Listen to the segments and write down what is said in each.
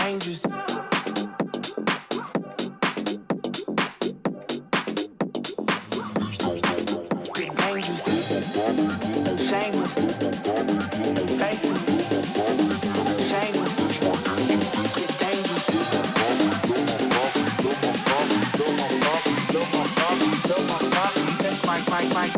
dangerous. Get dangerous. Shameless. Basic. Shameless. Get dangerous. That's my.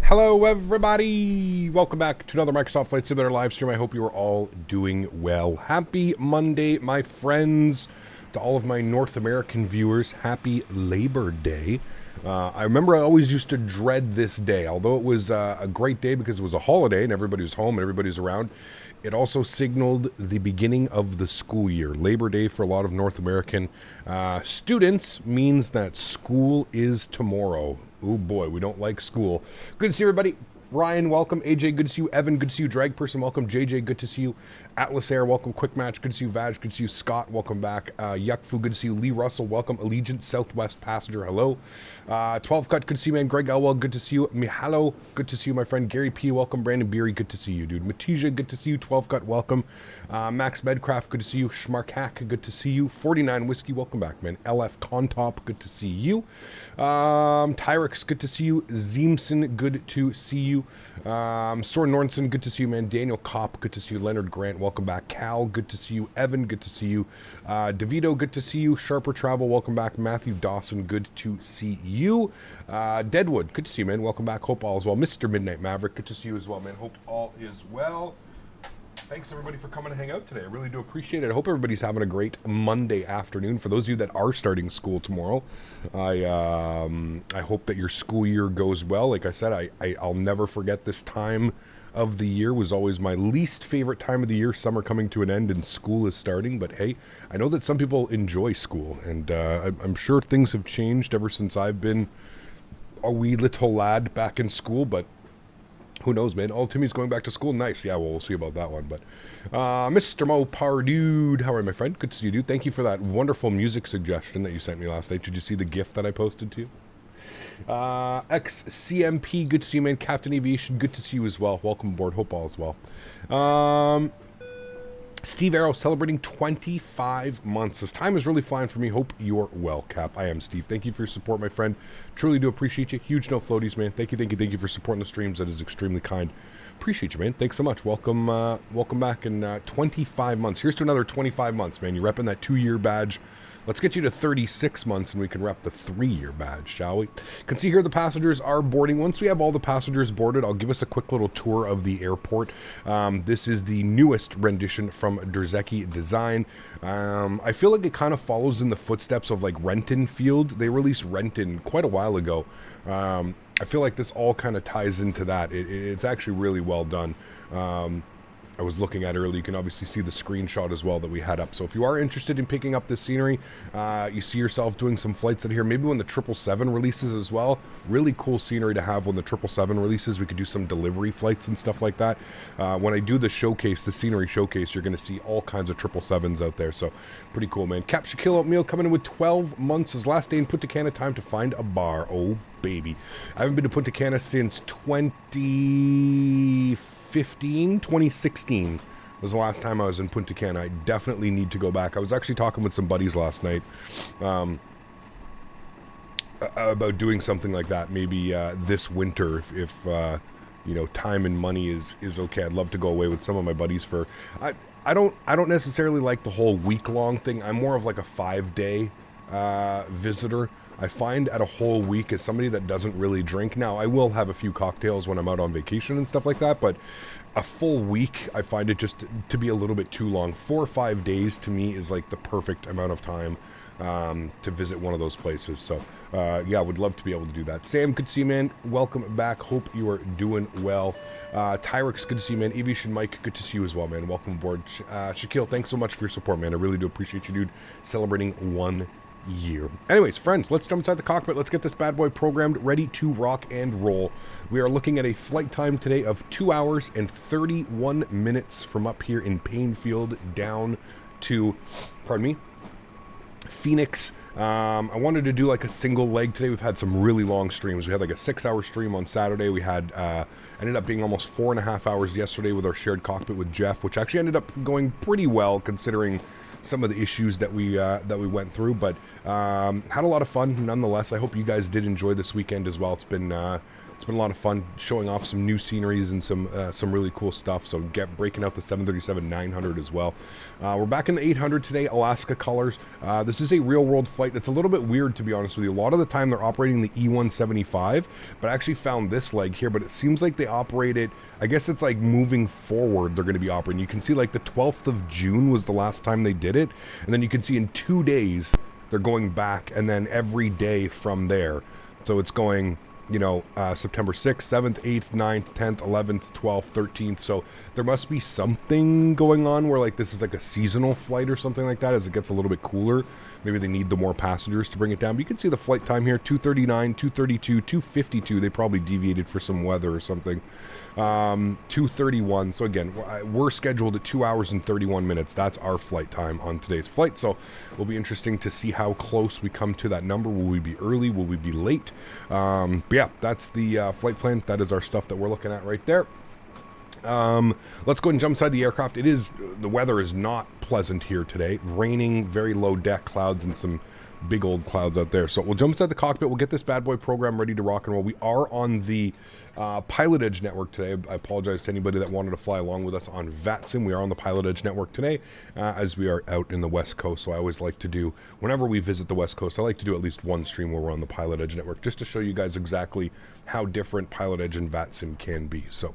Hello everybody! Welcome back to another Microsoft Flight Simulator live stream. I hope you are all doing well. Happy Monday, my friends. To all of my North American viewers, happy Labor Day. I remember I always used to dread this day. Although it was a great day because it was a holiday and everybody was home and everybody was around, it also signaled the beginning of the school year. Labor Day for a lot of North American students means that school is tomorrow. Oh boy, we don't like school. Good to see everybody. Ryan, welcome. AJ, good to see you. Evan, good to see you. Drag Person, welcome. JJ, good to see you. Atlas Air, welcome. Quick Match, good to see you. Vaj, good to see you. Scott, welcome back. Yuckfu, good to see you. Lee Russell, welcome. Allegiance, Southwest Passenger, hello. 12 Cut, good to see you, man. Greg Elwell, good to see you. Mihalo, good to see you, my friend. Gary P, welcome. Brandon Beery, good to see you, dude. Matija, good to see you. 12 Cut, welcome. Max Medcraft, good to see you. Schmark Hack, good to see you. 49 Whiskey, welcome back, man. LF Contop, good to see you. Tyrix, good to see you. Zeemson, good to see you. Soren Nornson, good to see you, man. Daniel Kopp, good to see you. Leonard Grant, welcome back. Cal, good to see you. Evan, good to see you. DeVito, good to see you. Sharper Travel, welcome back. Matthew Dawson, good to see you. Deadwood, good to see you, man. Welcome back. Hope all is well. Mr. Midnight Maverick, good to see you as well, man. Hope all is well. Thanks everybody for coming to hang out today. I really do appreciate it. I hope everybody's having a great Monday afternoon. For those of you that are starting school tomorrow, I hope that your school year goes well. Like I said, I'll never forget this time of the year. Was always my least favorite time of the year. Summer coming to an end and school is starting. But hey, I know that some people enjoy school, and I'm sure things have changed ever since I've been a wee little lad back in school, but who knows, man? Oh, Timmy's going back to school. Nice. Yeah, well, we'll see about that one. But Mr. Mo Pardude, how are you, my friend? Good to see you, dude. Thank you for that wonderful music suggestion that you sent me last night. Did you see the GIF that I posted to you? XCMP, good to see you, man. Captain Aviation, good to see you as well. Welcome aboard. Hope all is well. Steve Arrow celebrating 25 months. This time is really flying for me. Hope you're well, Cap. I am Steve. Thank you for your support, my friend. Truly do appreciate you. Huge no floaties, man. Thank you for supporting the streams. That is extremely kind. Appreciate you, man. Thanks so much. Welcome back in 25 months. Here's to another 25 months, man. You're repping that 2-year badge. Let's get you to 36 months and we can rep the 3-year badge, shall we? You can see here the passengers are boarding. Once we have all the passengers boarded, I'll give us a quick little tour of the airport. This is the newest rendition from Drzewiecki Design. I feel like it kind of follows in the footsteps of like Renton Field. They released Renton quite a while ago. I feel like this all kind of ties into that. It's actually really well done. I was looking at earlier. You can obviously see the screenshot as well that we had up. So if you are interested in picking up this scenery, you see yourself doing some flights out here, maybe when the 777 releases as well. Really cool scenery to have when the 777 releases. We could do some delivery flights and stuff like that. When I do the showcase, the scenery showcase, you're going to see all kinds of 777s out there. So pretty cool, man. Cap Shaquille Oatmeal coming in with 12 months. His last day in Punta Cana, time to find a bar. Oh, baby. I haven't been to Punta Cana since 2016 was the last time I was in Punta Cana. I definitely need to go back. I was actually talking with some buddies last night about doing something like that, maybe this winter, if you know, time and money is okay. I'd love to go away with some of my buddies for. I don't necessarily like the whole week-long thing. I'm more of like a 5-day visitor. I find at a whole week, as somebody that doesn't really drink, now I will have a few cocktails when I'm out on vacation and stuff like that, but a full week, I find it just to be a little bit too long. 4 or 5 days to me is like the perfect amount of time to visit one of those places. So yeah, I would love to be able to do that. Sam, good to see you, man. Welcome back. Hope you are doing well. Tyrex, good to see you, man. Aviation Mike, good to see you as well, man. Welcome aboard. Shaquille, thanks so much for your support, man. I really do appreciate you, dude. Celebrating 1 year. Anyways, friends, let's jump inside the cockpit. Let's get this bad boy programmed, ready to rock and roll. We are looking at a flight time today of 2 hours and 31 minutes from up here in Paine Field down to, pardon me, Phoenix. I wanted to do like a single leg today. We've had some really long streams. We had like a 6-hour stream on Saturday. We had ended up being almost 4.5 hours yesterday with our shared cockpit with Jeff, which actually ended up going pretty well considering some of the issues that we went through, but had a lot of fun nonetheless. I hope you guys did enjoy this weekend as well. It's been a lot of fun showing off some new sceneries and some really cool stuff. So breaking out the 737-900 as well. We're back in the 800 today, Alaska colors. This is a real world flight. It's a little bit weird, to be honest with you. A lot of the time they're operating the E175, but I actually found this leg here, but it seems like they operate it, I guess it's like moving forward they're going to be operating. You can see like the 12th of June was the last time they did it, and then you can see in 2 days they're going back, and then every day from there. So it's going, you know, September 6th, 7th, 8th, 9th, 10th, 11th, 12th, 13th. So there must be something going on where like this is like a seasonal flight or something like that as it gets a little bit cooler. Maybe they need the more passengers to bring it down. But you can see the flight time here, 2:39, 2:32, 2:52. They probably deviated for some weather or something. 2:31. So again, we're scheduled at 2 hours and 31 minutes. That's our flight time on today's flight. So it'll be interesting to see how close we come to that number. Will we be early? Will we be late? But yeah, that's the flight plan. That is our stuff that we're looking at right there. Let's go and jump inside the aircraft. The weather is not pleasant here today. Raining, very low deck, clouds, and some big old clouds out there. So we'll jump inside the cockpit. We'll get this bad boy program ready to rock and roll. We are on the Pilot Edge network today. I apologize to anybody that wanted to fly along with us on VATSIM. We are on the Pilot Edge network today as we are out in the West Coast. So I always like to do, whenever we visit the West Coast, I like to do at least one stream where we're on the Pilot Edge network just to show you guys exactly how different Pilot Edge and VATSIM can be. So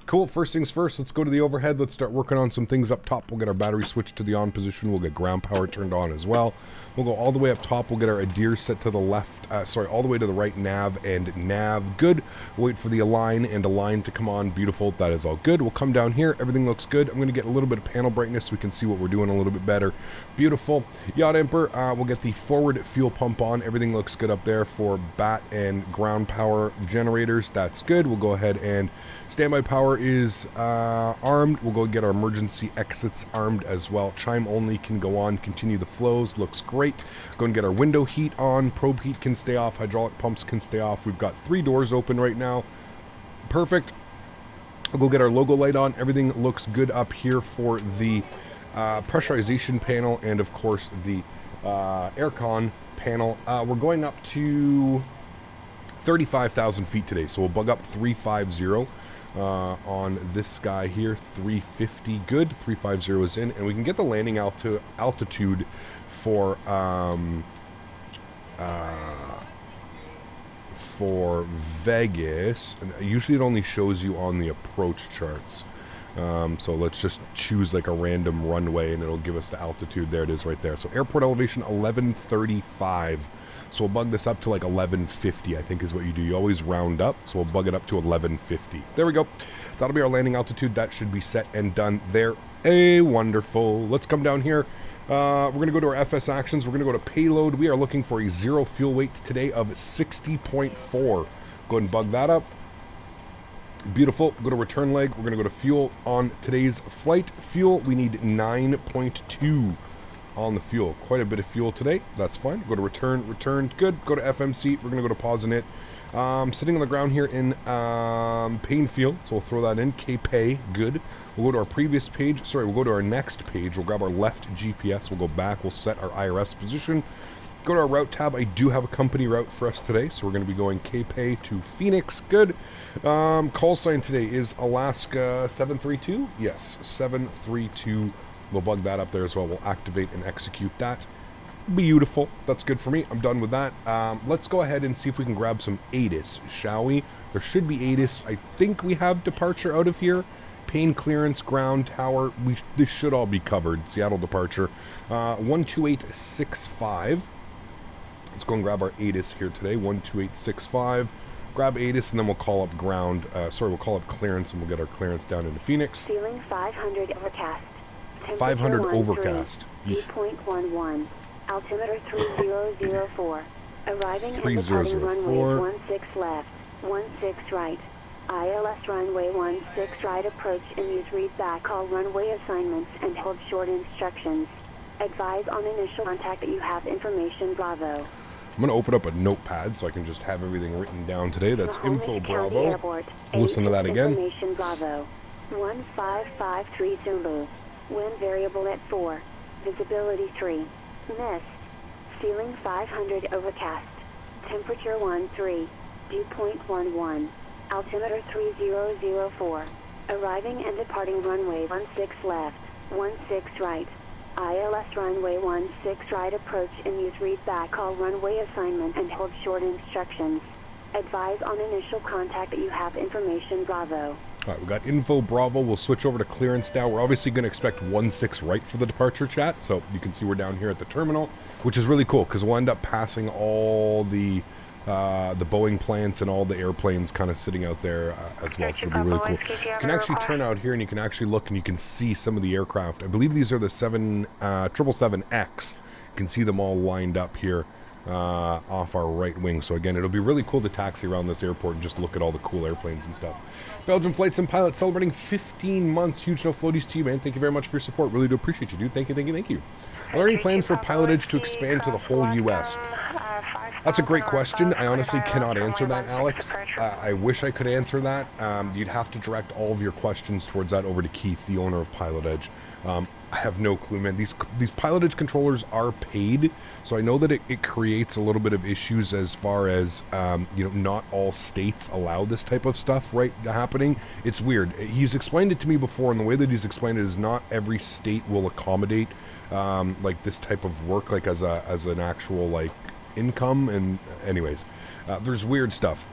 cool. First things first, let's go to the overhead. Let's start working on some things up top. We'll get our battery switched to the on position. We'll get ground power turned on as well. We'll go all the way up top. We'll get our ADIR set to the left, all the way to the right, nav and nav. Good. We'll wait for the align and align to come on. Beautiful. That is all good. We'll come down here. Everything looks good. I'm going to get a little bit of panel brightness so we can see what we're doing a little bit better. Beautiful. Yacht Emperor, we'll get the forward fuel pump on. Everything looks good up there for bat and ground power generators. That's good. We'll go ahead and standby power is armed. We'll go get our emergency exits armed as well. Chime only can go on. Continue the flows. Looks great. Go and get our window heat on. Probe heat can stay off. Hydraulic pumps can stay off. We've got 3 doors open right now. Perfect. We'll go get our logo light on. Everything looks good up here for the pressurization panel and of course the aircon panel. We're going up to 35,000 feet today, so we'll bug up 350 on this guy here. 350 good. 350 is in, and we can get the landing altitude for Vegas, and usually it only shows you on the approach charts. So let's just choose like a random runway and it'll give us the altitude. There it is right there. So airport elevation 1135. So we'll bug this up to like 1150, I think is what you do. You always round up, so we'll bug it up to 1150. There we go. That'll be our landing altitude. That should be set and done there. Wonderful. Let's come down here. We're going to go to our FS actions. We're going to go to payload. We are looking for a 0 fuel weight today of 60.4. Go ahead and bug that up. Beautiful. Go to return leg. We're going to go to fuel on today's flight. Fuel, we need 9.2 on the fuel. Quite a bit of fuel today. That's fine. Go to return. Returned. Good. Go to FMC. We're going to go to pause in it. Sitting on the ground here in Paine field, so we'll throw that in. K-Pay. Good. We'll go to our previous page. Sorry, we'll go to our next page. We'll grab our left GPS. We'll go back. We'll set our IRS position. Go to our route tab. I do have a company route for us today, so we're going to be going K-Pay to Phoenix. Good. Call sign today is Alaska 732. Yes, 732. We'll bug that up there as well. We'll activate and execute that. Beautiful. That's good for me. I'm done with that. Let's go ahead and see if we can grab some ATIS, shall we? There should be ATIS. I think we have departure out of here. Paine clearance, ground, tower. This should all be covered. Seattle departure. 12865. Let's go and grab our ATIS here today. 12865. Grab ATIS and then we'll call up ground. We'll call up clearance and we'll get our clearance down into Phoenix. Ceiling 500 overcast. 500 overcast. 2.11. Altimeter 3004. Arriving at departing 3004. runway 16 left, 16 right. ILS runway 16 right approach and use read back all runway assignments and hold short instructions. Advise on initial contact that you have information Bravo. I'm going to open up a notepad so I can just have everything written down today. That's info Bravo. Airport, Listen to that again. Information Bravo. 1553 Zulu. Wind variable at 4. Visibility 3. Mist. Ceiling 500 overcast. Temperature 13. Dew point 11. Altimeter 3004. Arriving and departing runway 16 left, 16 right. ILS runway 16 right approach and use read back all runway assignment and hold short instructions. Advise on initial contact that you have information Bravo. All right, we got info Bravo. We'll switch over to clearance now. We're obviously going to expect 16 right for the departure chat. So you can see we're down here at the terminal, which is really cool because we'll end up passing all the Boeing plants and all the airplanes kind of sitting out there as well. So it'll be really cool. You can actually turn out here and you can actually look and you can see some of the aircraft. I believe these are the 777X. You can see them all lined up here off our right wing. So again, it'll be really cool to taxi around this airport and just look at all the cool airplanes and stuff. Belgian Flights and Pilots celebrating 15 months. Huge no floaties to you, man. Thank you very much for your support. Really do appreciate you, dude. Thank you, thank you, thank you. Are there any plans for pilotage to expand to the whole U.S.? That's a great question. I honestly cannot answer that, Alex. I wish I could answer that. You'd have to direct all of your questions towards that over to Keith, the owner of Pilot Edge. I have no clue, man. These pilotage controllers are paid, so I know that it creates a little bit of issues as far as not all states allow this type of stuff happening. It's weird. He's explained it to me before, and the way that he's explained it is not every state will accommodate like this type of work, like as an actual like income. And anyways, there's weird stuff.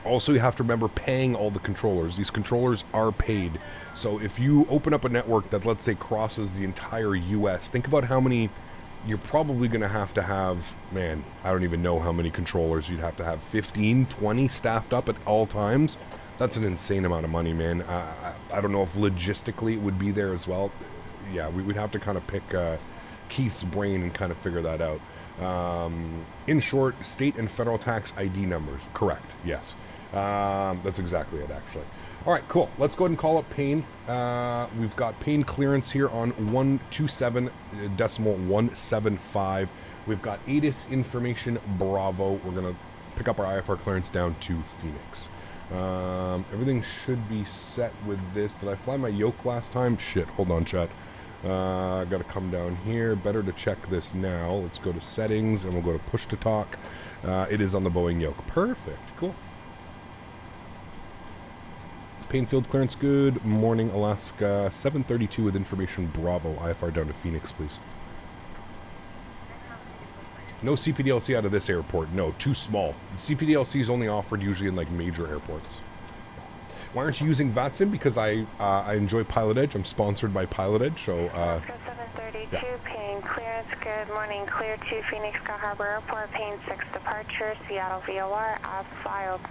Also, you have to remember paying all the controllers. These controllers are paid. So if you open up a network that, let's say, crosses the entire US, think about how many you're probably going to have, man, I don't even know how many controllers you'd have to have, 15, 20 staffed up at all times. That's an insane amount of money, man. I don't know if logistically it would be there as well. Yeah, we'd have to kind of pick Keith's brain and kind of figure that out. In short, state and federal tax ID numbers. Correct, yes. That's exactly it, actually. All right, cool. Let's go ahead and call up Paine. We've got Paine clearance here on 127.175. We've got ATIS information Bravo. We're going to pick up our IFR clearance down to Phoenix. Everything should be set with this. Did I fly my yoke last time? Shit, hold on, chat. I got to come down here. Better to check this now. Let's go to settings and we'll go to push to talk. It is on the Boeing yoke. Perfect. Cool. Paine field clearance. Good morning, Alaska. 732 with information Bravo. IFR down to Phoenix, please. No CPDLC out of this airport. No, too small. The CPDLC is only offered usually in like major airports. Why aren't you using Faten? Because I enjoy Pilot Edge. I'm sponsored by Pilot Edge, so... Alaska 732, Paine clearance, good morning, clear to Phoenix Sky Harbor Airport, Paine 6 departure, Seattle VOR, as filed.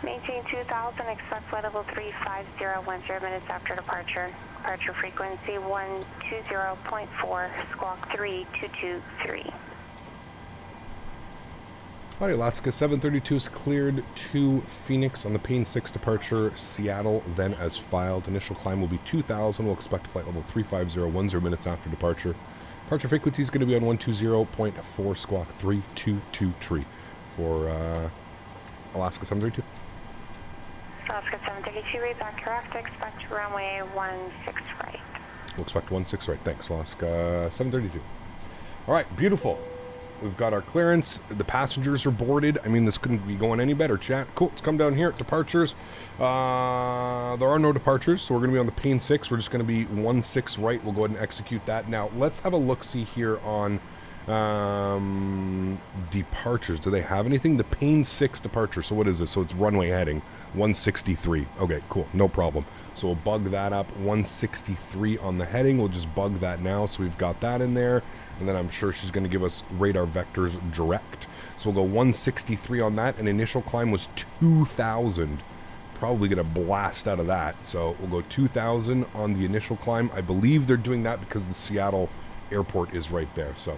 Maintain 2000, expect flight level 35010 minutes after departure. Departure frequency 120.4, squawk 3223. Alright, Alaska 732 is cleared to Phoenix on the Paine 6 departure, Seattle, then as filed. Initial climb will be 2000. We'll expect flight level 35010 minutes after departure. Departure frequency is going to be on 120.4, squawk 3223 for Alaska 732. Alaska 732, read back correct, expect runway 16 right. We'll expect 16 right. Thanks, Alaska 732. Alright, beautiful. We've got our clearance. The passengers are boarded. I mean, this couldn't be going any better, chat. Cool. Let's come down here. Departures. There are no departures, so we're going to be on the Paine 6. We're just going to be 16 right. We'll go ahead and execute that. Now, let's have a look-see here on departures. Do they have anything? The Paine 6 departure. So what is this? So it's runway heading 163. Okay, cool. No problem. So we'll bug that up. 163 on the heading. We'll just bug that now. So we've got that in there. And then I'm sure she's going to give us radar vectors direct. So we'll go 163 on that. And initial climb was 2,000. Probably going to blast out of that. So we'll go 2,000 on the initial climb. I believe they're doing that because the Seattle airport is right there. So,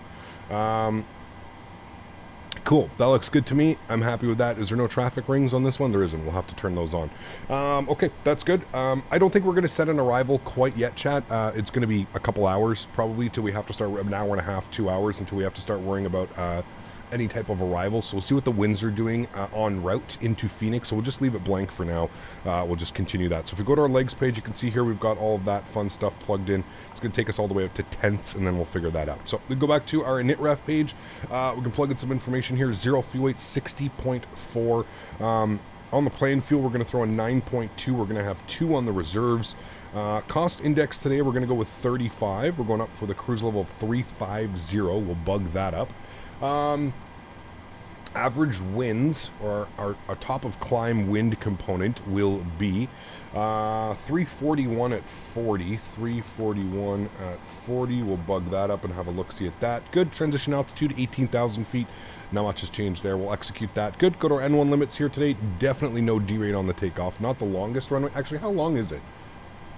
cool. That looks good to me. I'm happy with that. Is there no traffic rings on this one? There isn't. We'll have to turn those on. Okay, that's good. I don't think we're going to set an arrival quite yet, chat. It's going to be a couple hours probably till we have to start, an hour and a half, 2 hours until we have to start worrying about any type of arrival. So we'll see what the winds are doing en route into Phoenix. So we'll just leave it blank for now. We'll just continue that. So if we go to our legs page, you can see here we've got all of that fun stuff plugged in. It's going to take us all the way up to tenths, and then we'll figure that out. So we go back to our init ref page. We can plug in some information here. 0 fuel weight, 60.4. On the plane fuel, we're going to throw a 9.2. We're going to have 2 on the reserves. Cost index today, we're going to go with 35. We're going up for the cruise level of 350. We'll bug that up. Average winds, or our top of climb wind component, will be 341 at 40. 341 at 40. We'll bug that up and have a look-see at that. Good. Transition altitude, 18,000 feet. Not much has changed there. We'll execute that. Good. Go to our N1 limits here today. Definitely no derate on the takeoff. Not the longest runway. Actually, how long is it?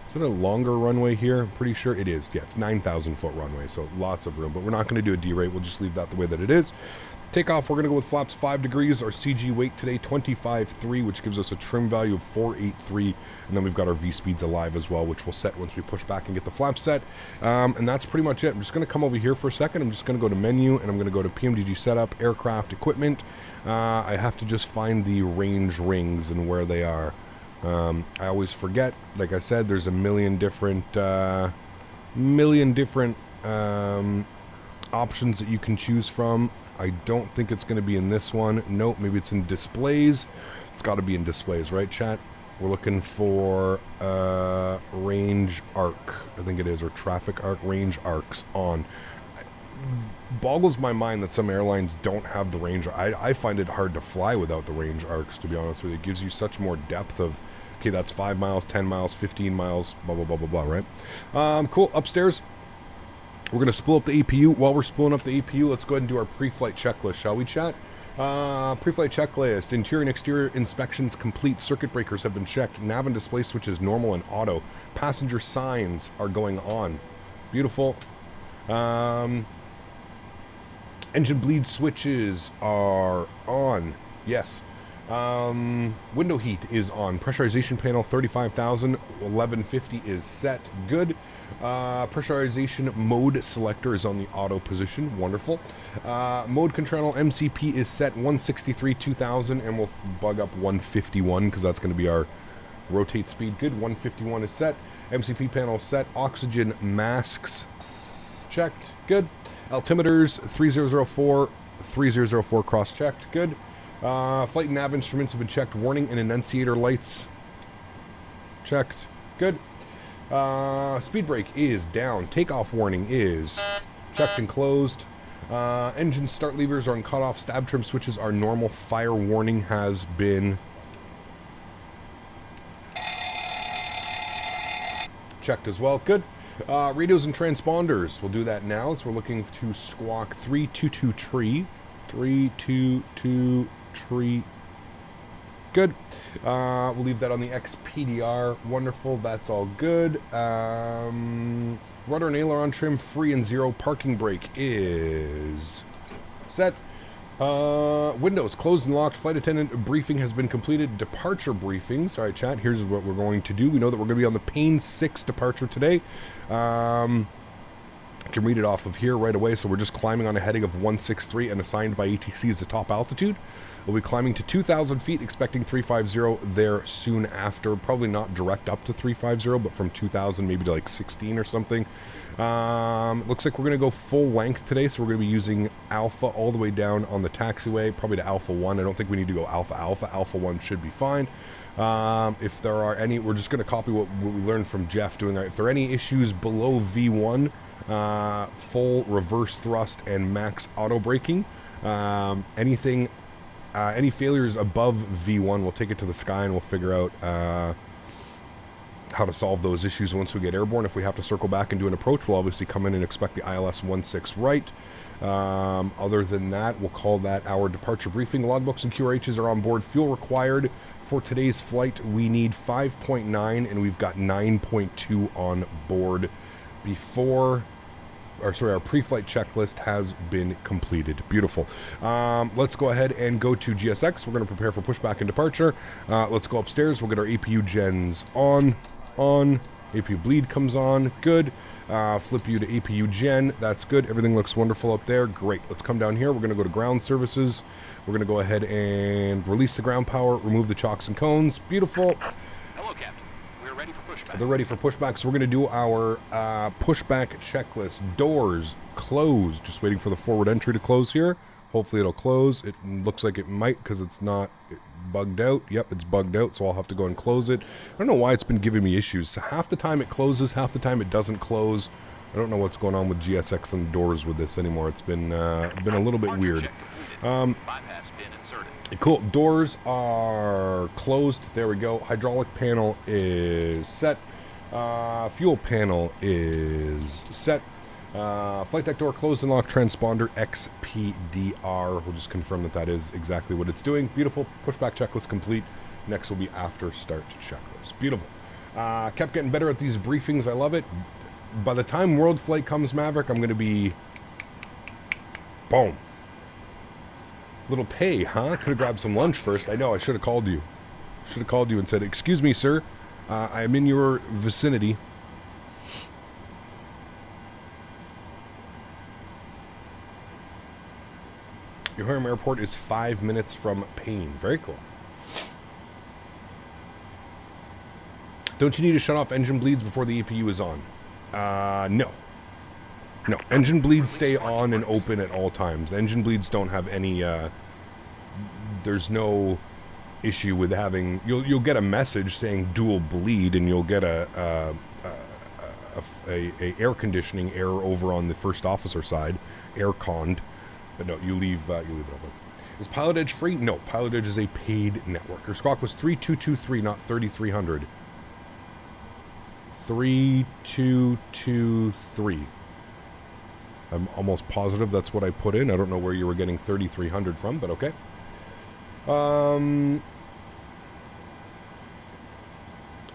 Is it a longer runway here? I'm pretty sure it is. Yeah, it's 9,000 foot runway, so lots of room. But we're not going to do a derate. We'll just leave that the way that it is. Takeoff, we're going to go with flaps 5 degrees. Our CG weight today, 25.3, which gives us a trim value of 483. And then we've got our V-speeds alive as well, which we'll set once we push back and get the flaps set. And that's pretty much it. I'm just going to come over here for a second. I'm just going to go to menu, and I'm going to go to PMDG setup, aircraft equipment. I have to just find the range rings and where they are. I always forget. Like I said, there's a million different options that you can choose from. I don't think it's going to be in this one. Nope, maybe it's in displays. It's got to be in displays, right, chat? We're looking for range arc, I think it is, or traffic arc, range arcs on. Boggles my mind that some airlines don't have the range. I find it hard to fly without the range arcs, to be honest with you. It gives you such more depth of, okay, that's 5 miles, 10 miles, 15 miles, blah, blah, blah, blah, blah, right? Cool, upstairs. We're going to spool up the APU. While we're spooling up the APU, let's go ahead and do our pre-flight checklist, shall we, chat? Pre-flight checklist. Interior and exterior inspections complete. Circuit breakers have been checked. Nav and display switches normal and auto. Passenger signs are going on. Beautiful. Engine bleed switches are on. Yes. Window heat is on. Pressurization panel 35,000. 1150 is set. Good. Pressurization mode selector is on the auto position. Wonderful. Mode control MCP is set 163 2000, and we'll bug up 151 because that's going to be our rotate speed. Good. 151 is set. MCP panel set. Oxygen masks checked. Good. Altimeters 3004 3004 cross checked. Good. Flight and nav instruments have been checked. Warning and annunciator lights checked. Good. Speed brake is down. Takeoff warning is checked and closed. Engine start levers are on cutoff. Stab trim switches are normal. Fire warning has been checked as well. Good. Radios and transponders. We'll do that now. So we're looking to squawk 322 tree. 322 tree. Good. We'll leave that on the XPDR. Wonderful. That's all good. Rudder and aileron trim free and 0. Parking brake is set. Windows closed and locked. Flight attendant briefing has been completed. Departure briefings. All right, chat. Here's what we're going to do. We know that we're going to be on the Paine 6 departure today. I can read it off of here right away. So we're just climbing on a heading of 163 and assigned by ATC as the top altitude. We'll be climbing to 2,000 feet, expecting 350 there soon after. Probably not direct up to 350, but from 2,000 maybe to like 16 or something. Looks like we're going to go full length today, so we're going to be using Alpha all the way down on the taxiway, probably to Alpha 1. I don't think we need to go Alpha Alpha. Alpha 1 should be fine. If there are any, we're just going to copy what we learned from Jeff doing. If there are any issues below V1, full reverse thrust and max auto braking, any failures above V1, we'll take it to the sky and we'll figure out how to solve those issues once we get airborne. If we have to circle back and do an approach, we'll obviously come in and expect the ILS 16 right. Other than that, we'll call that our departure briefing. Logbooks and QRHs are on board. Fuel required for today's flight, we need 5.9 and we've got 9.2 on board our pre-flight checklist has been completed. Beautiful. Let's go ahead and go to GSX. We're going to prepare for pushback and departure. Let's go upstairs. We'll get our APU gens on. APU bleed comes on. Good. Flip you to APU gen. That's good. Everything looks wonderful up there. Great. Let's come down here. We're going to go to ground services. We're going to go ahead and release the ground power, remove the chocks and cones. Beautiful. Hello, Captain. We're ready for pushback. They're ready for pushback, so we're going to do our pushback checklist. Doors closed. Just waiting for the forward entry to close here. Hopefully it'll close. It looks like it might because it's not bugged out. Yep, it's bugged out, so I'll have to go and close it. I don't know why it's been giving me issues. So half the time it closes, half the time it doesn't close. I don't know what's going on with GSX and doors with this anymore. It's been a little bit weird. Bypass pin inserted. Cool. Doors are closed. There we go. Hydraulic panel is set. Fuel panel is set. Flight deck door closed and locked. Transponder XPDR. We'll just confirm that that is exactly what it's doing. Beautiful. Pushback checklist complete. Next will be after start checklist. Beautiful. Kept getting better at these briefings. I love it. By the time World Flight comes, Maverick, I'm going to be... Boom. Little pay, huh? Could have grabbed some lunch first. I know, I should have called you. Should have called you and said, "Excuse me, sir. I'm in your vicinity." Yokohama Airport is 5 minutes from Paine. Very cool. Don't you need to shut off engine bleeds before the APU is on? No. No, engine bleeds stay on and open at all times. Engine bleeds don't have any, there's no issue with having, you'll get a message saying dual bleed, and you'll get a air conditioning error over on the first officer side, air conned, but no, you leave it open. Is Pilot Edge free? No, Pilot Edge is a paid network. Your squawk was 3223, not 3300. 3223. I'm almost positive that's what I put in. I don't know where you were getting 3300 from, but okay.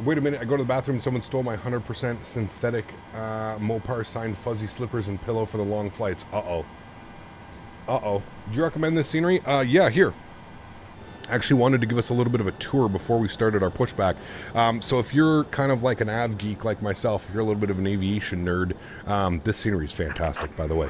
Wait a minute, I go to the bathroom, someone stole my 100% synthetic Mopar signed fuzzy slippers and pillow for the long flights. Uh-oh. Uh-oh. Do you recommend this scenery? Yeah, here. Actually wanted to give us a little bit of a tour before we started our pushback. So if you're kind of like an av geek like myself, if you're a little bit of an aviation nerd, this scenery is fantastic, by the way.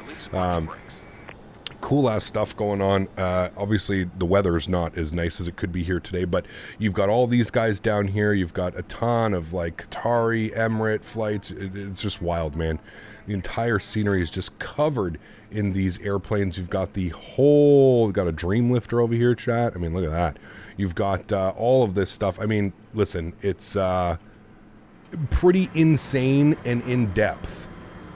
Cool ass stuff going on. Obviously the weather's not as nice as it could be here today, but you've got all these guys down here. You've got a ton of like Qatari, Emirate flights. It's just wild, man. The entire scenery is just covered in these airplanes. You've got we've got a Dreamlifter over here, chat. I mean, look at that. You've got all of this stuff. I mean, listen, it's pretty insane and in-depth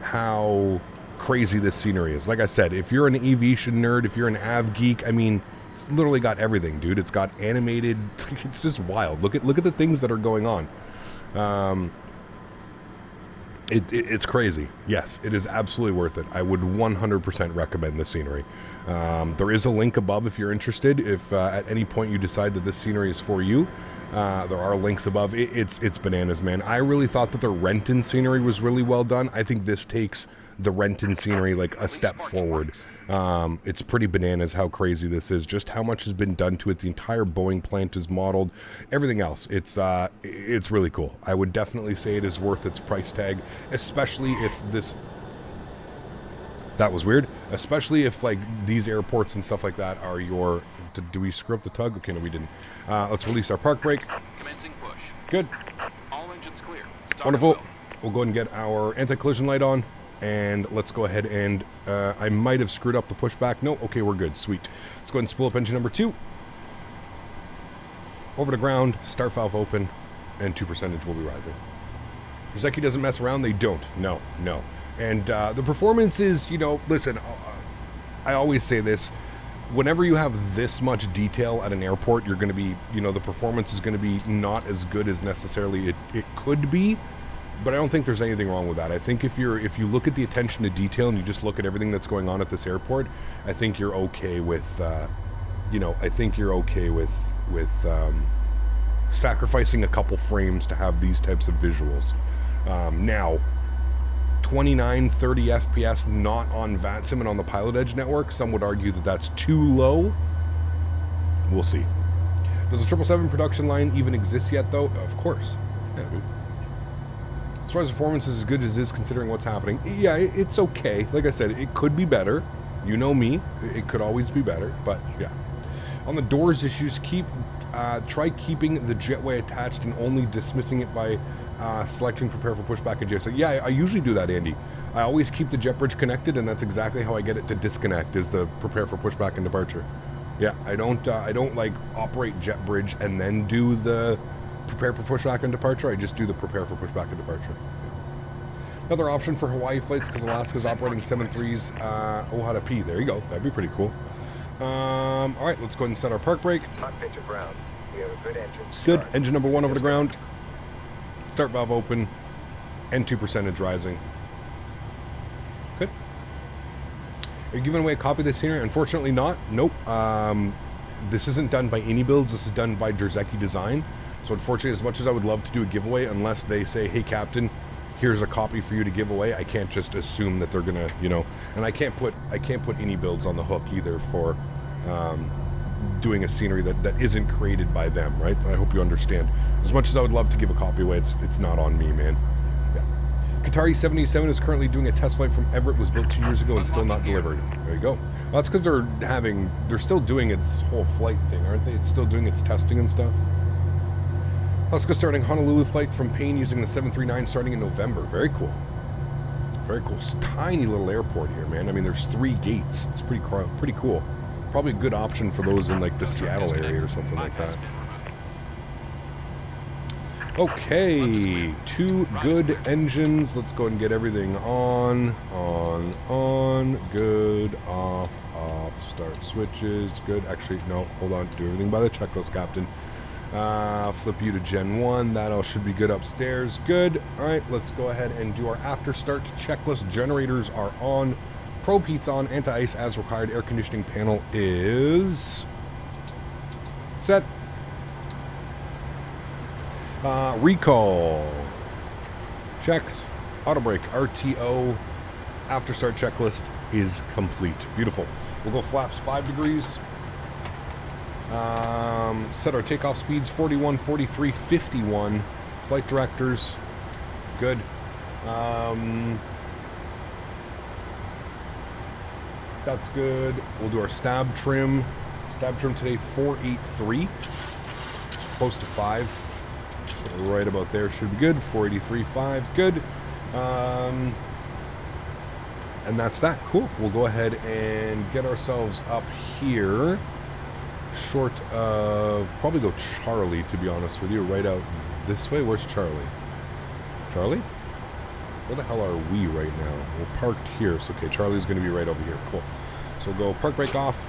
how crazy this scenery is. Like I said, if you're an aviation nerd, if you're an av geek, I mean, it's literally got everything, dude. It's got animated. It's just wild. Look at the things that are going on. It's crazy. Yes, it is absolutely worth it. I would 100% recommend this scenery. There is a link above if you're interested. If at any point you decide that this scenery is for you, there are links above. It's bananas, man. I really thought that the Renton scenery was really well done. I think this takes the Renton scenery like a step forward. It's pretty bananas how crazy this is. Just how much has been done to it. The entire Boeing plant is modeled. Everything else. It's really cool. I would definitely say it is worth its price tag, especially if this... That was weird. Especially if like these airports and stuff like that are your... Do we screw up the tug? Okay, no, we didn't. Let's release our park brake. Commencing push. Good. All engines clear. Start Wonderful. at will. We'll go ahead and get our anti-collision light on. And let's go ahead and... I might have screwed up the pushback. No, okay, we're good. Sweet. Let's go ahead and spool up engine number 2. Over to ground. Start valve open. And 2% will be rising. Drzewiecki doesn't mess around. They don't. No. And the performance is, you know, listen, I always say this. Whenever you have this much detail at an airport, you're going to be, you know, the performance is going to be not as good as necessarily it could be. But I don't think there's anything wrong with that. I think if you look at the attention to detail and you just look at everything that's going on at this airport, I think you're okay with, sacrificing a couple frames to have these types of visuals. Now, 29, 30 FPS not on VATSIM and on the Pilot Edge network. Some would argue that that's too low. We'll see. Does the 777 production line even exist yet, though? Of course. Yeah, dude. As far as performance is as good as it is considering what's happening, yeah, it's okay. Like I said, it could be better. You know me. It could always be better, but yeah. On the doors issues, try keeping the jetway attached and only dismissing it by selecting prepare for pushback and JSA. Yeah, I usually do that, Andy. I always keep the jet bridge connected, and that's exactly how I get it to disconnect, is the prepare for pushback and departure. Yeah, I don't like operate jet bridge and then do the prepare for pushback and departure. I just do the prepare for pushback and departure. Another option for Hawaii flights, because Alaska's operating 7.3s. How to pee. There you go. That'd be pretty cool. All right, let's go ahead and set our park brake. Cockpit to ground. We have a good engine. Good. Engine number 1 over the ground. Start valve open. And 2% rising. Good. Are you giving away a copy of this scenery? Unfortunately not. Nope. This isn't done by any builds. This is done by Drzewiecki Design. So unfortunately, as much as I would love to do a giveaway, unless they say, hey, Captain, here's a copy for you to give away, I can't just assume that they're going to, you know, and I can't put any builds on the hook either for doing a scenery that isn't created by them, right? I hope you understand. As much as I would love to give a copy away, it's not on me, man. Yeah. Qatari 787 is currently doing a test flight from Everett. Was built 2 years ago and still not delivered. There you go. Well, that's because they're still doing its whole flight thing, aren't they? It's still doing its testing and stuff. Alaska starting Honolulu flight from Paine using the 739 starting in November. Very cool. Very cool. It's a tiny little airport here, man. I mean, there's 3 gates. It's pretty cool. Probably a good option for those in like the Seattle area or something like that. Okay, 2 good engines. Let's go ahead and get everything on, good, off, start switches, good. Actually, no, hold on, do everything by the checklist, Captain. Flip you to Gen 1, that all should be good upstairs, good. All right, let's go ahead and do our after start checklist. Generators are on, probe heat's on, anti-ice as required, air conditioning panel is set. Recall checked, auto brake, RTO, after start checklist is complete. Beautiful. We'll go flaps 5 degrees. Set our takeoff speeds 41, 43, 51. Flight directors, good. That's good. We'll do our stab trim. Stab trim today 483, close to 5. Right about there should be good. 483.5, good. And that's that. Cool. We'll go ahead and get ourselves up here. Short of probably go Charlie, to be honest with you, right out this way. Where's Charlie? Charlie? Where the hell are we right now? We're parked here. So okay, Charlie's going to be right over here. Cool. So we'll go park brake off.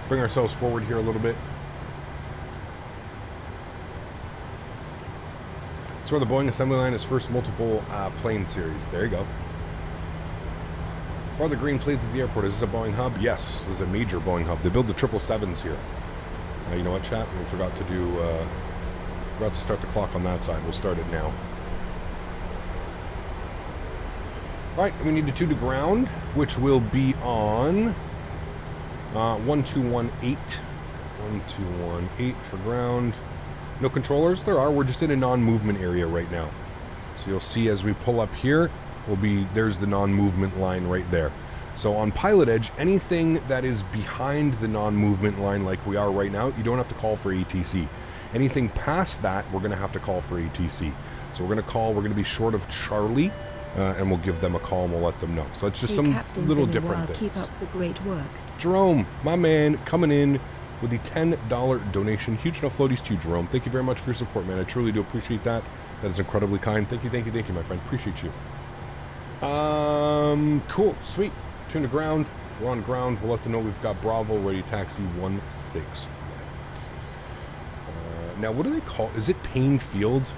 Bring ourselves forward here a little bit. It's where the Boeing assembly line is first multiple plane series. There you go. Where are the green plates at the airport? Is this a Boeing hub? Yes, this is a major Boeing hub. They build the 777s here. You know what, chat? We forgot to do... forgot to start the clock on that side. We'll start it now. Right, we need a 2 to ground, which will be on 1218. 1218 for ground. No controllers? There are. We're just in a non-movement area right now. So you'll see as we pull up here, there's the non-movement line right there. So on pilot edge, anything that is behind the non-movement line like we are right now, you don't have to call for ATC. Anything past that, we're going to have to call for ATC. So we're going to be short of Charlie, and we'll give them a call and we'll let them know. So it's just some little different things. Keep up the great work. Jerome, my man, coming in with the $10 donation. Huge enough floaties to you, Jerome. Thank you very much for your support, man. I truly do appreciate that. That is incredibly kind. Thank you, my friend. Appreciate you. Cool, sweet. Tune to ground. We're on ground. We'll let them know we've got Bravo ready. Taxi 16. Now, what do they call? Is it Paine Field?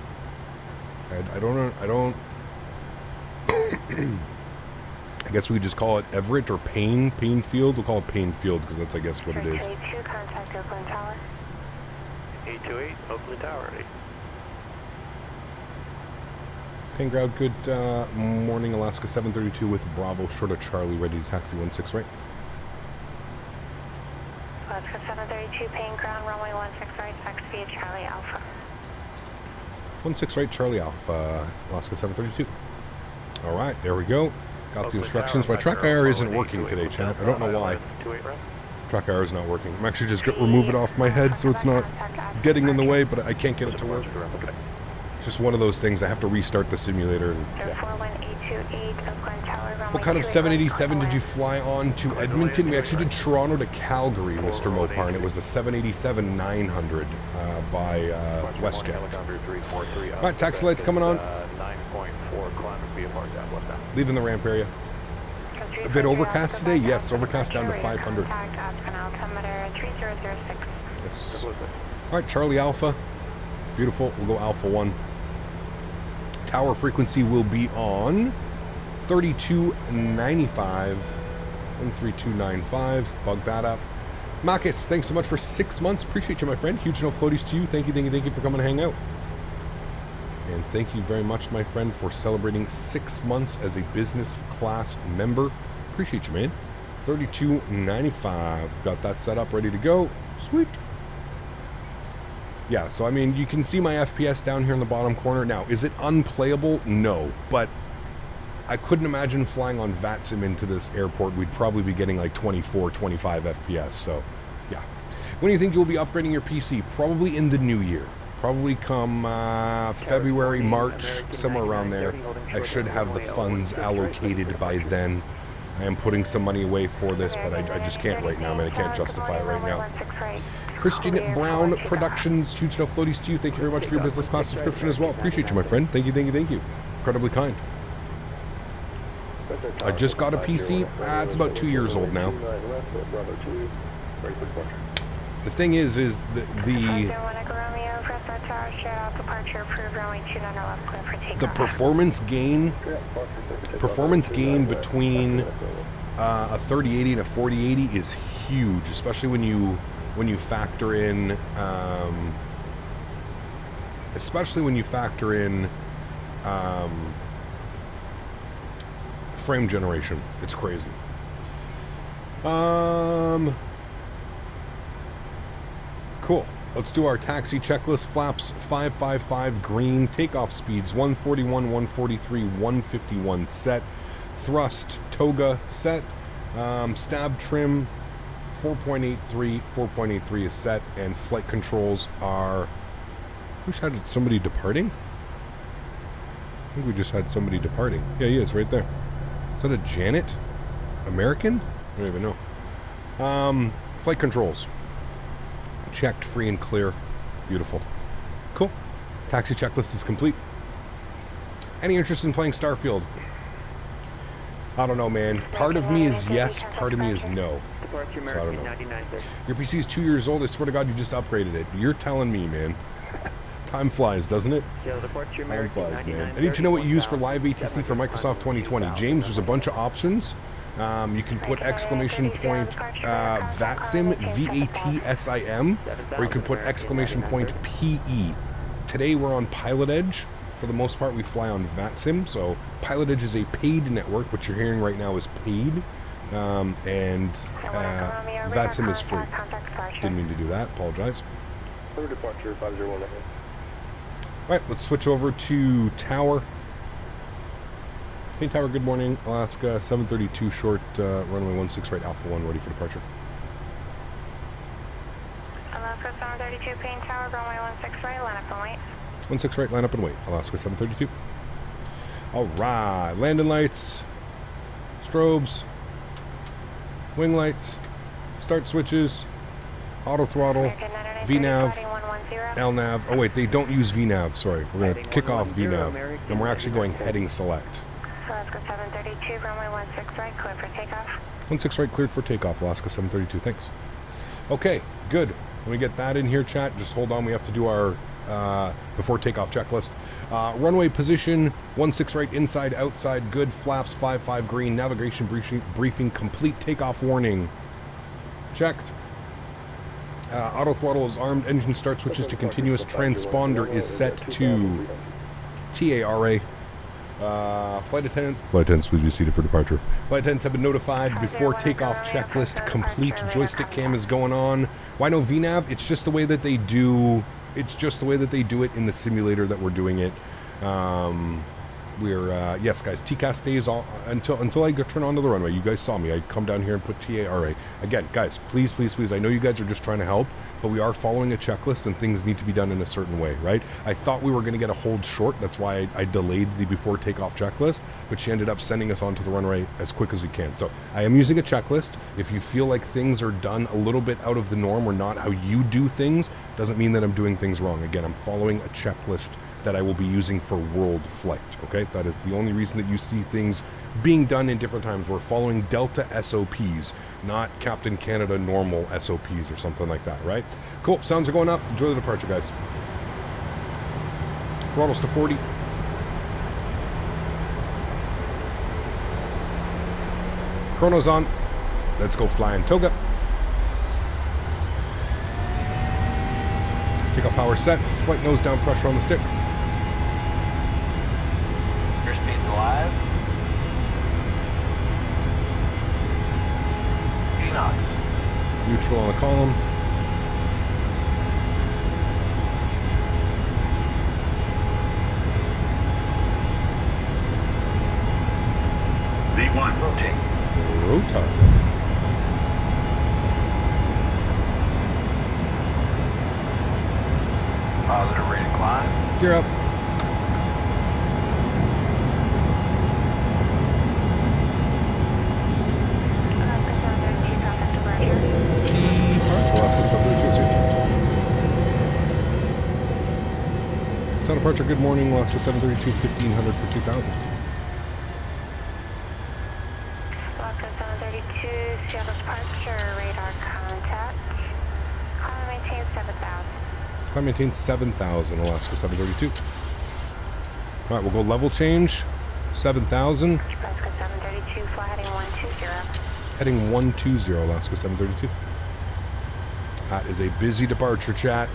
I don't know. I don't. I guess we could just call it Everett or Paine Field. We'll call it Paine Field because that's, I guess, what it is. 828, contact Oakland Tower. 828, Oakland Tower. Paine ground, good morning, Alaska 732 with Bravo, short of Charlie, ready to taxi 16, right? Alaska 732, Paine ground, runway 16 right, taxi via Charlie Alpha. 16 right, Charlie Alpha, Alaska 732. All right, there we go. Got the instructions. My track IR isn't working today, chat. I don't know why. Track IR is not working. I'm actually just going to remove it off my head so it's not getting in the way, but I can't get it to work. It's just one of those things. I have to restart the simulator. And, yeah. What kind of 787 did you fly on to Edmonton? We actually did Toronto to Calgary, Mr. Mopar, and it was a 787-900 by WestJet. All right, taxi lights coming on. Leaving the ramp area. A bit overcast today? Yes, overcast down to 500. Yes. All right, Charlie Alpha. Beautiful. We'll go Alpha 1. Tower frequency will be on 3295. 13295. Bug that up. Marcus, thanks so much for 6 months. Appreciate you, my friend. Huge no floaties to you. Thank you for coming to hang out. And thank you very much, my friend, for celebrating 6 months as a business class member. Appreciate you, man. 3295. Got that set up, ready to go. Sweet. Yeah, so I mean, you can see my FPS down here in the bottom corner. Now, is it unplayable? No, but I couldn't imagine flying on VATSIM into this airport. We'd probably be getting like 24, 25 FPS, so yeah. When do you think you'll be upgrading your PC? Probably in the new year. Probably come February, March, somewhere around there. I should have the funds allocated by then. I am putting some money away for this, but I just can't right now, man. I can't justify it right now. Christian Brown Productions, huge enough floaties to you. Thank you very much for your business class subscription as well. Appreciate you, my friend. Thank you. Incredibly kind. I just got a PC. It's about 2 years old now. The thing is the performance gain between a 3080 and a 4080 is huge, especially when you factor in frame generation. It's crazy. Cool. Let's do our taxi checklist. Flaps 555 green. Takeoff speeds 141, 143, 151 set. Thrust toga set. Stab trim 4.83. 4.83 is set. And flight controls are... We just had somebody departing? I think we just had somebody departing. Yeah, he is right there. Is that a Janet? American? I don't even know. Flight controls. Checked, free and clear. Beautiful. Cool. Taxi checklist is complete. Any interest in playing Starfield? I don't know, man. Part of me is yes, part of me is no. So I don't know. Your PC is 2 years old. I swear to God, you just upgraded it. You're telling me, man. Time flies, doesn't it? Seattle departure, Time American flies, man. 99. I need to know what you use for live ATC for Microsoft 2020. James, there's a bunch of options. You can put exclamation point VATSIM, VATSIM, or you can put exclamation point PE. Today we're on Pilot Edge. For the most part, we fly on VATSIM. So Pilot Edge is a paid network. What you're hearing right now is paid. And VATSIM is free. Didn't mean to do that. Apologize. Clear departure, 501 ahead. All right, let's switch over to Tower. Hey, Tower, good morning. Alaska, 732 short, runway 16 right, Alpha 1, ready for departure. Alaska 732, Paine Tower, runway 16 right, line up and wait. 16 right, line up and wait. Alaska 732. All right, landing lights, strobes, wing lights, start switches, auto throttle, VNAV, LNAV. Oh wait, they don't use VNAV, sorry. We're going to kick off VNAV, and we're actually going heading select. Alaska 732, runway 16 right, clear for takeoff. 16 right, cleared for takeoff, Alaska 732, thanks. Okay, good. When we get that in here, chat, just hold on, we have to do our before takeoff checklist. Runway position, 16 right, inside, outside, good, flaps, 55 green, navigation briefing complete, takeoff warning, checked. Auto throttle is armed, engine start switches to continuous, transponder is set to TARA. Flight attendants, please be seated for departure. Flight attendants have been notified before takeoff checklist complete. Joystick cam is going on. Why no VNAV? It's just the way that they do. It's just the way that they do it in the simulator that we're doing it. Yes, guys. TCAS stays on until I turn onto the runway. You guys saw me. I come down here and put TARA. Again, guys, please, please, please. I know you guys are just trying to help, but we are following a checklist and things need to be done in a certain way, right? I thought we were going to get a hold short. That's why I delayed the before takeoff checklist, but she ended up sending us onto the runway as quick as we can. So I am using a checklist. If you feel like things are done a little bit out of the norm or not how you do things, doesn't mean that I'm doing things wrong. Again, I'm following a checklist that I will be using for world flight, okay? That is the only reason that you see things being done in different times. We're following Delta SOPs, not Captain Canada normal SOPs or something like that, right? Cool, sounds are going up. Enjoy the departure, guys. Throttles to 40. Chrono's on. Let's go flying toga. Takeoff power set. Slight nose down pressure on the stick. Airspeed's alive. 80 knots. Neutral on the column. V1. Rotate. Rotate. Positive rate of climb. Gear up. Sound departure, good morning, Alaska 732, 1500 for 2000. Alaska 732, Seattle departure, radar contact. Climb maintain 7,000. Climb maintain 7,000, Alaska 732. All right, we'll go level change, 7,000. Alaska 732, fly heading 120. Heading 120, Alaska 732. That is a busy departure, chat.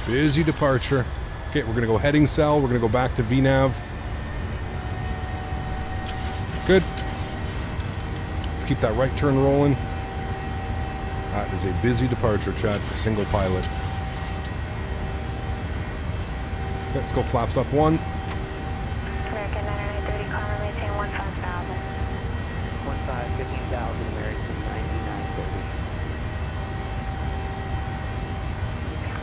Busy departure. Okay, we're going to go heading cell. We're going to go back to VNAV. Good. Let's keep that right turn rolling. That is a busy departure, chat, for single pilot. Let's go flaps up 1. American 9930, climb maintain 15,000. 15,000, American 9930.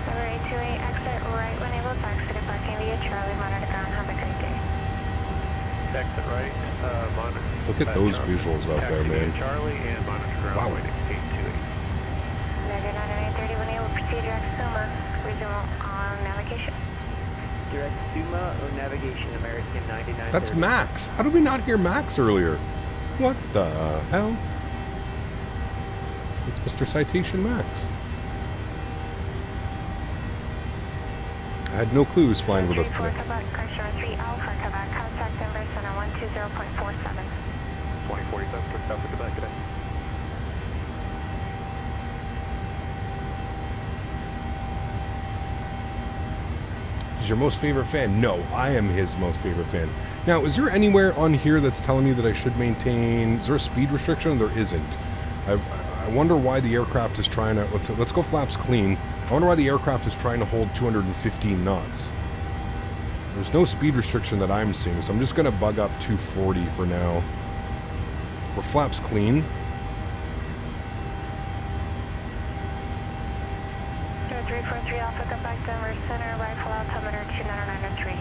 Number 828, exit right when able to exit parking via Charlie, monitor ground. Have a great day. Exit right, monitor. Look at those visuals out there, man. Charlie and monitor ground. Wow. Waiting 828. American 9930, when able to proceed direct Suma. Resume on navigation. Direct Suma or navigation, American 9930. That's Max. How did we not hear Max earlier? What the hell? It's Mr. Citation Max. I had no clue he was flying with us today. Quebec, pressure 3 Alpha, Quebec, contact Denver Center 120.47. 2047, took out for Quebec today. He's your most favorite fan? No, I am his most favorite fan. Now, is there anywhere on here that's telling me that I should maintain... Is there a speed restriction? There isn't. I wonder why the aircraft is trying to... Let's go flaps clean. I wonder why the aircraft is trying to hold 215 knots. There's no speed restriction that I'm seeing, so I'm just going to bug up 240 for now. We're flaps clean. 343 Alpha, Quebec, Denver Center, rifle altimeter 2993.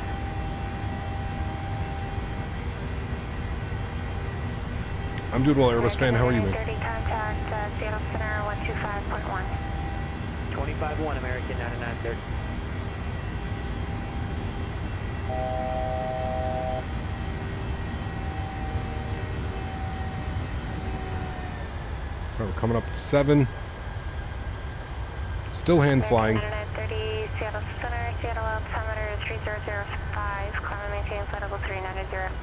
I'm doing well, Airbus fan. How are you, man? 30 contact Seattle Center 125.1. 25-1, American 9930. We're coming up to 7. Still hand flying. 9930 Seattle Center, Seattle altimeter 3005, climb and maintain flight level 390.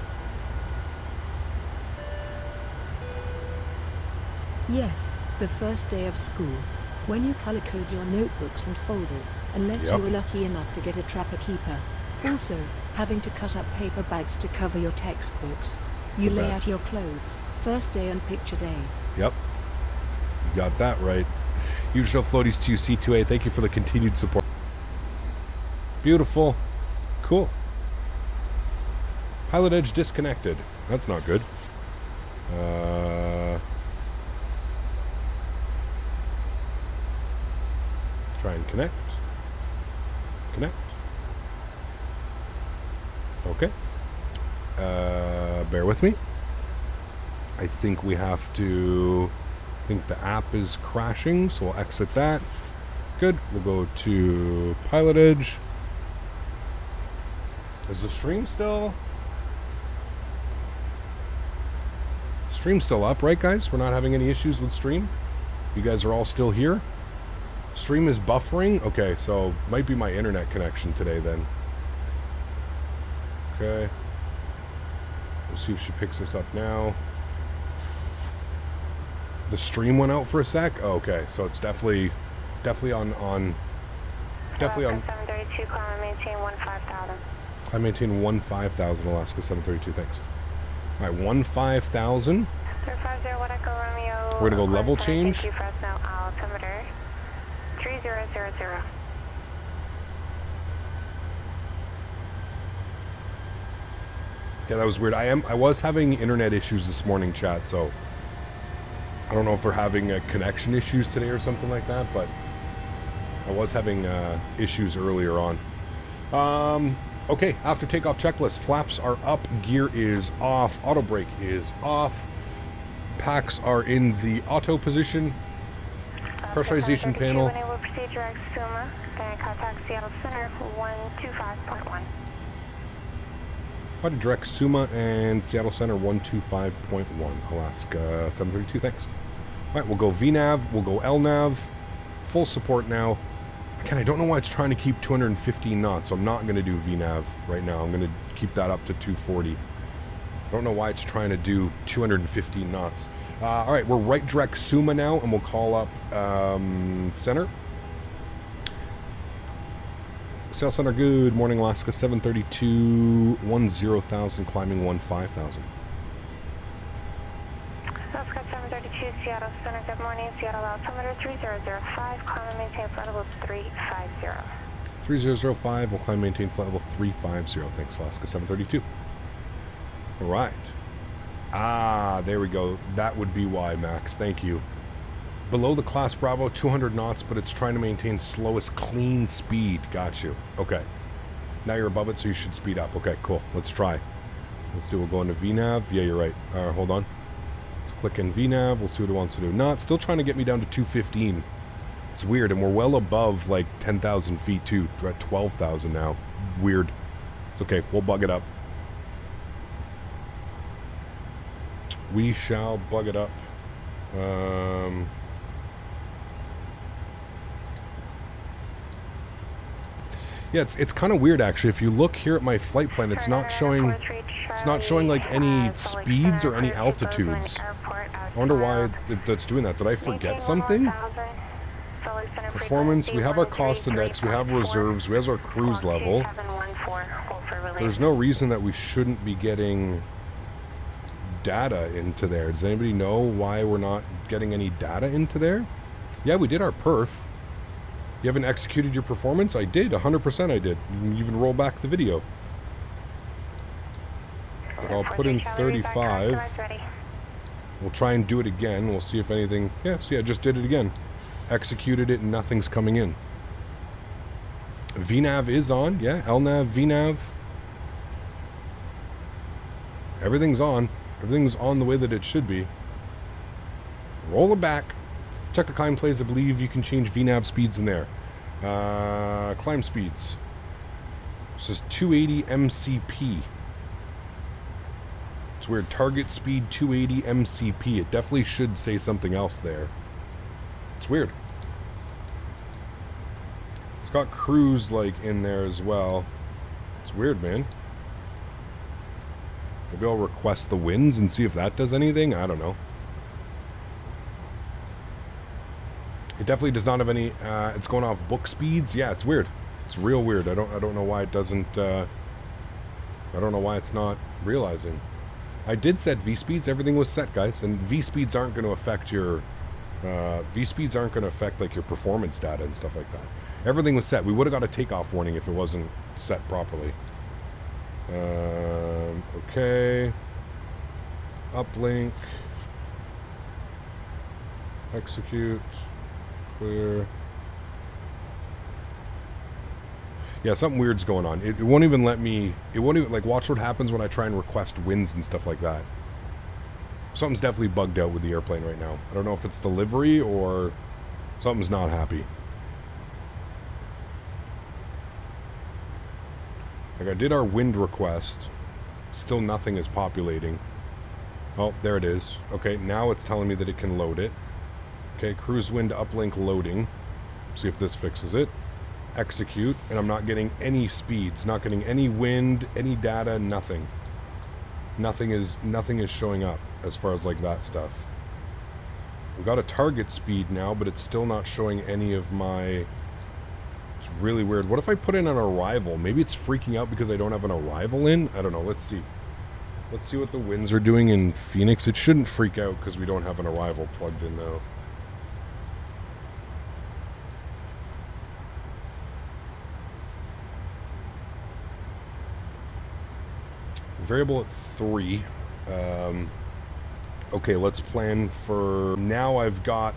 Yes, the first day of school. When you color code your notebooks and folders, unless you were lucky enough to get a trapper keeper. Also, having to cut up paper bags to cover your textbooks. You lay out your clothes, first day on picture day. Yep. You got that right. Usual floaties to you, C2A. Thank you for the continued support. Beautiful. Cool. Pilot edge disconnected. That's not good. Try and connect. Connect. Okay. Bear with me. I think we have to... I think the app is crashing, so we'll exit that. Good. We'll go to Pilot Edge. Is the stream still... Stream's still up, right, guys? We're not having any issues with stream? You guys are all still here? Stream is buffering? Okay, so might be my internet connection today then. Okay. We'll see if she picks this up now. The stream went out for a sec? Oh, okay, so it's definitely on 732, climb and maintain 15,000. Climb maintain 15,000, Alaska 732, thanks. Alright, 15,000. 350, what Echo Romeo. We're gonna go level change. Thank you, Fresno altimeter 3000. Yeah, that was weird. I was having internet issues this morning, chat, so I don't know if they're having connection issues today or something like that, but I was having issues earlier on. Okay, after takeoff checklist. Flaps are up, gear is off, auto brake is off, packs are in the auto position, pressurization panel. Enable procedure AlexSiu, then contact Seattle Center 125.1. Body direct Suma and Seattle Center 125.1, Alaska 732, thanks. Alright, we'll go VNAV, we'll go LNAV, full support now. Again, I don't know why it's trying to keep 215 knots, so I'm not going to do VNAV right now. I'm going to keep that up to 240. I don't know why it's trying to do 215 knots. Alright, we're right direct Suma now, and we'll call up Center. Seattle Center, good morning, Alaska 732, 10,000, climbing 15,000. Alaska 732, Seattle Center, good morning, Seattle altimeter 3005, climb and maintain flight level 350. 3005, we'll climb and maintain flight level 350. Thanks, Alaska 732. Alright. Ah, there we go. That would be why, Max. Thank you. Below the class Bravo, 200 knots, but it's trying to maintain slowest clean speed. Got you. Okay. Now you're above it, so you should speed up. Okay, cool. Let's try. Let's see. We'll go into VNAV. Yeah, you're right. Hold on. Let's click in VNAV. We'll see what it wants to do. No, it's still trying to get me down to 215. It's weird, and we're well above, like, 10,000 feet, too. We're at 12,000 now. Weird. It's okay. We'll bug it up. We shall bug it up. Yeah, it's kind of weird actually. If you look here at my flight plan, it's not showing like any speeds or any altitudes. I wonder why that's doing that. Did I forget something? Performance, we have our cost index, we have reserves, we have our cruise level. There's no reason that we shouldn't be getting data into there. Does anybody know why we're not getting any data into there? Yeah, we did our perf. You haven't executed your performance? I did, 100% I did. You can even roll back the video. But I'll put in 35. We'll try and do it again. We'll see if anything... Yeah, see, I just did it again. Executed it and nothing's coming in. VNAV is on. Yeah, LNAV, VNAV. Everything's on. Everything's on the way that it should be. Roll it back. Check the climb plays. I believe you can change VNAV speeds in there. Climb speeds. This is 280 MCP. It's weird. Target speed 280 MCP. It definitely should say something else there. It's weird. It's got cruise like in there as well. It's weird, man. Maybe I'll request the winds and see if that does anything. I don't know. It definitely does not have any. It's going off book speeds. Yeah, it's weird. It's real weird. I don't know why it doesn't. I don't know why it's not realizing. I did set V speeds. Everything was set, guys, and V speeds aren't going to affect your. V speeds aren't going to affect like your performance data and stuff like that. Everything was set. We would have got a takeoff warning if it wasn't set properly. Okay. Uplink. Execute. Clear. Yeah, something weird's going on. It won't even let me... It won't even... Like, watch what happens when I try and request wins and stuff like that. Something's definitely bugged out with the airplane right now. I don't know if it's delivery or something's not happy. Like, I did our wind request. Still nothing is populating. Oh, there it is. Okay, now it's telling me that it can load it. Okay, cruise wind uplink loading. See if this fixes it. Execute, and I'm not getting any speeds, not getting any wind, any data, nothing. Nothing is showing up as far as like that stuff. We've got a target speed now, but it's still not showing any of my... It's really weird. What if I put in an arrival? Maybe it's freaking out because I don't have an arrival in? I don't know. Let's see. Let's see what the winds are doing in Phoenix. It shouldn't freak out because we don't have an arrival plugged in though. Variable at 3. Okay, let's plan for... Now I've got...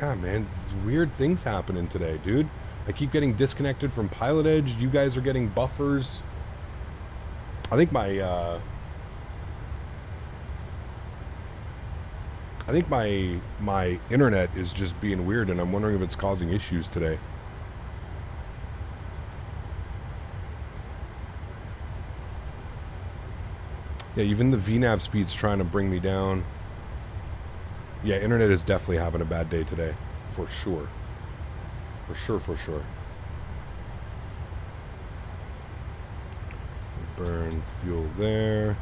Yeah, man, weird things happening today, dude. I keep getting disconnected from Pilot Edge. You guys are getting buffers. I think my my internet is just being weird, and I'm wondering if it's causing issues today. Yeah, even the VNAV speed's trying to bring me down. Yeah, internet is definitely having a bad day today. For sure. For sure, for sure. Burn fuel there.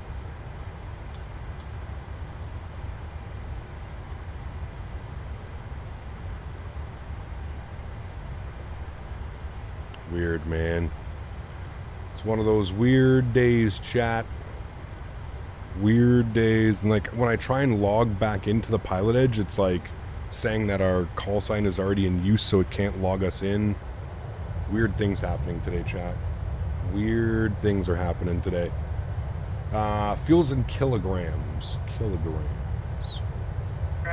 Weird, man. It's one of those weird days, chat. Weird days. And like when I try and log back into the Pilot Edge, it's like saying that our call sign is already in use, so it can't log us in. Weird things happening today, chat. Weird things are happening today. Fuels in kilograms.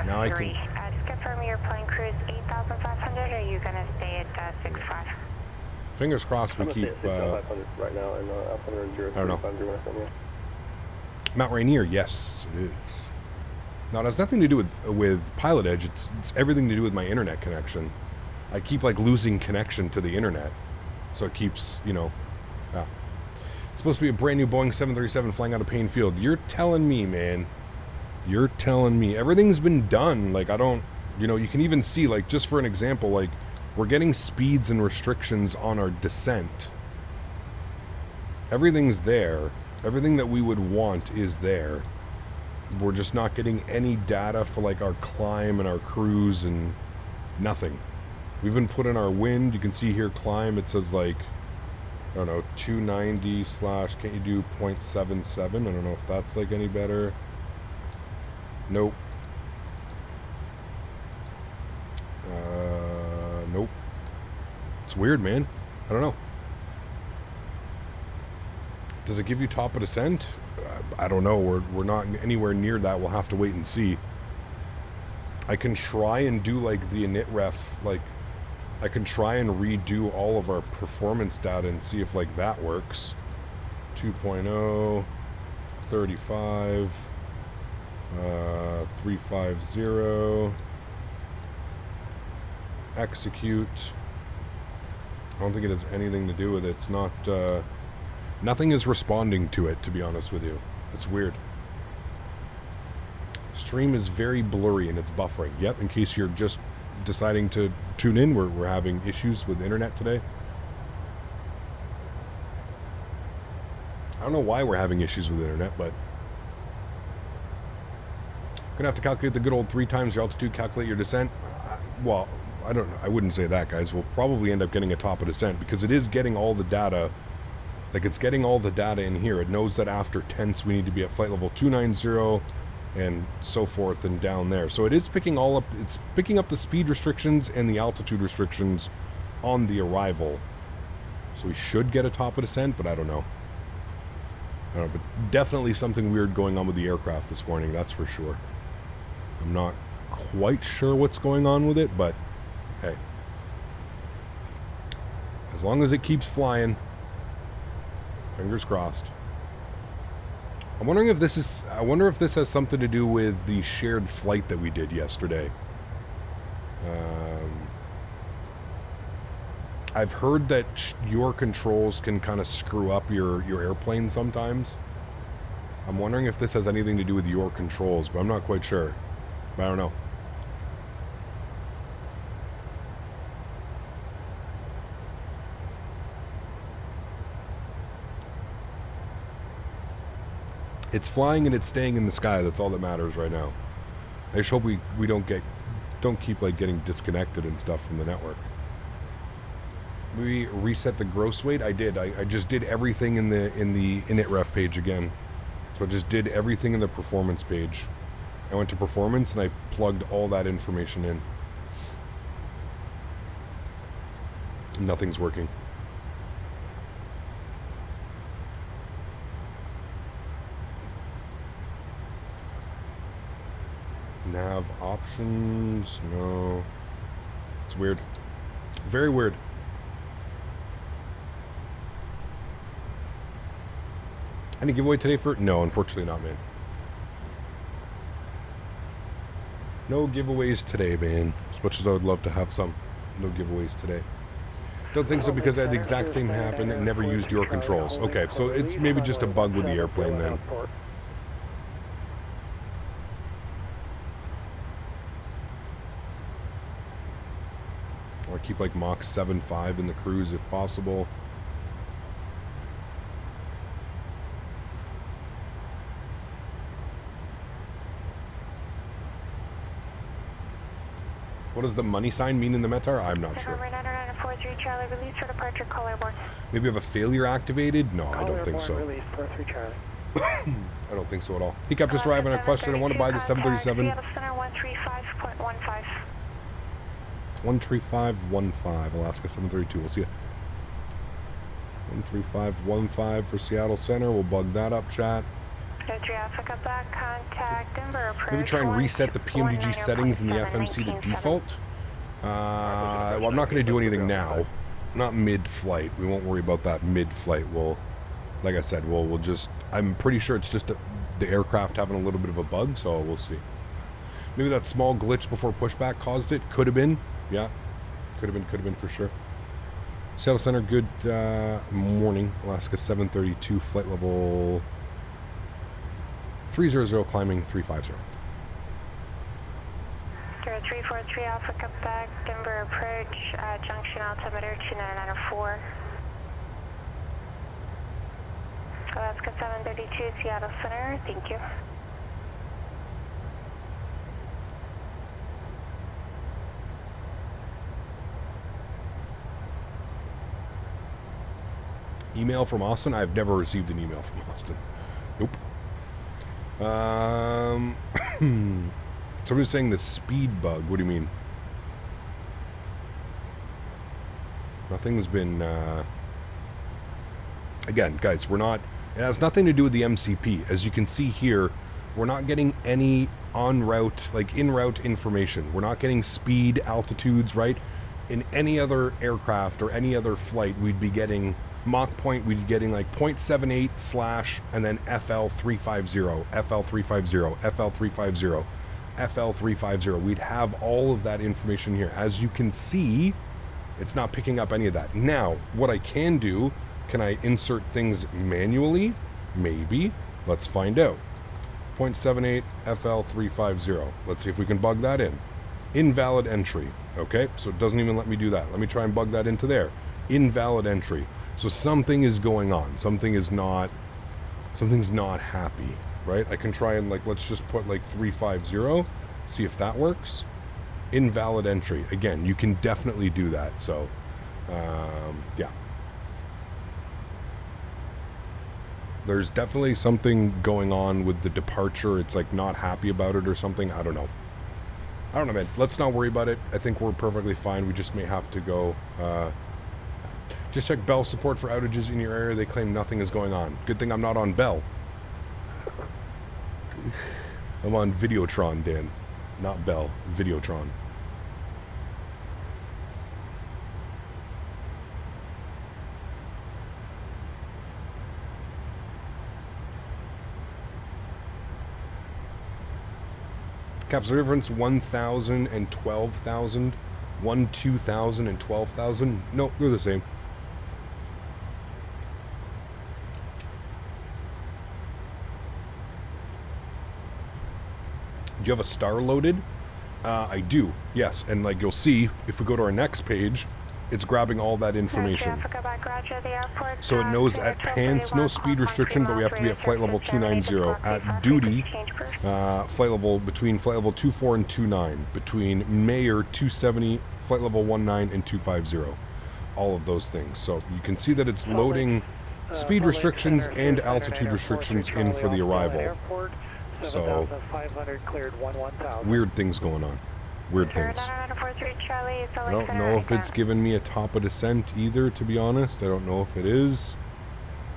Now I can... Just confirm your plane cruise 8,500, or are you going to stay at 6.5? Fingers crossed we keep... right now, and I don't know. Mount Rainier, yes, it is. No, it has nothing to do with Pilot Edge. It's everything to do with my internet connection. I keep like losing connection to the internet, so it keeps, you know. It's supposed to be a brand new Boeing 737 flying out of Paine Field. You're telling me, man. You're telling me everything's been done. Like I don't, you know, you can even see like just for an example, like We're getting speeds and restrictions on our descent. Everything's there. Everything that we would want is there. We're just not getting any data for like our climb and our cruise and nothing. We even put in our wind. You can see here climb. It says like, I don't know, 290 / can't you do 0.77? I don't know if that's like any better. Nope. Nope. It's weird, man. I don't know. Does it give you top of descent? I don't know. We're not anywhere near that. We'll have to wait and see. I can try and do like the init ref, like I can try and redo all of our performance data and see if like that works. 2.0, 35, 350, execute. I don't think it has anything to do with it. It's not, nothing is responding to it, to be honest with you. It's weird. Stream is very blurry and it's buffering. Yep, in case you're just deciding to tune in, we're having issues with internet today. I don't know why we're having issues with internet, but gonna have to calculate the good old 3 times your altitude, calculate your descent. Well, I don't know. I wouldn't say that, guys. We'll probably end up getting a top of descent because it is getting all the data. Like, it's getting all the data in here. It knows that after tenths we need to be at flight level 290 and so forth and down there. So it is picking all up. It's picking up the speed restrictions and the altitude restrictions on the arrival. So we should get a top of descent, but I don't know. I don't know, but definitely something weird going on with the aircraft this morning, that's for sure. I'm not quite sure what's going on with it, but hey. As long as it keeps flying, fingers crossed. I'm wondering if this is, I wonder if this has something to do with the shared flight that we did yesterday. I've heard that your controls can kind of screw up your airplane sometimes. I'm wondering if this has anything to do with your controls, but I'm not quite sure. I don't know. It's flying and it's staying in the sky. That's all that matters right now. I just hope we don't keep like getting disconnected and stuff from the network. We reset the gross weight. I did. I just did everything in the init ref page again. So I just did everything in the performance page. I went to performance and I plugged all that information in. Nothing's working. Nav options, no. It's weird. Very weird. Any giveaway today for? No, unfortunately not, man. No giveaways today, man. As much as I would love to have some. No giveaways today. Don't think so because I had the exact same happen and never used your controls. Okay, so it's maybe just a bug with the airplane then. Or keep like Mach 7.5 in the cruise if possible. What does the money sign mean in the METAR? I'm not sure. Maybe have a failure activated? No, I don't think so. I don't think so at all. He kept just arriving on a question. I want to buy the 737. 13515, Alaska 732. We'll see you. 13515 for Seattle Center. We'll bug that up, chat. Maybe try and reset the PMDG settings in the FMC to default. Well, I'm not going to do anything now. Not mid-flight. We won't worry about that mid-flight. We'll, like I said, we'll just, I'm pretty sure it's just the aircraft having a little bit of a bug, so we'll see. Maybe that small glitch before pushback caused it. Could have been. Yeah. Could have been for sure. Seattle Center, good morning. Alaska 732, flight level 300, climbing 350. Oscar 343 Alpha Quebec, Denver approach, junction altimeter 2994. Alaska 732 Seattle Center, thank you. Email from Austin? I've never received an email from Austin. Nope. Somebody's saying the speed bug. What do you mean? Nothing's been... Again, guys, we're not... It has nothing to do with the MCP. As you can see here, we're not getting any en-route, like in-route information. We're not getting speed, altitudes, right? In any other aircraft or any other flight, we'd be getting... Mach point, we'd be getting like 0.78 slash and then FL350, FL350, FL350, FL350. We'd have all of that information here. As you can see, it's not picking up any of that. Now, what I can do, can I insert things manually? Maybe. Let's find out. 0.78 FL350. Let's see if we can bug that in. Invalid entry. Okay, so it doesn't even let me do that. Let me try and bug that into there. Invalid entry. So something is going on. Something's not happy, right? I can try and like, let's just put like 350, see if that works. Invalid entry. Again, you can definitely do that. So, yeah. There's definitely something going on with the departure. It's like not happy about it or something. I don't know. I don't know, man. Let's not worry about it. I think we're perfectly fine. We just may have to go, just check Bell support for outages in your area. They claim nothing is going on. Good thing I'm not on Bell. I'm on Videotron, Dan. Not Bell. Videotron. Capsule difference 1,000 and 12,000. 2,000 and 12,000. Nope, they're the same. Do you have a star loaded? I do, yes. And like you'll see, if we go to our next page, it's grabbing all that information. So it knows at pants, no speed restriction, but we have to be at flight level 290. At duty, flight level between flight level 24 and 29. Between Mayor 270, flight level 19 and 250. All of those things. So you can see that it's loading speed restrictions and altitude restrictions in for the arrival. So, weird things going on. Weird things. I don't know if it's given me a top of descent either, to be honest. I don't know if it is.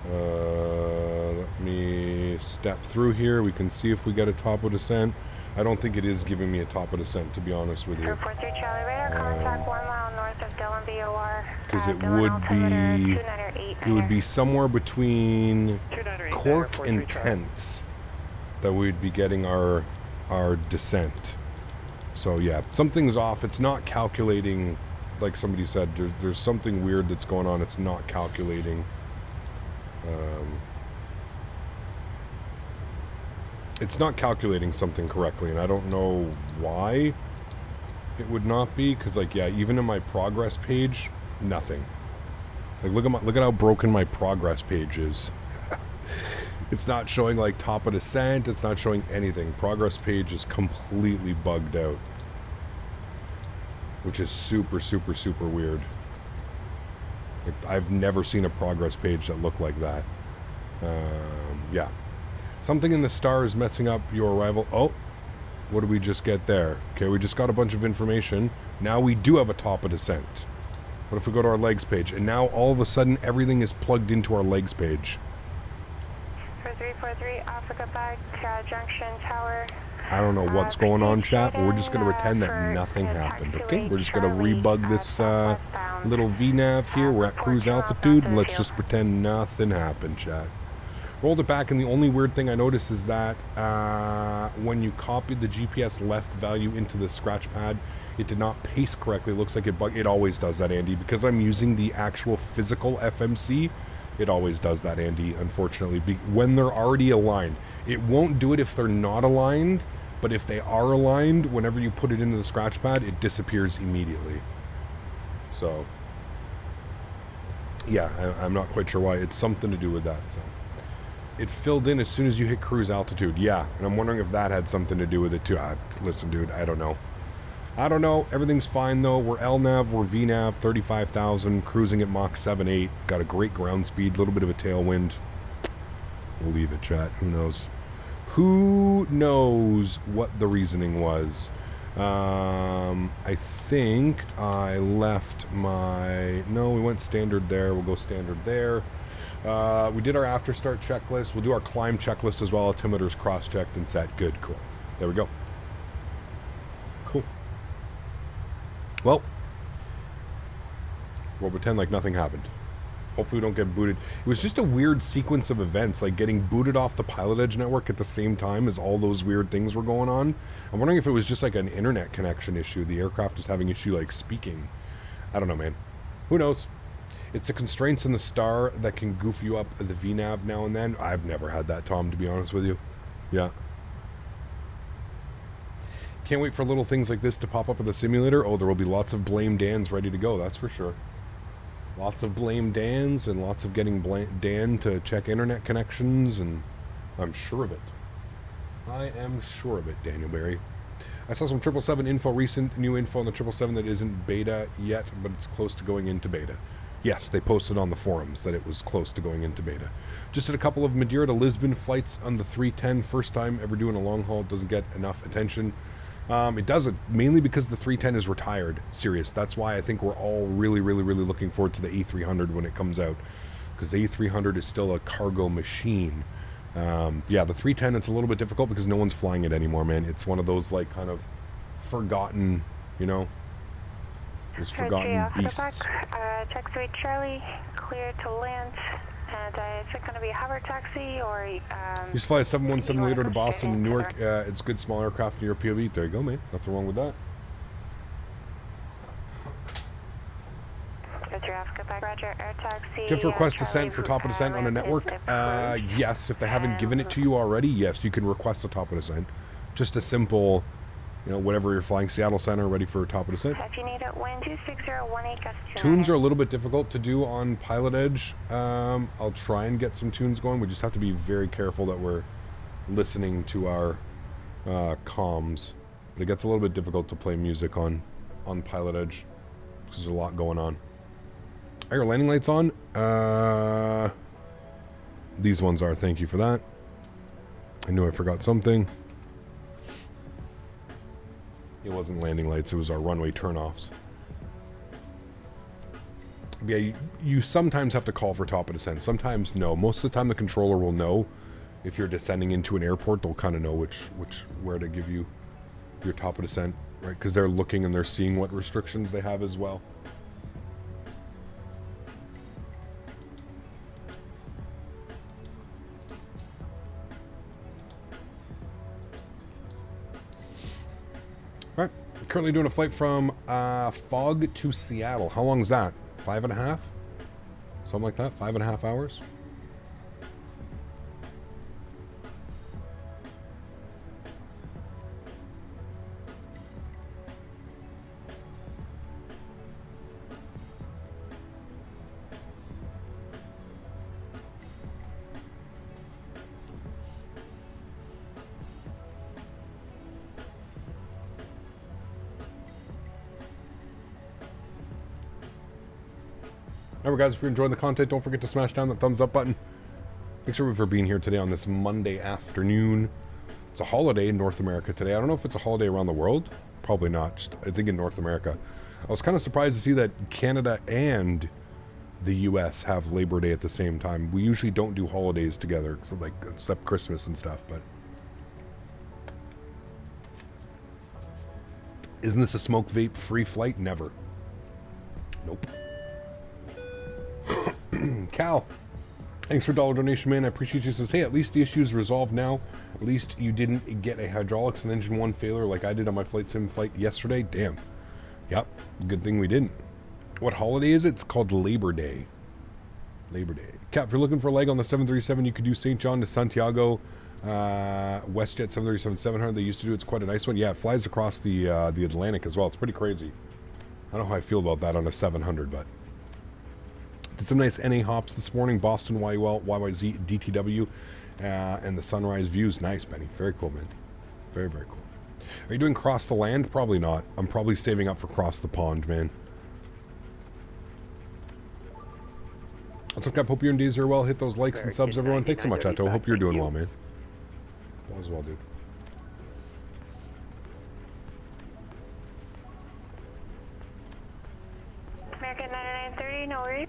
Let me step through here. We can see if we get a top of descent. I don't think it is giving me a top of descent, to be honest with you. Because it would be somewhere between Cork and Tents that we'd be getting our descent. So yeah, something's off. It's not calculating, like somebody said, there's something weird that's going on. It's not calculating. It's not calculating something correctly, and I don't know why it would not be, because like, yeah, even in my progress page, nothing. Like look at how broken my progress page is. It's not showing like top of descent. It's not showing anything. Progress page is completely bugged out, which is super, super, super weird. Like, I've never seen a progress page that looked like that. Yeah. Something in the star is messing up your arrival. Oh, what did we just get there? Okay, we just got a bunch of information. Now we do have a top of descent. What if we go to our legs page? And now all of a sudden everything is plugged into our legs page. 343 Africa Bike, Junction Tower. I don't know what's going on, chat, but we're just going to pretend that nothing happened, okay? We're just going to rebug this little VNAV here. We're at cruise altitude, and let's just pretend nothing happened, chat. Rolled it back, and the only weird thing I noticed is that when you copied the GPS left value into the scratch pad, it did not paste correctly. It looks like it bugged. It always does that, Andy. Because I'm using the actual physical FMC, it always does that, Andy, unfortunately. When they're already aligned. It won't do it if they're not aligned, but if they are aligned, whenever you put it into the scratch pad, it disappears immediately. So, yeah, I'm not quite sure why. It's something to do with that. So, it filled in as soon as you hit cruise altitude. Yeah, and I'm wondering if that had something to do with it too. Listen, dude, I don't know. I don't know. Everything's fine though. We're LNAV, we're VNAV, 35,000, cruising at Mach 7.8. Got a great ground speed, a little bit of a tailwind. We'll leave it, chat. Who knows? Who knows what the reasoning was? I think I left my... No, we went standard there. We'll go standard there. We did our after start checklist. We'll do our climb checklist as well. Altimeter's cross-checked and set. Good, cool. There we go. Cool. Well, we'll pretend like nothing happened. Hopefully we don't get booted. It was just a weird sequence of events, like getting booted off the Pilot Edge network at the same time as all those weird things were going on. I'm wondering if it was just like an internet connection issue. The aircraft was having issue like speaking. I don't know, man. Who knows? It's the constraints in the star that can goof you up the VNAV now and then. I've never had that, Tom, to be honest with you. Yeah. Can't wait for little things like this to pop up in the simulator. Oh, there will be lots of blame Dans ready to go, that's for sure. Lots of blame Dans and lots of getting Dan to check internet connections, and I'm sure of it. I am sure of it, Daniel Berry. I saw some 777 info, recent new info on the 777 that isn't beta yet, but it's close to going into beta. Yes, they posted on the forums that it was close to going into beta. Just did a couple of Madeira to Lisbon flights on the 310. First time ever doing a long haul. It doesn't get enough attention. It doesn't, mainly because the 310 is retired. Serious. That's why I think we're all really, really, really looking forward to the A300 when it comes out. Because the A300 is still a cargo machine. Yeah, the 310, it's a little bit difficult because no one's flying it anymore, man. It's one of those, like, kind of forgotten, you know, those forgotten beasts. Check 3 Charlie, clear to land. And is it going to be a hover taxi or... you just fly a 717 later to Boston and Newark. It's good small aircraft near POV. There you go, man. Nothing wrong with that. Roger, air taxi. Do you have to request descent for top of descent on a network? Yes. If they haven't given it to you already, yes, you can request the top of descent. Just a simple, you know, whatever you're flying, Seattle Center, ready for top of descent. If you need it, wind 26018. Tunes are a little bit difficult to do on Pilot Edge. I'll try and get some tunes going. We just have to be very careful that we're listening to our comms. But it gets a little bit difficult to play music on Pilot Edge because there's a lot going on. Are your landing lights on? These ones are. Thank you for that. I knew I forgot something. It wasn't landing lights. It was our runway turnoffs. Yeah, you sometimes have to call for top of descent. Sometimes no. Most of the time the controller will know. If you're descending into an airport, they'll kind of know where to give you your top of descent, right? Because they're looking and they're seeing what restrictions they have as well. Right, currently doing a flight from Fog to Seattle. How long is that? 5.5? Something like that? 5.5 hours? Remember, guys, if you're enjoying the content, don't forget to smash down that thumbs up button. Thanks everyone for being here today on this Monday afternoon. It's a holiday in North America today. I don't know if it's a holiday around the world. Probably not. Just, I think in North America. I was kind of surprised to see that Canada and the U.S. have Labor Day at the same time. We usually don't do holidays together, like except Christmas and stuff. But isn't this a smoke vape free flight? Never. Nope. Cal, thanks for $1 donation, man. I appreciate you. Says, hey, at least the issue is resolved now. At least you didn't get a hydraulics and engine 1 failure like I did on my flight sim flight yesterday. Damn. Yep. Good thing we didn't. What holiday is it? It's called Labor Day. Labor Day. Cap, if you're looking for a leg on the 737, you could do St. John to Santiago WestJet 737-700, they used to do. It's quite a nice one. Yeah, it flies across the Atlantic as well. It's pretty crazy. I don't know how I feel about that on a 700, but did some nice NA hops this morning. Boston, YUL, YYZ, DTW, and the sunrise views. Nice, Benny. Very cool, man. Very, very cool. Are you doing cross the land? Probably not. I'm probably saving up for cross the pond, man. What's up, Cap? Hope you and D's are well. Hit those likes and subs, everyone. Thanks so much, Atto. Hope you're doing well, man. All as well, dude. American 9930, no worries.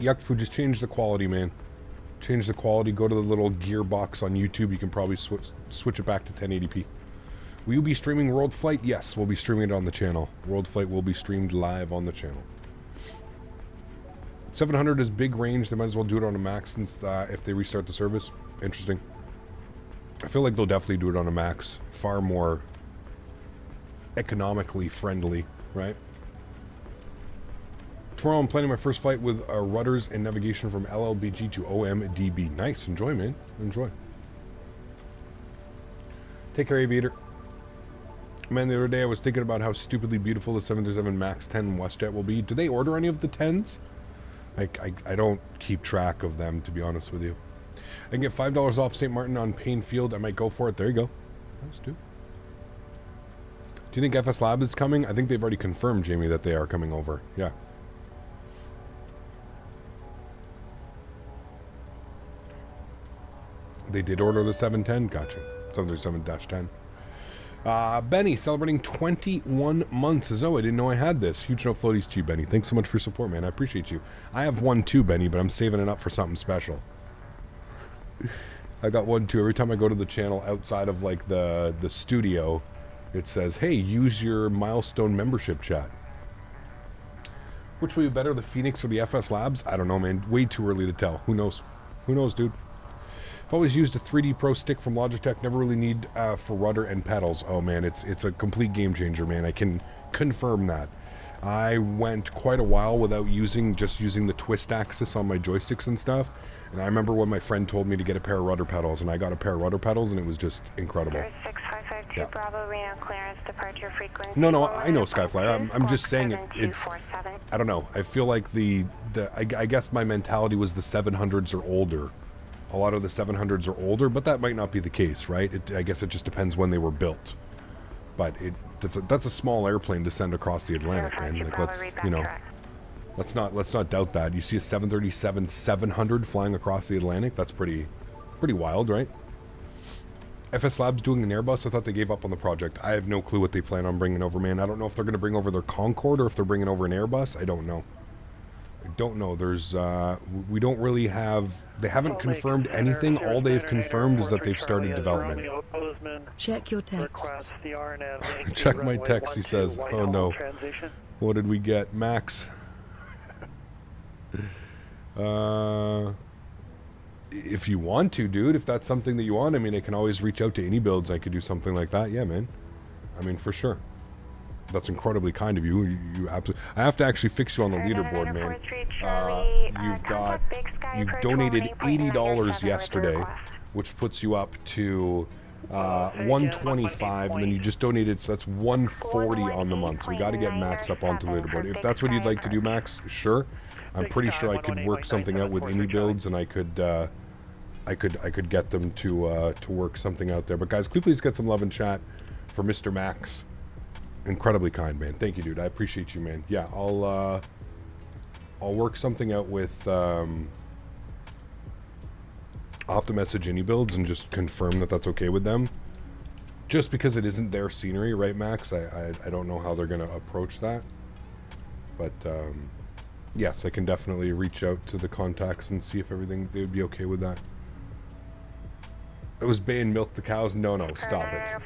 Yuck Food, just change the quality, man. Change the quality. Go to the little gearbox on YouTube. You can probably switch it back to 1080p. Will you be streaming World Flight? Yes, we'll be streaming it on the channel. World Flight will be streamed live on the channel. 700 is big range. They might as well do it on a max since if they restart the service. Interesting. I feel like they'll definitely do it on a max. Far more economically friendly, right? Tomorrow I'm planning my first flight with rudders and navigation from LLBG to OMDB. Nice. Enjoy, man. Enjoy. Take care, Aviator. Man, the other day I was thinking about how stupidly beautiful the 737 MAX 10 WestJet will be. Do they order any of the 10s? I don't keep track of them, to be honest with you. I can get $5 off St. Martin on Paine Field. I might go for it. There you go. Nice, dude. Do you think FS Lab is coming? I think they've already confirmed, Jamie, that they are coming over. Yeah. They did order the 710. Gotcha. 737-10. Benny, celebrating 21 months. As oh, I didn't know I had this. Huge no floaties to you, Benny. Thanks so much for your support, man. I appreciate you. I have one too, Benny, but I'm saving it up for something special. I got one too. Every time I go to the channel outside of like the studio, it says, hey, use your milestone membership chat. Which will be better, the Phoenix or the FS Labs? I don't know, man. Way too early to tell. Who knows? Who knows, dude? I've always used a 3D Pro stick from Logitech. Never really need for rudder and pedals. Oh man, it's a complete game changer, man. I can confirm that. I went quite a while without just using the twist axis on my joysticks and stuff. And I remember when my friend told me to get a pair of rudder pedals, and I got a pair of rudder pedals, and it was just incredible. 6552 Yeah. Bravo, Reno clearance, departure frequency. No, I know Skyflyer. I'm just saying it's. I don't know. I feel like I guess my mentality was the 700s are older. A lot of the 700s are older, but that might not be the case, right? I guess it just depends when they were built. But that's a small airplane to send across the Atlantic, man. Like let's not doubt that. You see a 737-700 flying across the Atlantic. That's pretty wild, right? FS Labs doing an Airbus. I thought they gave up on the project. I have no clue what they plan on bringing over, man. I don't know if they're going to bring over their Concorde or if they're bringing over an Airbus. I don't know. There's we don't really have, they haven't confirmed anything. All they've confirmed is that they've started development. Check your texts. Check my text, he says. Oh no. What did we get? Max. If you want to, dude, if that's something that you want, I mean, I can always reach out to any builds. I could do something like that. Yeah, man. I mean, for sure. That's incredibly kind of you. You absolutely. I have to actually fix you on the leaderboard, man. You've donated $80 yesterday, which puts you up to 125, and then you just donated, so that's 140 on the month. So we got to get Max up onto the leaderboard. If that's what you'd like to do, Max, sure. I'm pretty sure I could work something out with any builds, and I could get them to work something out there. But guys, please get some love in chat for Mr. Max. Incredibly kind, man. Thank you, dude. I appreciate you, man. Yeah, I'll work something out with. I'll have to message any builds and just confirm that that's okay with them. Just because it isn't their scenery, right, Max? I don't know how they're gonna approach that. But yes, I can definitely reach out to the contacts and see if everything they would be okay with that. It was Bain milk the cows. No, stop it.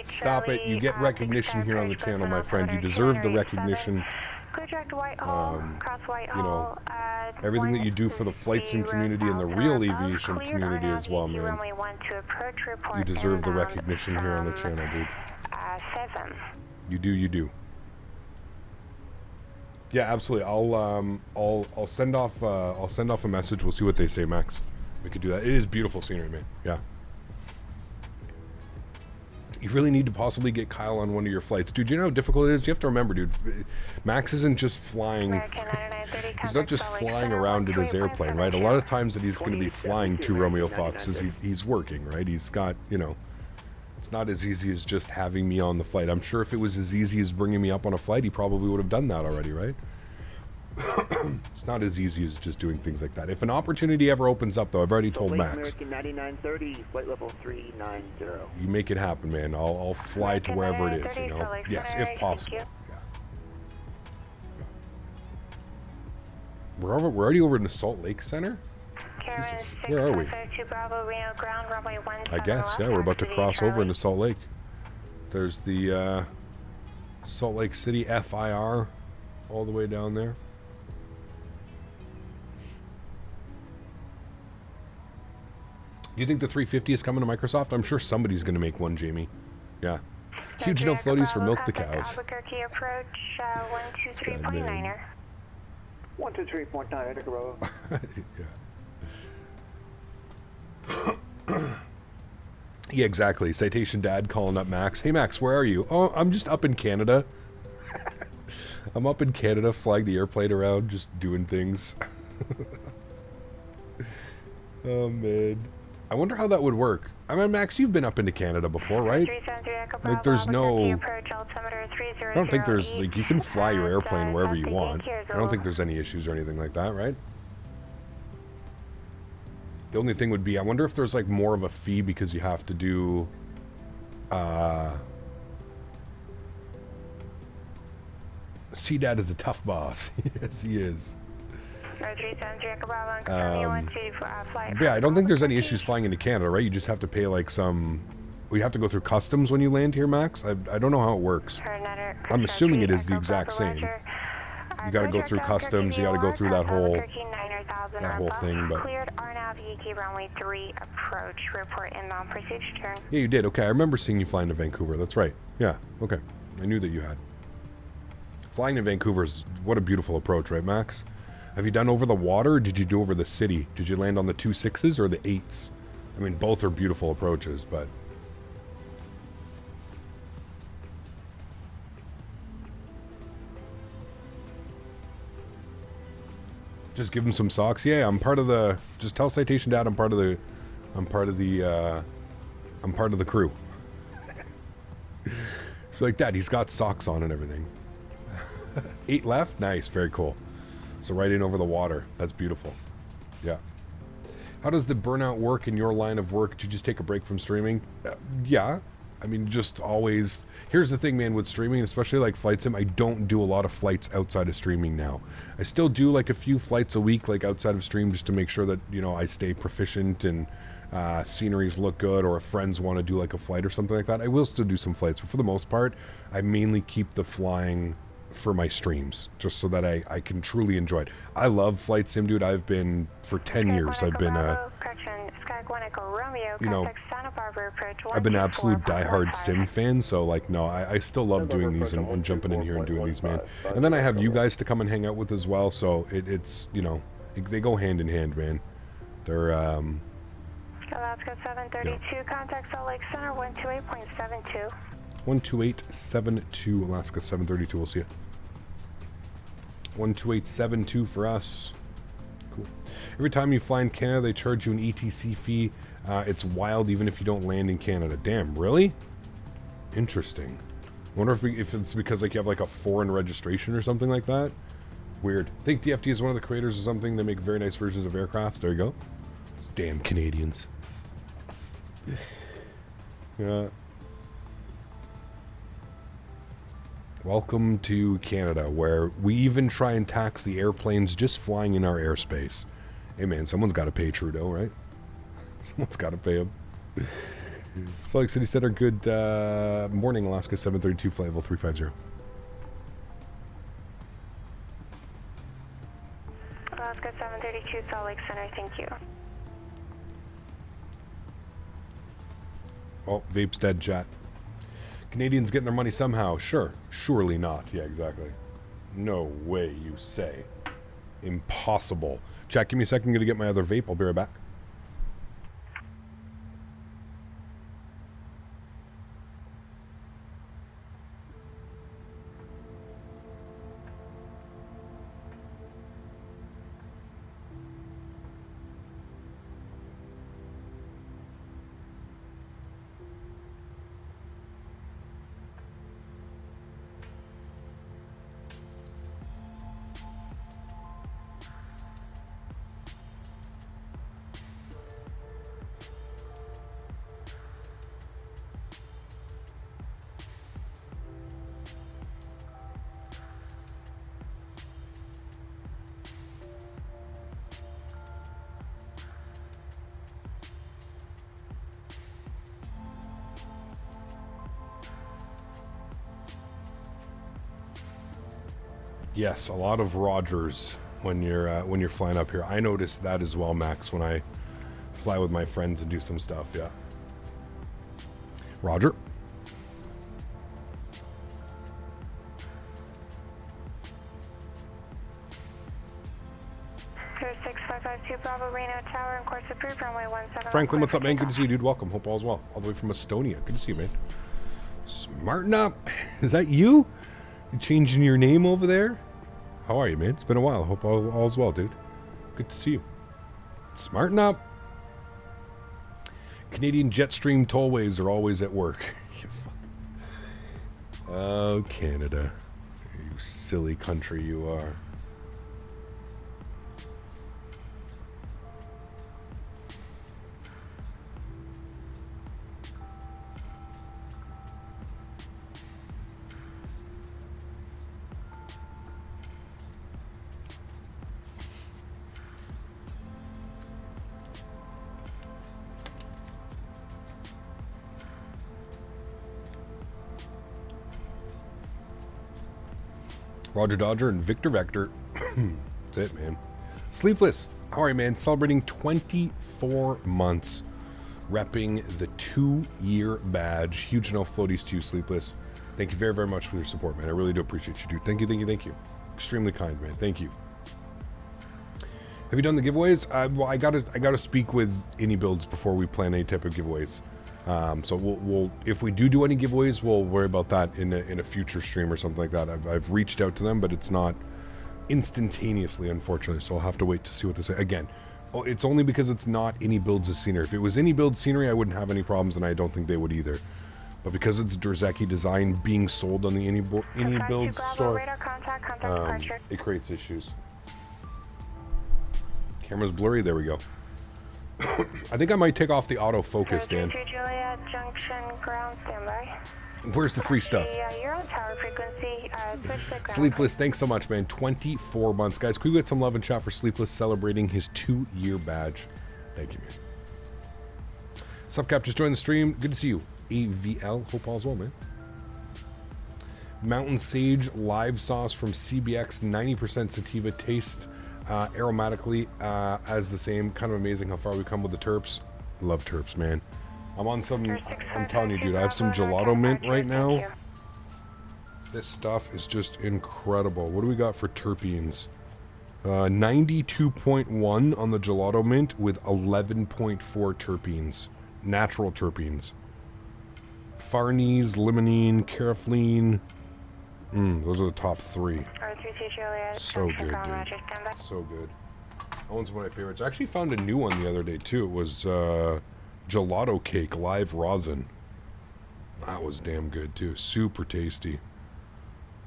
Stop it. You get recognition here on the channel, my friend. You deserve the recognition. You know, everything that you do for the flight sim community and the real aviation community as well, man. You deserve the recognition here on the channel, dude. You do. Yeah, absolutely. I'll send off a message. We'll see what they say, Max. We could do that. It is beautiful scenery, man. Yeah. You really need to possibly get Kyle on one of your flights. Dude, you know how difficult it is? You have to remember, dude, Max isn't just flying. He's not just flying around in his airplane, right? A lot of times that he's going to be flying to Romeo Foxes, he's working, right? He's got, you know, it's not as easy as just having me on the flight. I'm sure if it was as easy as bringing me up on a flight, he probably would have done that already, right? It's not as easy as just doing things like that. If an opportunity ever opens up, though, I've already told Max. American 9930, flight level 390. You make it happen, man. I'll fly to wherever it is, you know? Yes, if possible. Yeah. We're already over in the Salt Lake Center? Jesus. Where are we? I guess, yeah, we're about to cross over into Salt Lake. There's the Salt Lake City FIR all the way down there. Do you think the 350 is coming to Microsoft? I'm sure somebody's going to make one, Jamie. Yeah. Huge no floaties for Milk the Cows. Albuquerque approach 123.9er. 123.9er, Bravo. Yeah. Yeah, exactly. Citation Dad calling up Max. Hey, Max, where are you? Oh, I'm just up in Canada. I'm up in Canada, flying the airplane around, just doing things. Oh, man. I wonder how that would work. I mean, Max, you've been up into Canada before, right? Like, there's no... I don't think there's, like, you can fly your airplane wherever you want. I don't think there's any issues or anything like that, right? The only thing would be, I wonder if there's, like, more of a fee because you have to do... C-Dad is a tough boss. Yes, he is. Yeah, I don't think there's any issues flying into Canada, right? You just have to pay like some... Well, you have to go through customs when you land here, Max? I don't know how it works. I'm assuming it is the exact same. You gotta go through customs, you gotta go through that whole thing, but... Yeah, you did. Okay, I remember seeing you flying to Vancouver. That's right. Yeah, okay. I knew that you had. Flying to Vancouver is... What a beautiful approach, right, Max? Have you done over the water, or did you do over the city? Did you land on the 2.6s or the 8s? I mean, both are beautiful approaches, but... Just give him some socks. Yeah, I'm part of the... Just tell Citation Dad I'm part of the crew. So like that, he's got socks on and everything. 8 left? Nice, very cool. So right in over the water. That's beautiful. Yeah. How does the burnout work in your line of work? Did you just take a break from streaming? Yeah. I mean, just always... Here's the thing, man, with streaming, especially like Flight Sim, I don't do a lot of flights outside of streaming now. I still do like a few flights a week, like outside of stream, just to make sure that, you know, I stay proficient and sceneries look good, or if friends want to do like a flight or something like that. I will still do some flights, but for the most part, I mainly keep the flying for my streams, just so that I can truly enjoy it. I love Flight Sim, dude. I've been, for 10 years, I've been you know, I've been an absolute diehard Sim fan, so like, no, I still love doing these and jumping in here and doing these, man. And then I have you guys to come and hang out with as well, so it's, you know, they go hand in hand, man. They're, Alaska 732, yeah. Contact Salt Lake Center 128.72. 12872, Alaska 732, we'll see you. 12872 for us. Cool. Every time you fly in Canada, they charge you an ETC fee. It's wild even if you don't land in Canada. Damn, really? Interesting. Wonder if it's because like you have like a foreign registration or something like that. Weird. I think DFT is one of the creators or something. They make very nice versions of aircrafts. There you go. Those damn Canadians. Yeah. Welcome to Canada, where we even try and tax the airplanes just flying in our airspace. Hey man, someone's got to pay Trudeau, right? Someone's got to pay him. Salt Lake City Center, good morning, Alaska 732, flight level 350. Alaska 732, Salt Lake Center, thank you. Oh, Vape's dead, chat. Canadians getting their money somehow. Sure. Surely not. Yeah, exactly. No way, you say. Impossible. Jack, give me a second. I'm going to get my other vape. I'll be right back. Yes, a lot of Rogers when you're flying up here. I noticed that as well, Max, when I fly with my friends and do some stuff. Yeah. Roger. Clear 6552 Bravo Reno Tower and course approved runway 17. Franklin, what's up, man? Good to see you, dude. Welcome. Hope all's well. All the way from Estonia. Good to see you, man. Smarten up. Is that you? You changing your name over there? How are you, man? It's been a while. Hope all's well, dude. Good to see you. Smarten up. Canadian Jetstream tollways are always at work. Oh, Canada. You silly country you are. Roger Dodger and Victor Vector. That's it, man. Sleepless. How are you, man? Celebrating 24 months. Repping the 2-year badge. Huge enough floaties to you, Sleepless. Thank you very, very much for your support, man. I really do appreciate you, dude. Thank you, thank you, thank you. Extremely kind, man. Thank you. Have you done the giveaways? Well, I gotta speak with any builds before we plan any type of giveaways. So we'll if we do any giveaways, we'll worry about that in a future stream or something like that. I've reached out to them, but it's not instantaneously, unfortunately. So I'll have to wait to see what they say. Again, it's only because it's not any builds of scenery. If it was any build scenery, I wouldn't have any problems, and I don't think they would either. But because it's Drzewiecki design being sold on the any build store, it creates issues. Camera's blurry. There we go. I think I might take off the autofocus, Dan. Juliet Junction ground standby. Where's the free stuff? You're on tower frequency. Sleepless, thanks so much, man. 24 months. Guys, could we get some love and chat for Sleepless celebrating his 2-year badge? Thank you, man. Sup, Cap, just joined the stream. Good to see you. AVL, hope all's well, man. Mountain Sage live sauce from CBX, 90% sativa taste. Aromatically as the same. Kind of amazing how far we come with the terps. Love terps, man. I'm telling you, dude, I have some gelato mint right now. This stuff is just incredible. What do we got for terpenes? 92.1 on the gelato mint with 11.4 terpenes. Natural terpenes. Farnese, limonene, carafline. Those are the top 3. So good, dude. So good. That one's one of my favorites. I actually found a new one the other day, too. It was gelato cake, live rosin. That was damn good, too. Super tasty.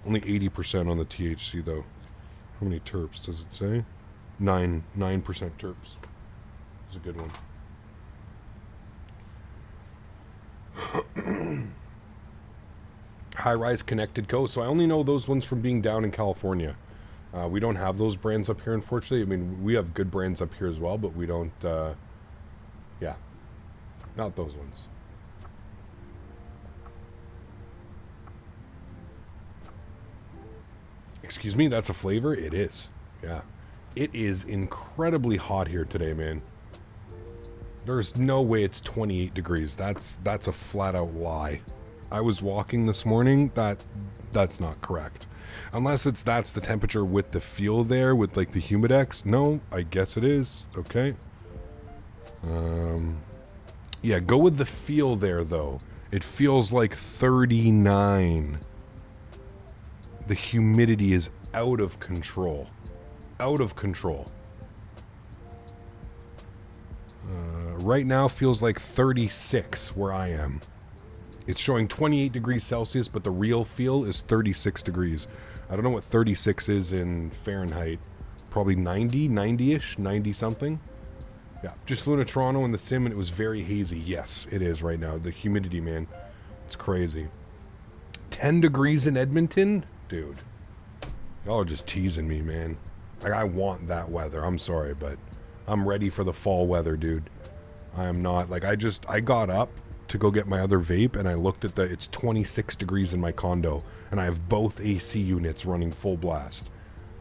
Only 80% on the THC, though. How many terps does it say? 9% terps. It's a good one. High-rise connected coast. So I only know those ones from being down in California. We don't have those brands up here, unfortunately. I mean, we have good brands up here as well, but we don't, yeah, not those ones. Excuse me, that's a flavor? It is, yeah. It is incredibly hot here today, man. There's no way it's 28 degrees. That's a flat-out lie. I was walking this morning. That's not correct. Unless that's the temperature with the feel there, with like the humidex. No, I guess it is. Okay. Yeah, go with the feel there, though. It feels like 39. The humidity is out of control. Out of control. Right now feels like 36 where I am. It's showing 28 degrees Celsius, but the real feel is 36 degrees. I don't know what 36 is in Fahrenheit. Probably 90-ish, 90 something. Yeah, just flew to Toronto in the sim and it was very hazy. Yes, it is right now. The humidity, man. It's crazy. 10 degrees in Edmonton? Dude. Y'all are just teasing me, man. Like, I want that weather. I'm sorry, but I'm ready for the fall weather, dude. I am not. Like, I got up to go get my other vape and I looked at it's 26 degrees in my condo and I have both AC units running full blast.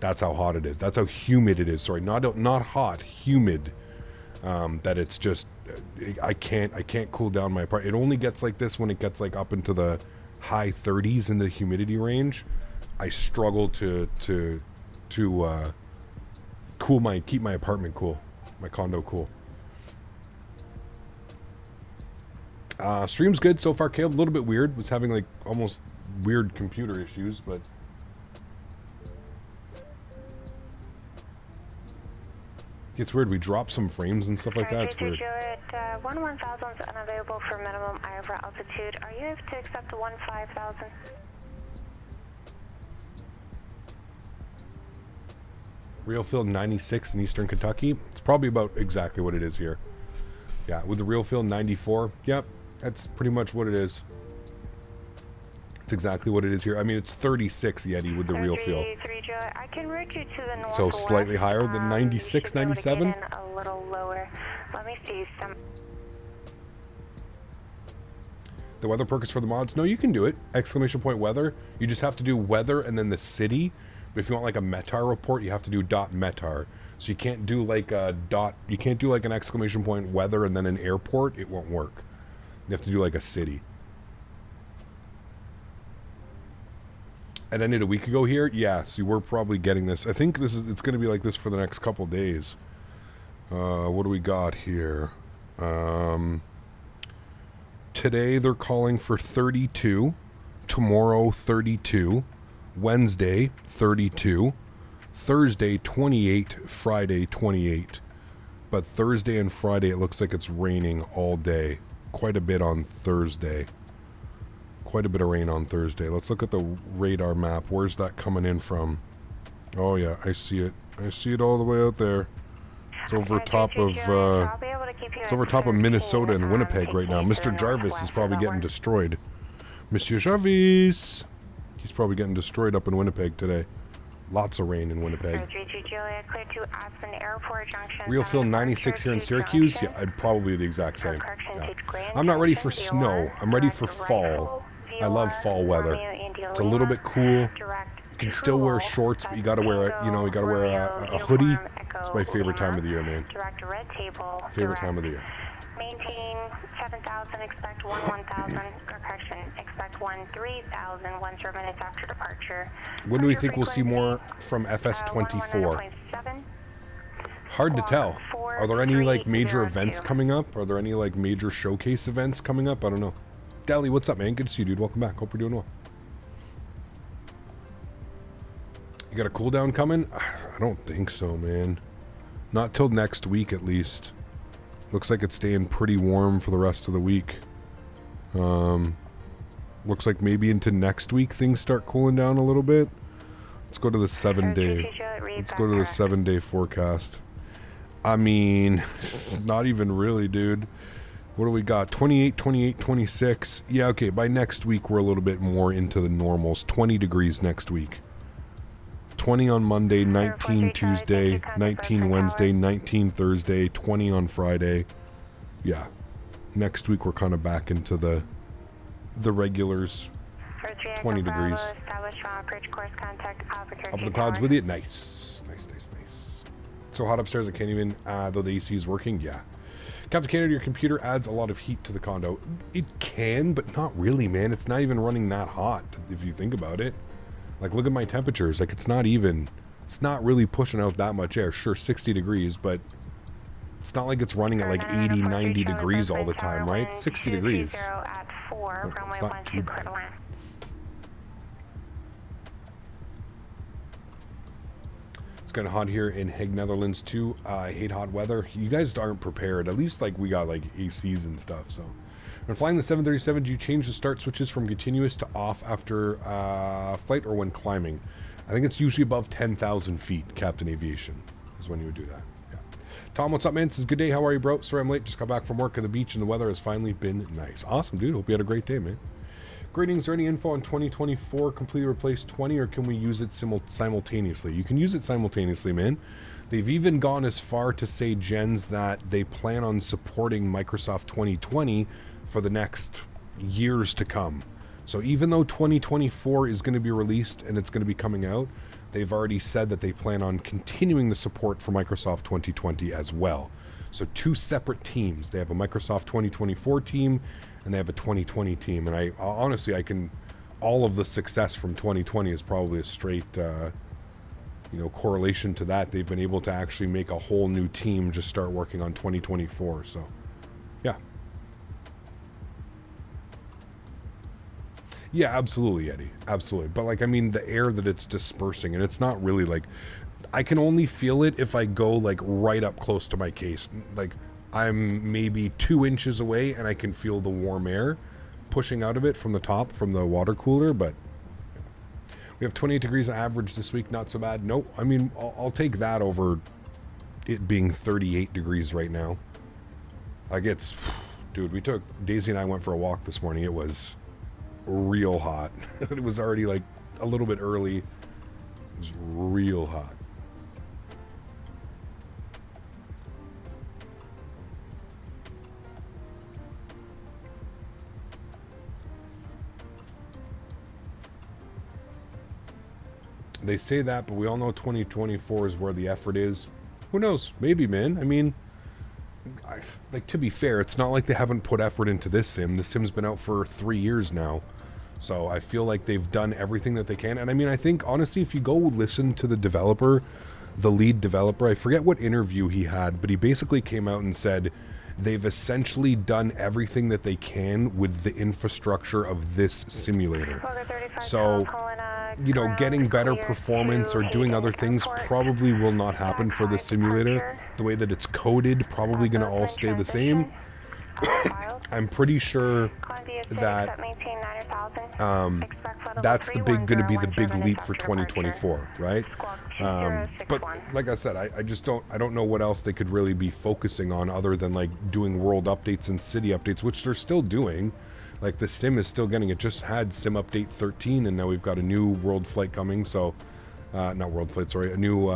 That's how hot it is. That's how humid it is. Sorry, not hot, humid. That it's just I can't cool down my apartment. It only gets like this when it gets like up into the high 30s in the humidity range. I struggle to keep my apartment cool, my condo cool. Stream's good so far, Caleb. A little bit weird. Was having like almost weird computer issues, but it's weird. We drop some frames and stuff like that. It's weird. At 1,000 is unavailable for minimum over altitude. Are you able to accept the 15,000? Real field 96 in Eastern Kentucky. It's probably about exactly what it is here. Yeah, with the real field 94. Yep, that's pretty much what it is. It's exactly what it is here. I mean, it's 36 Yeti with the real feel. I can route you to the north. So slightly higher than 96, 97? A little lower. Let me see some. The weather perk is for the mods? No, you can do it. Exclamation point weather. You just have to do weather and then the city. But if you want like a METAR report, you have to do .METAR. So you can't do like a you can't do like an exclamation point weather and then an airport. It won't work. You have to do like a city. It ended a week ago here. Yeah, so we're probably getting this. I think it's going to be like this for the next couple days. What do we got here? Today they're calling for 32. Tomorrow 32. Wednesday 32. Thursday 28. Friday 28. But Thursday and Friday it looks like it's raining all day. Quite a bit on Thursday. Quite a bit of rain on Thursday. Let's look at the radar map. Where's that coming in from? Oh yeah, I see it. I see it all the way out there. It's over top of Minnesota and Winnipeg right now. Mr. Jarvis is probably getting destroyed. Monsieur Jarvis. He's probably getting destroyed up in Winnipeg today. Lots of rain in Winnipeg. Real field 96 here in Syracuse. Yeah, I'd probably the exact same. Yeah. I'm not ready for snow. I'm ready for fall. I love fall weather. It's a little bit cool. You can still wear shorts, but you gotta wear a hoodie. It's my favorite time of the year, man. Favorite time of the year. Maintain 7,000, expect 1,000, correction, expect 13,000, 1 minutes after departure. When do we think we'll see more from FS24? Hard to tell. Are there any like major events coming up? Are there any like major showcase events coming up? I don't know. Dally, what's up, man? Good to see you, dude. Welcome back. Hope you're doing well. You got a cooldown coming? I don't think so, man. Not till next week, at least. Looks like it's staying pretty warm for the rest of the week. Looks like maybe into next week things start cooling down a little bit. Let's go to the 7-day. Let's go to the 7-day forecast. I mean, not even really, dude. What do we got? 28, 28, 26. Yeah, okay, by next week we're a little bit more into the normals. 20 degrees next week. 20 on Monday, 19 Tuesday, 19 Wednesday, 19 Thursday, 20 on Friday. Yeah. Next week we're kind of back into the regulars. 20 degrees. Up in the clouds with you. Nice. Nice, nice, nice. So hot upstairs I can't even, though the AC is working, yeah. Captain Canada, your computer adds a lot of heat to the condo. It can, but not really, man. It's not even running that hot, if you think about it. Like, look at my temperatures. Like, it's not really pushing out that much air. Sure, 60 degrees, but it's not like it's running at like 80, 90 degrees all the time, right? 60 degrees. It's not too bad. It's kind of hot here in Hague, Netherlands too. I hate hot weather. You guys aren't prepared. At least like we got like ACs and stuff. So when flying the 737, do you change the start switches from continuous to off after flight or when climbing? I think it's usually above 10,000 feet, Captain Aviation, is when you would do that. Yeah. Tom, what's up, man? Says, good day. How are you, bro? Sorry I'm late. Just got back from work at the beach and the weather has finally been nice. Awesome, dude. Hope you had a great day, man. Greetings. Is there any info on 2024 completely replaced 20, or can we use it simultaneously? You can use it simultaneously, man. They've even gone as far to say, Jens, that they plan on supporting Microsoft 2020 for the next years to come. So even though 2024 is going to be released and it's going to be coming out, they've already said that they plan on continuing the support for Microsoft 2020 as well. So two separate teams. They have a Microsoft 2024 team and they have a 2020 team. And I honestly, all of the success from 2020 is probably a straight, correlation to that. They've been able to actually make a whole new team just start working on 2024. So, yeah. Yeah, absolutely, Eddie. Absolutely. But like, I mean, the air that it's dispersing, and it's not really like, I can only feel it if I go like right up close to my case. Like I'm maybe 2 inches away and I can feel the warm air pushing out of it from the top, from the water cooler. But we have 28 degrees on average this week. Not so bad. No, I mean, I'll take that over it being 38 degrees right now. Like it's, dude, Daisy and I went for a walk this morning. It was real hot. It was already like a little bit early. It was real hot. They say that, but we all know 2024 is where the effort is. Who knows? Maybe, man. I mean, like, to be fair, it's not like they haven't put effort into this sim. The sim's been out for 3 years now. So I feel like they've done everything that they can. And I mean, I think, honestly, if you go listen to the developer, the lead developer, I forget what interview he had, but he basically came out and said they've essentially done everything that they can with the infrastructure of this simulator. So, getting better performance or doing other things probably will not happen for the simulator. The way that it's coded, probably going to all stay the same. I'm pretty sure that that's going to be the big leap for 2024, right? But like I said, I don't know what else they could really be focusing on other than like doing world updates and city updates, which they're still doing. Like the sim is still getting, it just had sim update 13 and now we've got a new world flight coming. So, not world flight, sorry, a new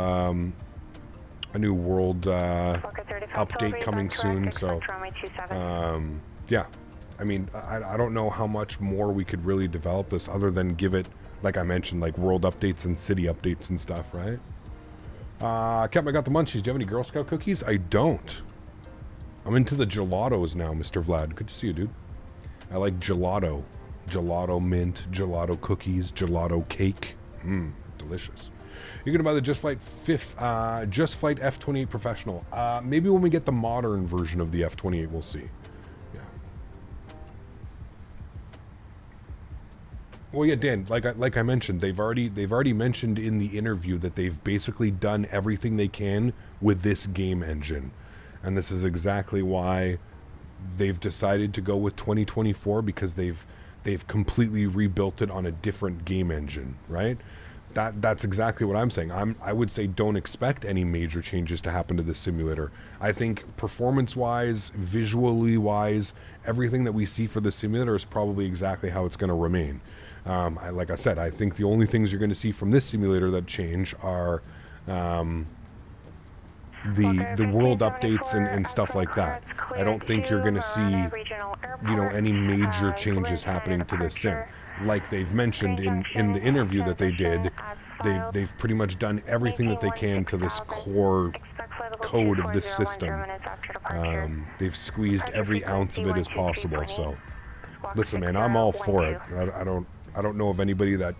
world update coming soon. So, yeah, I mean, I don't know how much more we could really develop this other than give it, like I mentioned, like world updates and city updates and stuff, right? Cap, I got the munchies. Do you have any Girl Scout cookies? I don't. I'm into the gelatos now, Mr. Vlad. Good to see you, dude. I like gelato. Gelato mint, gelato cookies, gelato cake. Delicious. You're gonna buy the Just Flight F-28 Professional. Maybe when we get the modern version of the F-28, we'll see. Yeah. Well, yeah, Dan. Like I mentioned, they've already mentioned in the interview that they've basically done everything they can with this game engine, and this is exactly why they've decided to go with 2024, because they've completely rebuilt it on a different game engine, right? That's exactly what I'm saying. I would say don't expect any major changes to happen to this simulator. I think performance-wise, visually-wise, everything that we see for the simulator is probably exactly how it's going to remain. Like I said, I think the only things you're going to see from this simulator that change are the world updates and stuff like that. I don't think you're going to see, any major changes happening to this sim. Like they've mentioned in the interview that they did, they've pretty much done everything that they can to this core code of this system. They've squeezed every ounce of it as possible. So, listen, man, I'm all for it. I don't know of anybody that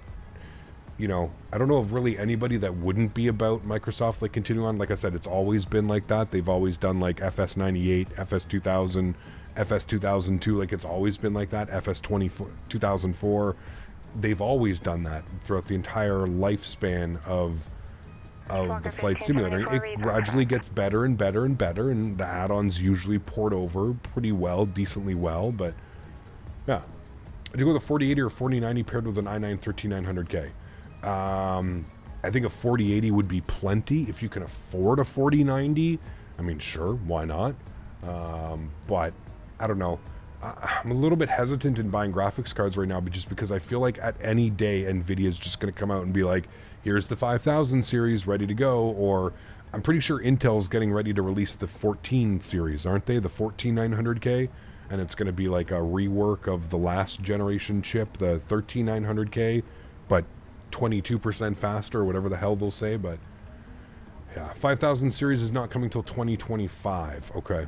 you know, I don't know of really anybody that wouldn't be about Microsoft like continuing on. Like I said, it's always been like that. They've always done like FS98, FS2000, FS2002. Like it's always been like that. FS24, 2004. They've always done that throughout the entire lifespan of the flight simulator. It gradually gets better and better and better, and the add-ons usually port over pretty well, decently well. But yeah, do you go with a 4080 or 4090 paired with an i9 13900K? I think a 4080 would be plenty if you can afford a 4090. I mean, sure, why not? But I don't know. I'm a little bit hesitant in buying graphics cards right now, but just because I feel like at any day NVIDIA is just going to come out and be like, here's the 5000 series ready to go. Or I'm pretty sure Intel's getting ready to release the 14 series, aren't they? The 14900K, and it's going to be like a rework of the last generation chip, the 13900K, but 22% faster, or whatever the hell they'll say. But yeah, 5000 series is not coming till 2025. Okay.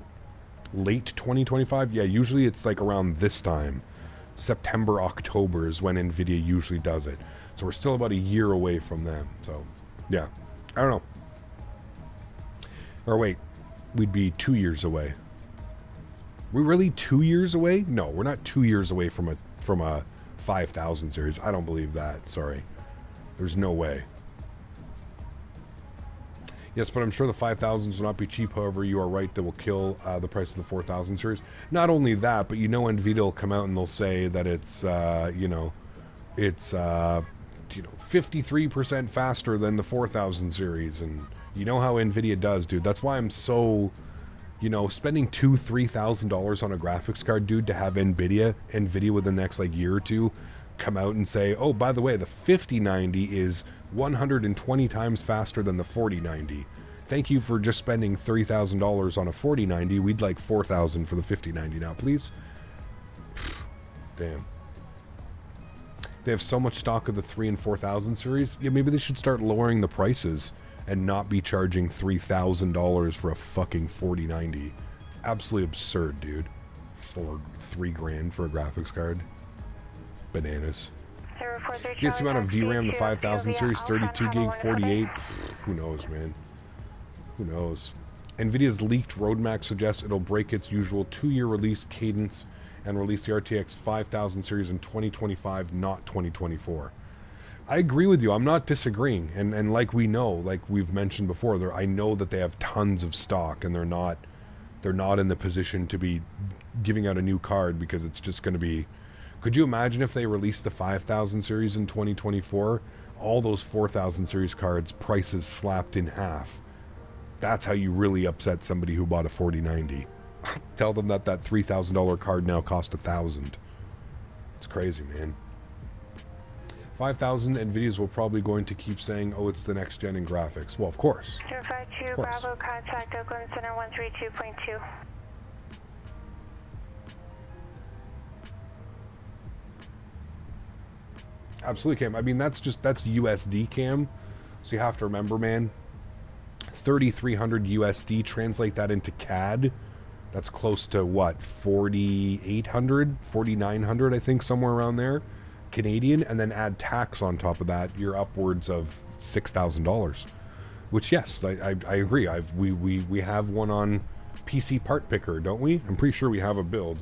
Late 2025? Yeah, usually it's like around this time. September, October is when NVIDIA usually does it. So we're still about a year away from them. So, yeah. I don't know. Or wait, we'd be 2 years away. We're really 2 years away? No, we're not 2 years away from a 5000 series. I don't believe that. Sorry. There's no way. Yes, but I'm sure the 5000s will not be cheap. However, you are right, that will kill the price of the 4000 series. Not only that, but you know NVIDIA will come out and they'll say that it's, you know, it's, you know, 53% faster than the 4000 series. And you know how NVIDIA does, dude. That's why I'm so, you know, spending $2,000-$3,000 on a graphics card, dude, to have NVIDIA within the next, like, year or two come out and say, oh, by the way, the 5090 is 120 times faster than the 4090. Thank you for just spending $3,000 on a 4090. We'd like $4,000 for the 5090 now, please. Damn. They have so much stock of the 3 and 4000 series. Yeah, maybe they should start lowering the prices and not be charging $3,000 for a fucking 4090. It's absolutely absurd, dude. $3 grand for a graphics card. Bananas. Guess the amount of VRAM the 5000 series, 32 gig, 48. Who knows, man? Who knows? NVIDIA's leaked roadmap suggests it'll break its usual 2-year release cadence and release the RTX 5000 series in 2025, not 2024. I agree with you. I'm not disagreeing. And like we know, like we've mentioned before, I know that they have tons of stock, and they're not in the position to be giving out a new card because it's just going to be. Could you imagine if they released the 5000 series in 2024? All those 4000 series cards, prices slapped in half. That's how you really upset somebody who bought a 4090. Tell them that $3,000 card now cost $1,000. It's crazy, man. 5000 NVIDIA's will probably going to keep saying, oh, it's the next gen in graphics. Well, of course. 052 Bravo, contact Oakland Center 132.2. Absolutely, Cam. I mean, that's USD, Cam. So you have to remember, man, 3,300 USD, translate that into CAD. That's close to what, 4,800, 4,900, I think, somewhere around there, Canadian. And then add tax on top of that, you're upwards of $6,000. Which, yes, I agree. We have one on PC Part Picker, don't we? I'm pretty sure we have a build.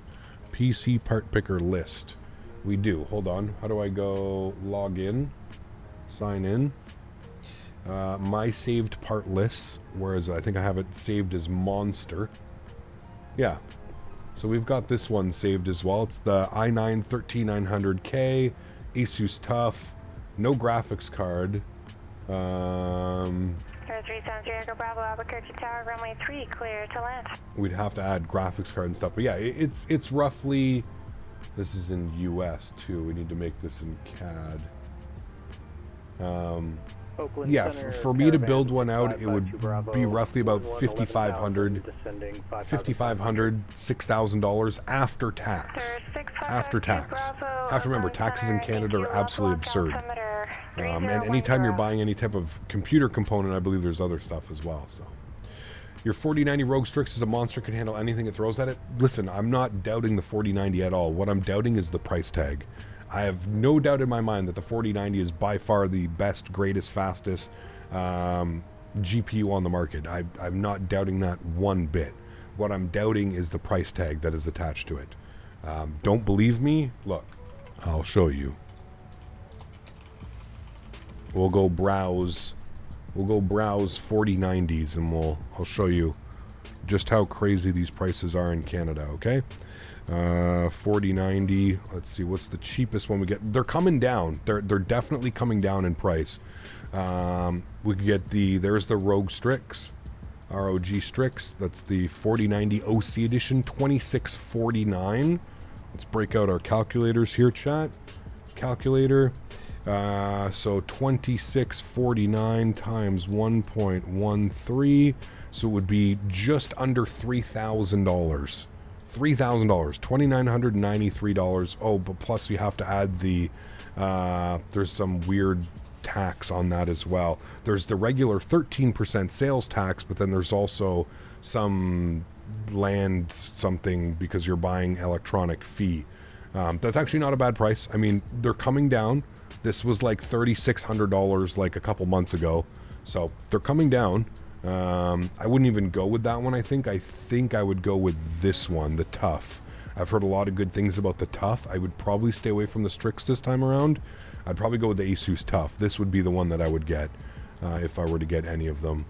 PC Part Picker list. We do. Hold on. How do I go log in? Sign in. My saved part lists, whereas I think I have it saved as Monster. Yeah. So we've got this one saved as well. It's the i9 13900K, Asus TUF, no graphics card. 0373 Echo Bravo, Albuquerque Tower, runway 3, clear to land. We'd have to add graphics card and stuff. But yeah, it's roughly... This is in US too. We need to make this in CAD. Yeah, for me to build one out, it would be roughly about $5,500, $6,000 after tax. After tax. Have to remember, taxes in Canada are absolutely absurd. And anytime you're buying any type of computer component, I believe there's other stuff as well. So, your 4090 Rogue Strix is a monster, can handle anything it throws at it. Listen, I'm not doubting the 4090 at all. What I'm doubting is the price tag. I have no doubt in my mind that the 4090 is by far the best, greatest, fastest GPU on the market. I'm not doubting that one bit. What I'm doubting is the price tag that is attached to it. Don't believe me? Look, I'll show you. We'll go browse 4090s and I'll show you just how crazy these prices are in Canada, okay? 4090, let's see, what's the cheapest one we get? They're coming down. They're definitely coming down in price. We could get there's the Rogue Strix, ROG Strix. That's the 4090 OC edition, 2649. Let's break out our calculators here, chat. Calculator. So 2649 times 1.13. So it would be just under $3,000. $3,000, $2,993. Oh, but plus you have to add there's some weird tax on that as well. There's the regular 13% sales tax, but then there's also some land something because you're buying electronic fee. That's actually not a bad price. I mean, they're coming down. This was like $3,600 like a couple months ago. So they're coming down. I wouldn't even go with that one. I think I would go with this one, the Tough. I've heard a lot of good things about the Tough. I would probably stay away from the Strix this time around. I'd probably go with the ASUS Tough. This would be the one that I would get if I were to get any of them.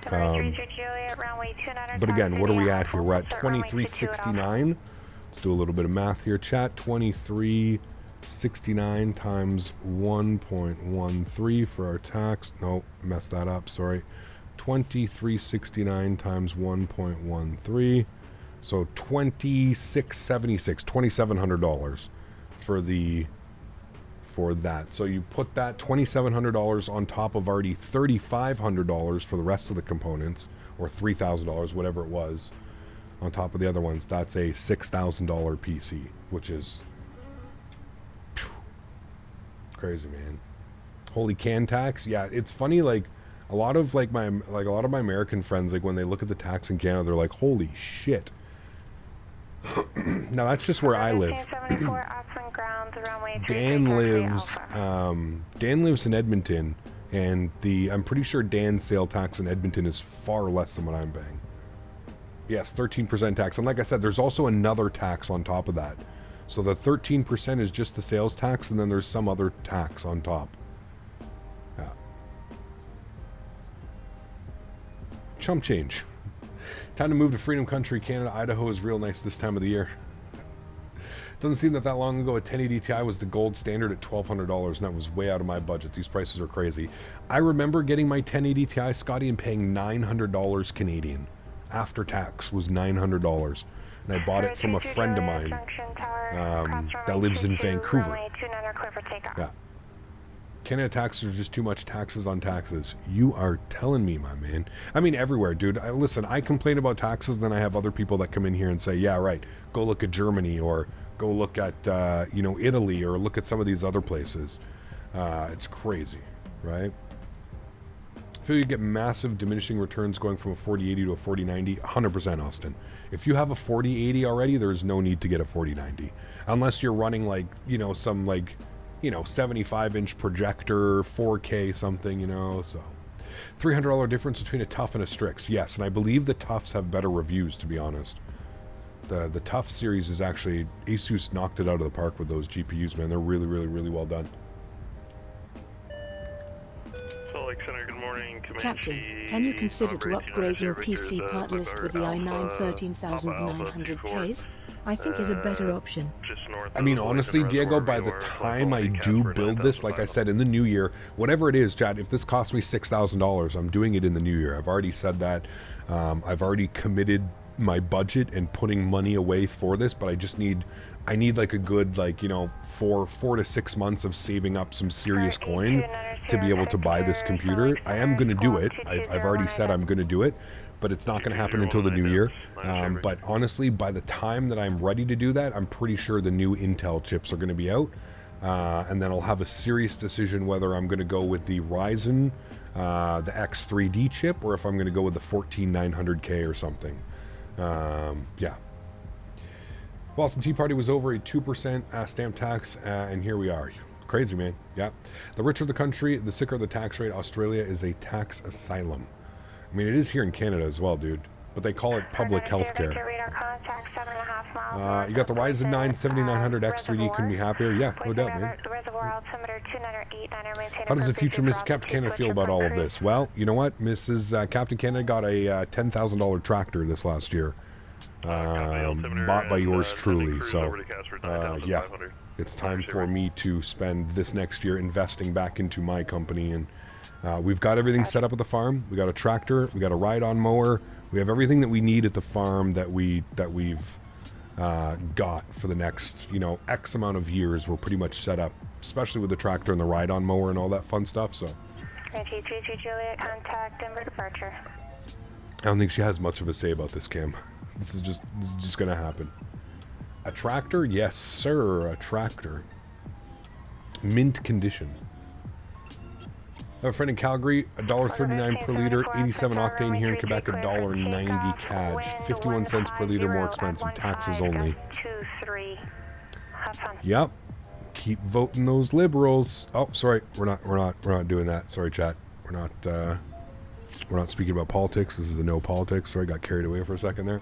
But again, what are we at here? We're at 2369. Let's do a little bit of math here, chat. 2369 times 1.13 for our tax. No, messed that up, sorry. 2369 times 1.13. So 2676, $2,700 for that. So you put that $2,700 on top of already $3,500 for the rest of the components, or $3,000, whatever it was, on top of the other ones. That's a $6,000 PC, which is crazy, man. Holy can tax. Yeah, it's funny, like a lot of my American friends, like when they look at the tax in Canada, they're like, holy shit. Now that's just where I live. Dan lives in Edmonton, and I'm pretty sure Dan's sale tax in Edmonton is far less than what I'm paying. Yes, 13% tax. And like I said, there's also another tax on top of that. So the 13% is just the sales tax, and then there's some other tax on top. Yeah. Chump change. Time to move to Freedom Country, Canada. Idaho is real nice this time of the year. Doesn't seem that long ago a 1080 Ti was the gold standard at $1,200, and that was way out of my budget. These prices are crazy. I remember getting my 1080 Ti, Scotty, and paying $900 Canadian. After tax was $900. And I bought it from a friend of mine that lives in Vancouver. Yeah. Canada taxes are just too much taxes on taxes. You are telling me, my man. I mean, everywhere, dude. Listen, I complain about taxes, then I have other people that come in here and say, yeah, right, go look at Germany, or go look at, Italy, or look at some of these other places. It's crazy, right? I feel you get massive diminishing returns going from a 4080 to a 4090. 100%, Austin. If you have a 4080 already, there's no need to get a 4090. Unless you're running, some, 75-inch projector, 4K something, so. $300 difference between a Tough and a Strix. Yes, and I believe the Toughs have better reviews, to be honest. The Tough series is actually, ASUS knocked it out of the park with those GPUs, man. They're really, really, really well done. Sólríkt Center, good morning. Captain, can you consider to upgrade your PC part list with the i9 13900Ks? I think is a better option. I mean, honestly, Diego, by the time I do build this, like I said, in the new year, whatever it is, Chad, if this costs me $6,000, I'm doing it in the new year. I've already said that. I've already committed my budget and putting money away for this, but I need like a good, 4 to 6 months of saving up some serious coin to be able to buy this computer. I am going to do it. I've already said I'm going to do it, but it's not going to happen until the new year. But honestly, by the time that I'm ready to do that, I'm pretty sure the new Intel chips are going to be out. And then I'll have a serious decision whether I'm going to go with the Ryzen, the X3D chip, or if I'm going to go with the 14900K or something. Yeah. Boston Tea Party was over a 2% stamp tax, and here we are. Crazy, man. Yeah. The richer the country, the sicker the tax rate. Australia is a tax asylum. I mean, it is here in Canada as well, dude. But they call it public health care. You got the Ryzen 9 7900X3D. Couldn't be happier. Yeah, no doubt, man. How does the future Mrs. Captain Canada feel about all of this? Well, you know what? Mrs. Captain Canada got a $10,000 tractor this last year. Bought by yours truly. So, yeah. It's time for me to spend this next year investing back into my company. And we've got everything set up at the farm. We got a tractor. We got a ride-on mower. We have everything that we need at the farm that we've got for the next, X amount of years. We're pretty much set up, especially with the tractor and the ride-on mower and all that fun stuff. So, Juliet, contact Denver departure. I don't think she has much of a say about this, Cam. This is just gonna happen. A tractor, yes, sir. A tractor, mint condition. I have a friend in Calgary, $1.39 per liter, 87 octane here in Quebec, $1.90 CAD, 51 cents per liter more expensive, taxes only. Yep. Keep voting those liberals. Oh, sorry, we're not doing that. Sorry, chat. We're not speaking about politics. This is a no politics. Sorry, got carried away for a second there.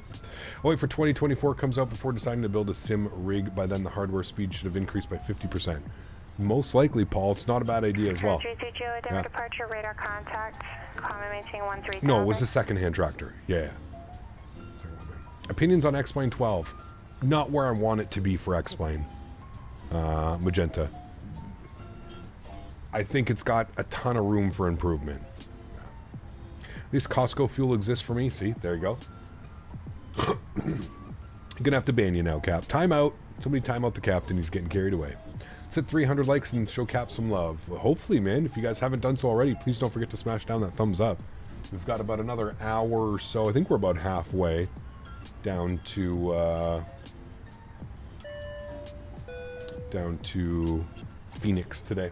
I'll wait for 2024 comes out before deciding to build a sim rig. By then, the hardware speed should have increased by 50%. Most likely, Paul. It's not a bad idea as well. Yeah. Departure, radar contact, no, it was a second-hand tractor. Yeah. Opinions on X-Plane 12. Not where I want it to be for X-Plane. Magenta. I think it's got a ton of room for improvement. At least Costco fuel exists for me. See, there you go. You're gonna have to ban you now, Cap. Time out. Somebody time out the captain. He's getting carried away. Let's hit 300 likes and show Cap some love. Hopefully, man. If you guys haven't done so already, please don't forget to smash down that thumbs up. We've got about another hour or so. I think we're about halfway down to Phoenix today.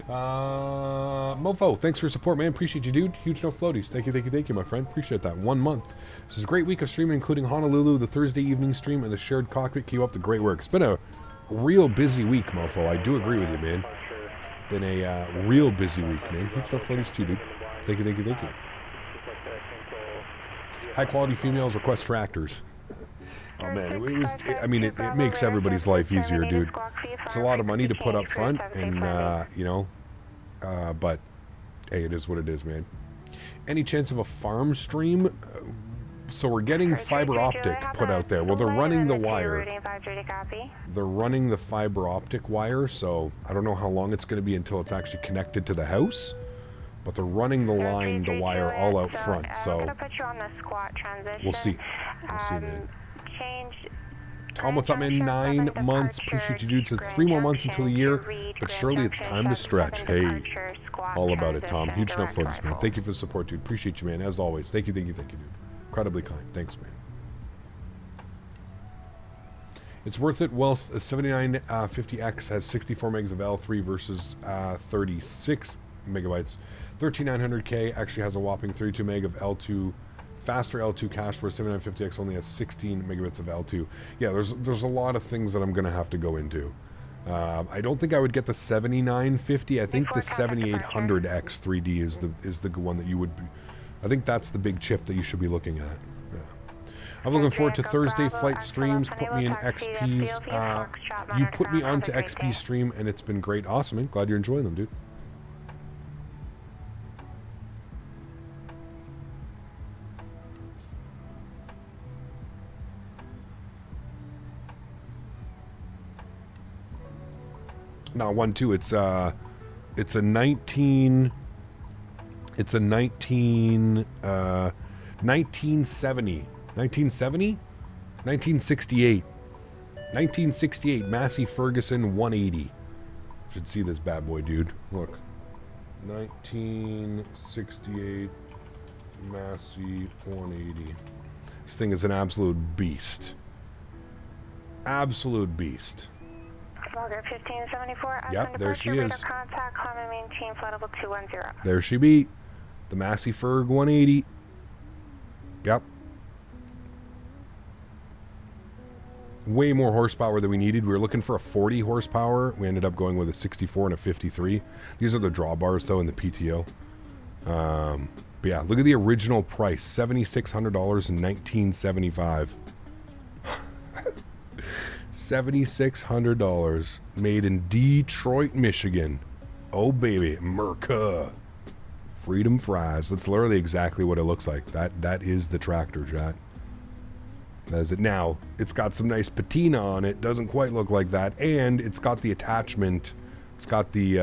Mofo, thanks for your support, man. Appreciate you, dude. Huge no floaties. Thank you, my friend. Appreciate that. 1 month. This is a great week of streaming, including Honolulu, the Thursday evening stream, and the shared cockpit. Keep up the great work. It's been a real busy week, Mofo. I do agree with you, man. Been a real busy week, man. Huge no floaties too, dude. Thank you. High quality females request tractors. Oh man, it makes everybody's life easier, dude. It's a lot of money to put up front, and but hey, it is what it is, man. Any chance of a farm stream? So we're getting fiber optic put out there. Well, they're running the wire. They're running the fiber optic wire, so I don't know how long it's going to be until it's actually connected to the house. But they're running the line, the wire all out front, so we'll see. We'll see, man. Tom, what's up, man? 9 months. Appreciate you, dude. So 3 more months until a year, but surely it's time to stretch. Hey, all about it, Tom. Huge enough footage, man. Thank you for the support, dude. Appreciate you, man. As always. Thank you, dude. Incredibly kind. Thanks, man. It's worth it. Well, a 7950X has 64 megs of L3 versus 36 megabytes. 13900K actually has a whopping 32 meg of L2. Faster L2 cache, where 7950X only has 16 megabits of L2. Yeah, there's a lot of things that I'm going to have to go into. I don't think I would get the 7950. I think the 7800X 3D is the one that you would be. I think that's the big chip that you should be looking at. Yeah. I'm looking forward to Thursday flight streams. Put me in XP's. You put me onto XP stream, and it's been great. Awesome, man. Glad you're enjoying them, dude. No, 1-2. It's a 1970, 1968 Massey Ferguson 180. Should see this bad boy, dude. Look, 1968 Massey 180. This thing is an absolute beast. Absolute beast. 1574. Yep, there she is. Contact, climb and maintain flight level 210. There she be. The Massey Ferg 180. Yep. way more horsepower than we needed. We were looking for a 40 horsepower. We ended up going with a 64 and a 53. These are the drawbars, though, in the PTO. But yeah, look at the original price, $7,600 in 1975. $7,600 made in Detroit, Michigan. Oh, baby, Merca. Freedom fries. That's literally exactly what it looks like. That is the tractor, chat. That is it. Now, it's got some nice patina on it. Doesn't quite look like that. And it's got the attachment. It's got the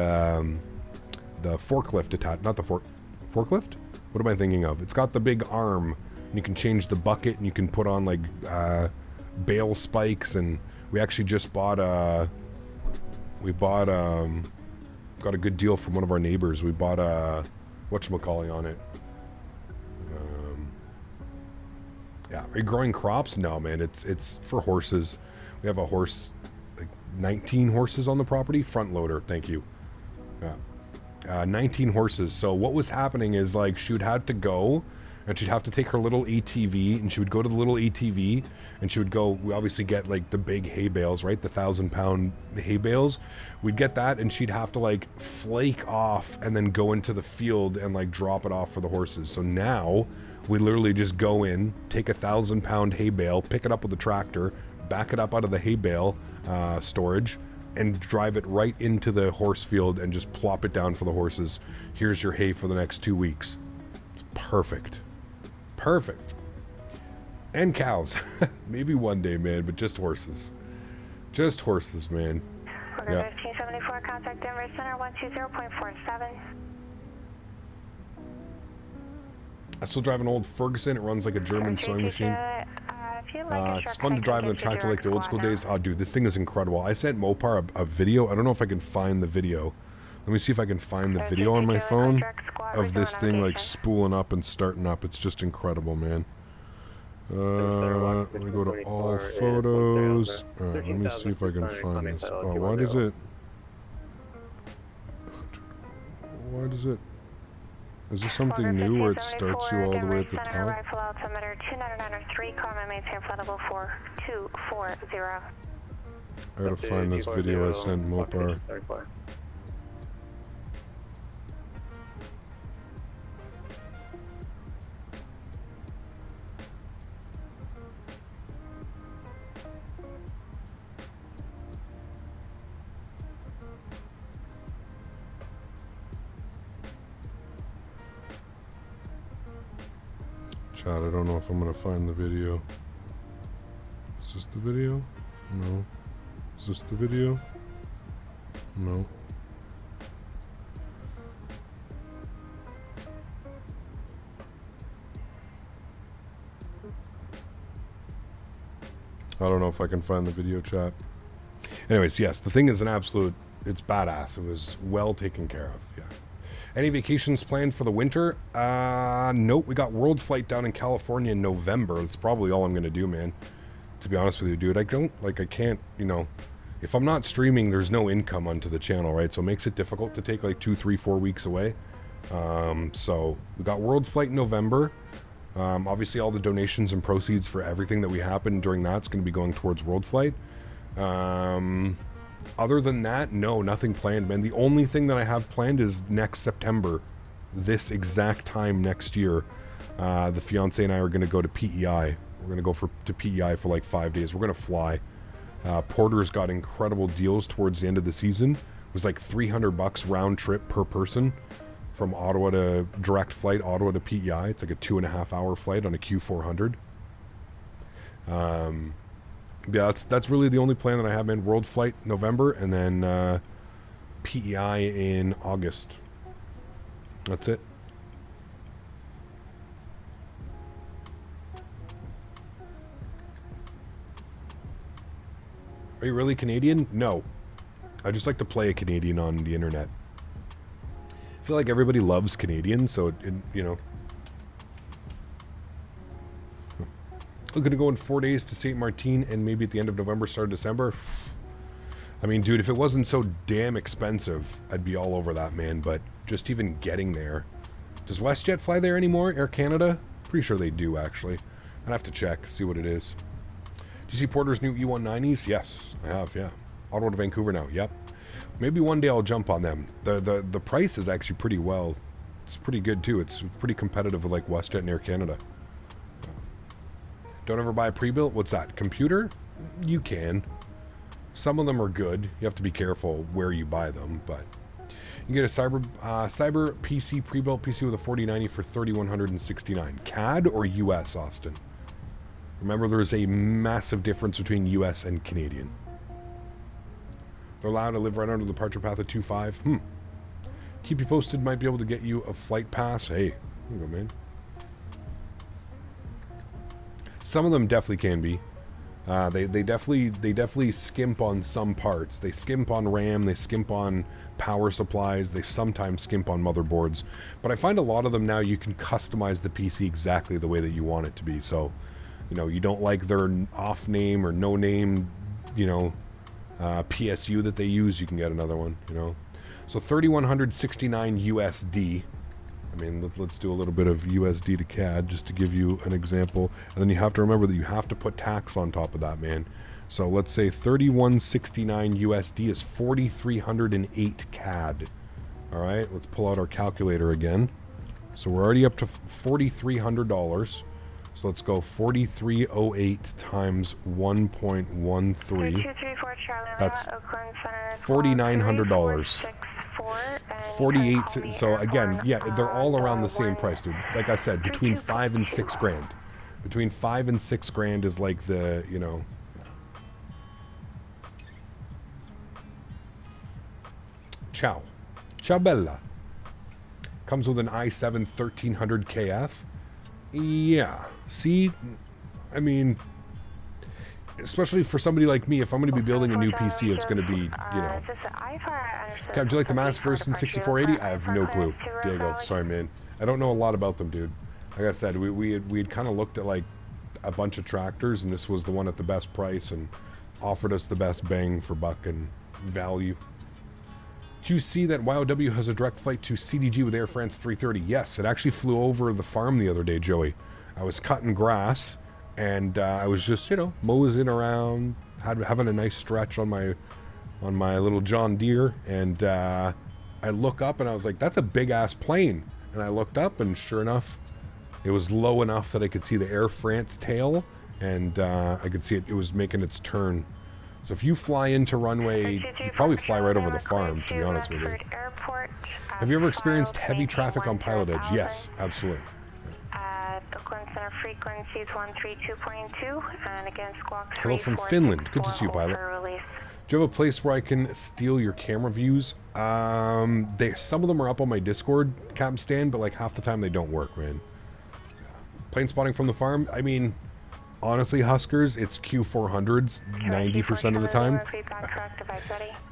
forklift attached. Not the forklift? What am I thinking of? It's got the big arm. And you can change the bucket. And you can put on, like, bale spikes. And we actually just bought got a good deal from one of our neighbors. We bought whatchamacallit on it. Yeah, are you growing crops? No, man. It's for horses. We have a horse, like 19 horses on the property. Front loader, thank you. Yeah, 19 horses. So what was happening is, like, she would have to go, and she'd have to take her little ATV, and she would go to the little ATV, and she would go. We obviously get, like, the big hay bales, right? The 1,000-pound hay bales. We'd get that, and she'd have to, like, flake off and then go into the field and, like, drop it off for the horses. So now we literally just go in, take a 1,000-pound hay bale, pick it up with the tractor, back it up out of the hay bale storage, and drive it right into the horse field and just plop it down for the horses. Here's your hay for the next 2 weeks. It's perfect. Perfect. And cows. Maybe one day, man, but just horses. Just horses, man. Order Yeah. 1574, contact Denver Center 120.47. I still drive an old Ferguson. It runs like a German sewing machine. It's fun to drive in the tractor like the old school days. Oh, dude, this thing is incredible. I sent Mopar a video. I don't know if I can find the video. Let me see if I can find the video on my phone of this thing, like, spooling up and starting up. It's just incredible, man. Let me go to all photos. Alright, let me see if I can find this. Oh, why does it... Why does it... Is this something new where it starts you all the way at the top? Rifle altimeter 29903, comment maintain flight level 4240. I gotta find this video I sent Mopar. Chat, I don't know if I'm gonna find the video. Is this the video? No. Is this the video? No. I don't know if I can find the video, chat. Anyways, yes, the thing is an absolute... It's badass. It was well taken care of, yeah. Any vacations planned for the winter? Nope. We got World Flight down in California in November. That's probably all I'm going to do, man. To be honest with you, dude. I can't, you know, if I'm not streaming, there's no income onto the channel, right? So it makes it difficult to take like 2, 3, 4 weeks away. So we got World Flight in November. Obviously all the donations and proceeds for everything that we happen during that's going to be going towards World Flight. Other than that, no, nothing planned, man. The only thing that I have planned is next September, this exact time next year. The fiance and I are going to go to PEI. We're going to go to PEI for like 5 days. We're going to fly. Porter's got incredible deals towards the end of the season. It was like $300 round trip per person from Ottawa to direct flight, Ottawa to PEI. It's like a 2.5-hour flight on a Q400. Yeah, that's really the only plan that I have, man. World Flight November, and then PEI in August. That's it. Are you really Canadian? No. I just like to play a Canadian on the internet. I feel like everybody loves Canadians, so you know. I'm gonna go in 4 days to St. Martin, and maybe at the end of November, start of December. I mean, dude, if it wasn't so damn expensive, I'd be all over that, man. But just even getting there. Does WestJet fly there anymore? Air Canada? Pretty sure they do, actually. I'd have to check, see what it is. Did you see Porter's new E190s? Yes, I have, yeah. Ottawa to Vancouver now, yep. Maybe one day I'll jump on them. The price is actually pretty well. It's pretty good too. It's pretty competitive with like WestJet and Air Canada. Don't ever buy a pre-built. What's that? Computer? You can. Some of them are good. You have to be careful where you buy them, but you can get a cyber PC pre-built PC with a 4090 for $3,169. CAD or US, Austin? Remember, there's a massive difference between US and Canadian. They're allowed to live right under the departure path at 2.5. Keep you posted. Might be able to get you a flight pass. Hey, here you go, man. Some of them definitely can be. They definitely skimp on some parts. They skimp on RAM. They skimp on power supplies. They sometimes skimp on motherboards. But I find a lot of them now you can customize the PC exactly the way that you want it to be. So, you know, you don't like their off name or no name, you know, PSU that they use, you can get another one, you know. So 3,169 USD. I mean, let's do a little bit of USD to CAD just to give you an example. And then you have to remember that you have to put tax on top of that, man. So let's say 3,169 USD is 4,308 CAD. All right, let's pull out our calculator again. So we're already up to $4,300. So let's go 4,308 times 1.13. That's $4,900. 48. So again, yeah, they're all around the same price, dude. Like I said, between 5 and 6 grand. Between 5 and 6 grand is like the, you know. Ciao. Ciao bella. Comes with an i7 1300 KF. Yeah. See, I mean, especially for somebody like me, if I'm going to be building a new PC, it's going to be, you know. Okay, would you like the Mass First in 6480? I have no clue. Diego, sorry, man. I don't know a lot about them, dude. Like I said, we had kind of looked at like a bunch of tractors, and this was the one at the best price and offered us the best bang for buck and value. Did you see that YOW has a direct flight to CDG with Air France 330? Yes, it actually flew over the farm the other day, Joey. I was cutting grass, and I was just, you know, moseying around, having a nice stretch on my little John Deere, and I look up and I was like, that's a big ass plane. And I looked up, and sure enough, it was low enough that I could see the Air France tail, and I could see it was making its turn. So if you fly into runway, you probably fly right over the farm, to be honest with you. Have you ever experienced heavy traffic on Pilot Edge? Yes, absolutely. Center frequencies 132.2 and again squawk. Hello from Finland. Good to see you, Pilot. Do you have a place where I can steal your camera views? Some of them are up on my Discord cam stand, but like half the time they don't work, man. Plane spotting from the farm? I mean, honestly, Huskers, it's Q400s 90% of the time.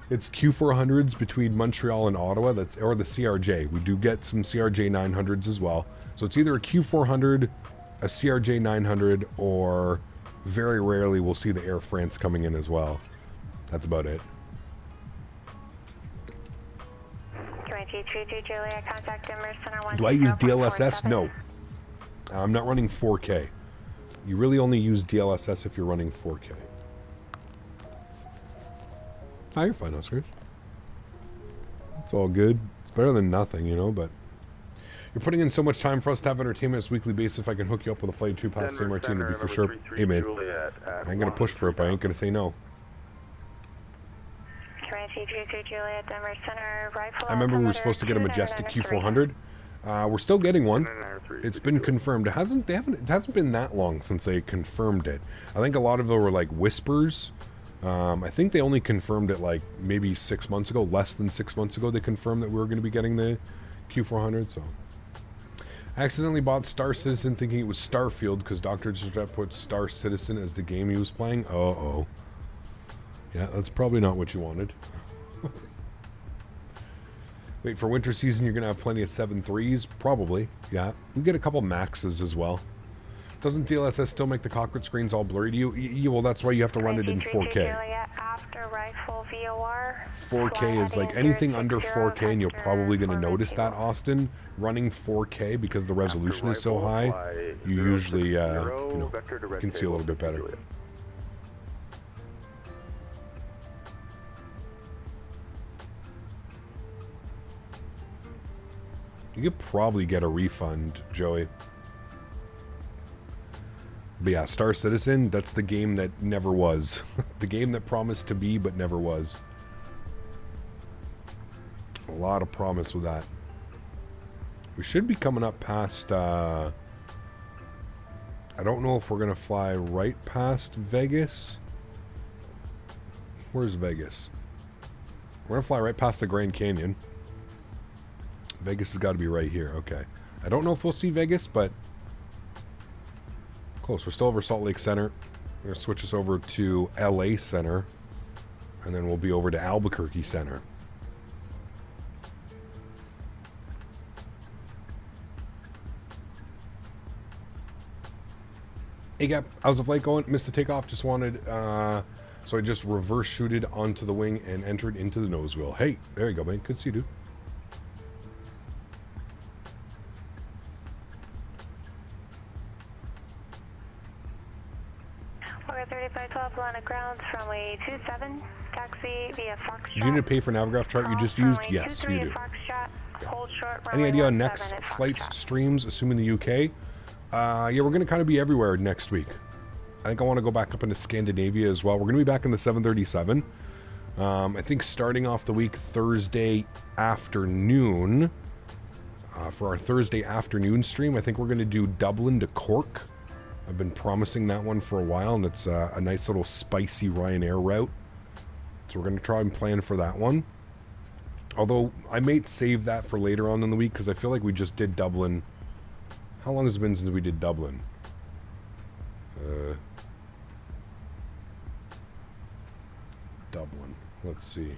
It's Q400s between Montreal and Ottawa, or the CRJ. We do get some CRJ 900s as well. So it's either a Q400, a CRJ 900, or very rarely we'll see the Air France coming in as well. That's about it. Do I use DLSS? No. I'm not running 4K. You really only use DLSS if you're running 4K. Ah, you're fine, Oscars. It's all good. It's better than nothing, you know, but... You're putting in so much time for us to have entertainment on a weekly basis. If I can hook you up with a flight 2 past St. Martin, it'd be for sure. Hey, man. I ain't gonna push for it, but I ain't gonna say no. I remember we were supposed to get a Majestic Q400. We're still getting one. It's been confirmed. It hasn't been that long since they confirmed it. I think a lot of them were like whispers. I think they only confirmed it like maybe 6 months ago, less than 6 months ago. They confirmed that we were going to be getting the Q400. So I accidentally bought Star Citizen thinking it was Starfield because Dr. Drzewiecki put Star Citizen as the game he was playing. Uh-oh. Yeah, that's probably not what you wanted. Wait, for winter season, you're going to have plenty of 7.3s? Probably, yeah. You get a couple Maxes as well. Doesn't DLSS still make the cockpit screens all blurry to you? Well, that's why you have to run it in 4K. 4K is like anything under 4K, and you're probably going to notice that, Austin. Running 4K, because the resolution is so high, you usually, you know, can see a little bit better. You could probably get a refund, Joey. But yeah, Star Citizen, that's the game that never was. The game that promised to be but never was. A lot of promise with that. We should be coming up past, I don't know if we're going to fly right past Vegas. Where's Vegas? We're going to fly right past the Grand Canyon. Vegas has got to be right here. Okay. I don't know if we'll see Vegas, but close. We're still over Salt Lake Center. We're going to switch us over to LA Center. And then we'll be over to Albuquerque Center. Hey Gap, how's the flight going? Missed the takeoff, just wanted, so I just reverse shooted onto the wing and entered into the nose wheel. Hey, there you go, man. Good to see you, dude. Order 3512, Atlanta grounds, runway 27, taxi via Foxtrot. Do you need to pay for Navigraph chart you just used? Yes, you do. Any idea on next flights, streams, assuming the UK? Yeah, we're going to kind of be everywhere next week. I think I want to go back up into Scandinavia as well. We're going to be back in the 737. I think starting off the week Thursday afternoon, for our Thursday afternoon stream, I think we're going to do Dublin to Cork. I've been promising that one for a while, and it's a nice little spicy Ryanair route. So we're going to try and plan for that one. Although, I may save that for later on in the week, because I feel like we just did Dublin. How long has it been since we did Dublin? Dublin. Let's see.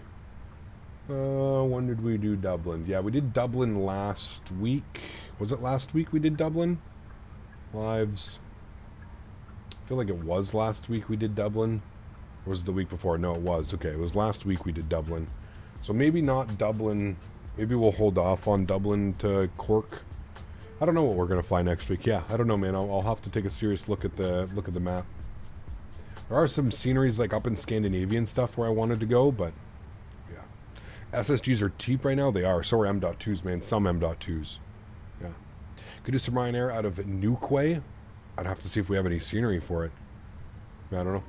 When did we do Dublin? Yeah, we did Dublin last week. Was it last week we did Dublin? Lives. I feel like it was last week we did Dublin. Or was it the week before? No, it was. Okay, it was last week we did Dublin. So maybe not Dublin. Maybe we'll hold off on Dublin to Cork. I don't know what we're gonna fly next week. Yeah, I don't know, man. I'll have to take a serious look at the map. There are some sceneries like up in Scandinavia and stuff where I wanted to go, but yeah, SSGs are cheap right now. They are. So are M.2s, man. Some M.2s. Yeah, could do some Ryanair out of Newquay. I'd have to see if we have any scenery for it. I don't know.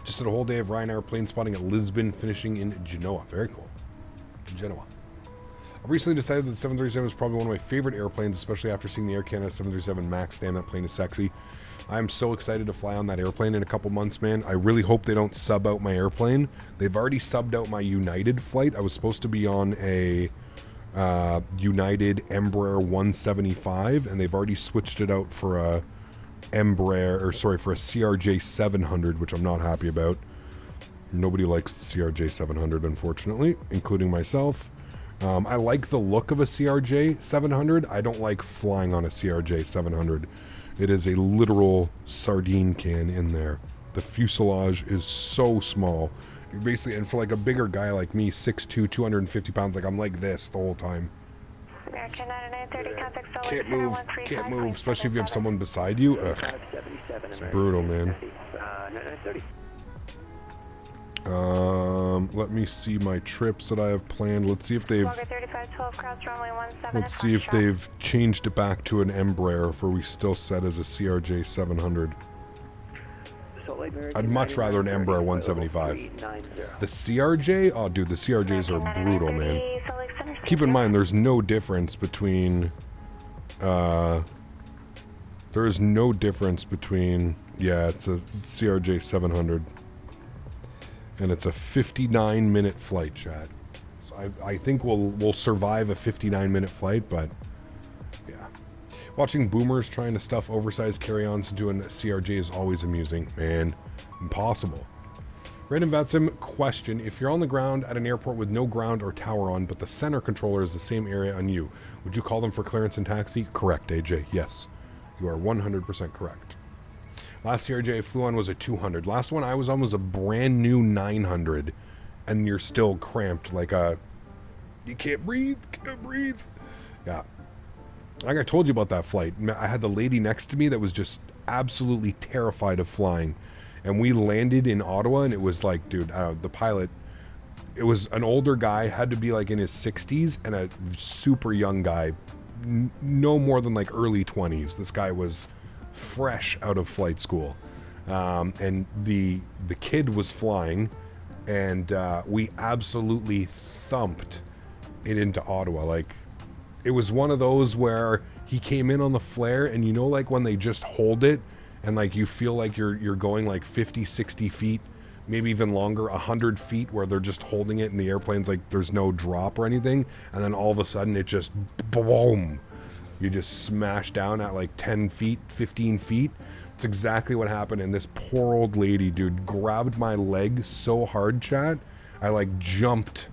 Just did a whole day of Ryanair plane spotting at Lisbon, finishing in Genoa. Very cool. Genoa. I recently decided that the 737 is probably one of my favorite airplanes, especially after seeing the Air Canada 737 MAX. Damn, that plane is sexy. I'm so excited to fly on that airplane in a couple months, man. I really hope they don't sub out my airplane. They've already subbed out my United flight. I was supposed to be on a United Embraer 175, and they've already switched it out for a Embraer, or sorry, for a CRJ 700, which I'm not happy about. Nobody likes the CRJ 700, unfortunately, including myself. I like the look of a CRJ 700. I don't like flying on a CRJ 700. It is a literal sardine can in there. The fuselage is so small. You're basically, and for like a bigger guy like me, 6'2", 250 pounds, like I'm like this the whole time. Can't move, especially if you have someone beside you. Ugh. It's brutal, man. Let me see my trips that I have planned. Let's see if they've changed it back to an Embraer, if we still set as a CRJ 700. I'd much rather an Embraer 175. The CRJ? Oh, dude, the CRJs are brutal, man. Keep in mind, there's no difference between... there is no difference between... Yeah, it's a CRJ 700. And it's a 59-minute flight, chat. So I think we'll survive a 59-minute flight, but... Yeah. Watching boomers trying to stuff oversized carry-ons into a CRJ is always amusing. Man, impossible. Random Vatsim question. If you're on the ground at an airport with no ground or tower on, but the center controller is the same area on you, would you call them for clearance and taxi? Correct, AJ. Yes. You are 100% correct. Last CRJ I flew on was a 200. Last one I was on was a brand new 900. And you're still cramped like a... You can't breathe. Can't breathe. Yeah. Like I told you about that flight. I had the lady next to me that was just absolutely terrified of flying. And we landed in Ottawa, and it was like, dude, the pilot, it was an older guy, had to be like in his 60s, and a super young guy, no more than like early 20s. This guy was fresh out of flight school. And the kid was flying, and we absolutely thumped it into Ottawa. Like, it was one of those where he came in on the flare, and you know, like when they just hold it and like you feel like you're going like 50, 60 feet, maybe even longer, 100 feet, where they're just holding it and the airplane's like there's no drop or anything, and then all of a sudden it just boom, you just smash down at like 10 feet, 15 feet. It's exactly what happened. And this poor old lady, dude, grabbed my leg so hard, chat, I like jumped,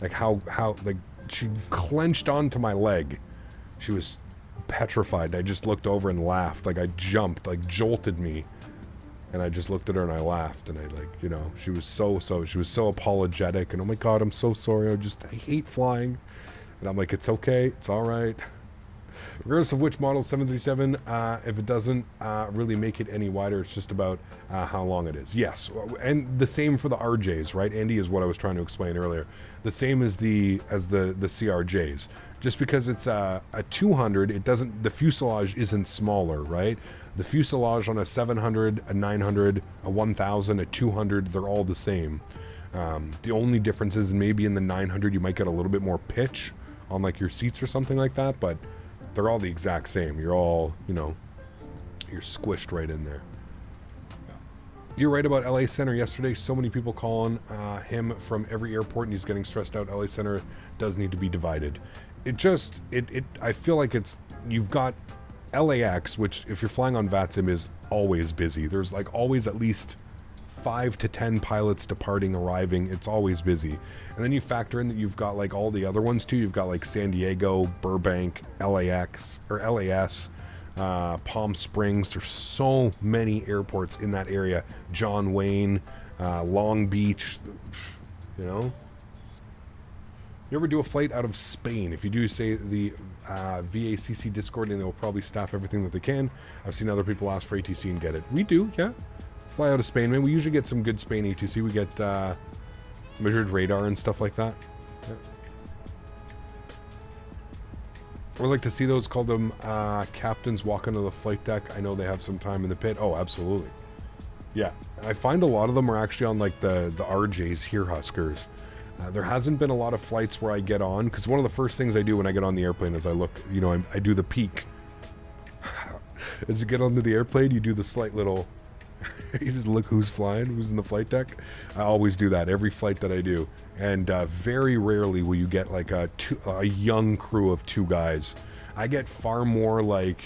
like how like she clenched onto my leg. She was petrified. I just looked over and laughed. Like, I jumped, like jolted me, and I just looked at her and I laughed. And I, like, you know, she was so apologetic, and oh my god, I'm so sorry, I hate flying. And I'm like, it's okay, it's all right. Regardless of which model 737, if it doesn't really make it any wider, it's just about how long it is. Yes, and the same for the RJs, right? Andy, is what I was trying to explain earlier. The same as the CRJs. Just because it's a 200, it doesn't, the fuselage isn't smaller, right? The fuselage on a 700, a 900, a 1000, a 200, they're all the same. The only difference is maybe in the 900 you might get a little bit more pitch on like your seats or something like that, but they're all the exact same. You're all, you know, you're squished right in there. You're right about LA Center yesterday. So many people calling him from every airport, and he's getting stressed out. LA Center does need to be divided. I feel like you've got LAX, which if you're flying on VATSIM is always busy. There's like always at least 5 to 10 pilots departing, arriving. It's always busy. And then you factor in that you've got like all the other ones too. You've got like San Diego, Burbank, LAX or LAS, Palm Springs. There's so many airports in that area. John Wayne, Long Beach, you know. You ever do a flight out of Spain? If you do, say the VACC Discord, and they'll probably staff everything that they can. I've seen other people ask for ATC and get it. We do, yeah. Fly out of Spain, man. We usually get some good Spain ATC. We get measured radar and stuff like that. Yeah. I would like to see those, call them captains walk onto the flight deck. I know they have some time in the pit. Oh, absolutely. Yeah, I find a lot of them are actually on like the RJs here, Huskers. There hasn't been a lot of flights where I get on, because one of the first things I do when I get on the airplane is I look, you know, I do the peek. As you get onto the airplane, you do the slight little, you just look who's flying, who's in the flight deck. I always do that every flight that I do. And very rarely will you get like a young crew of 2 guys. I get far more like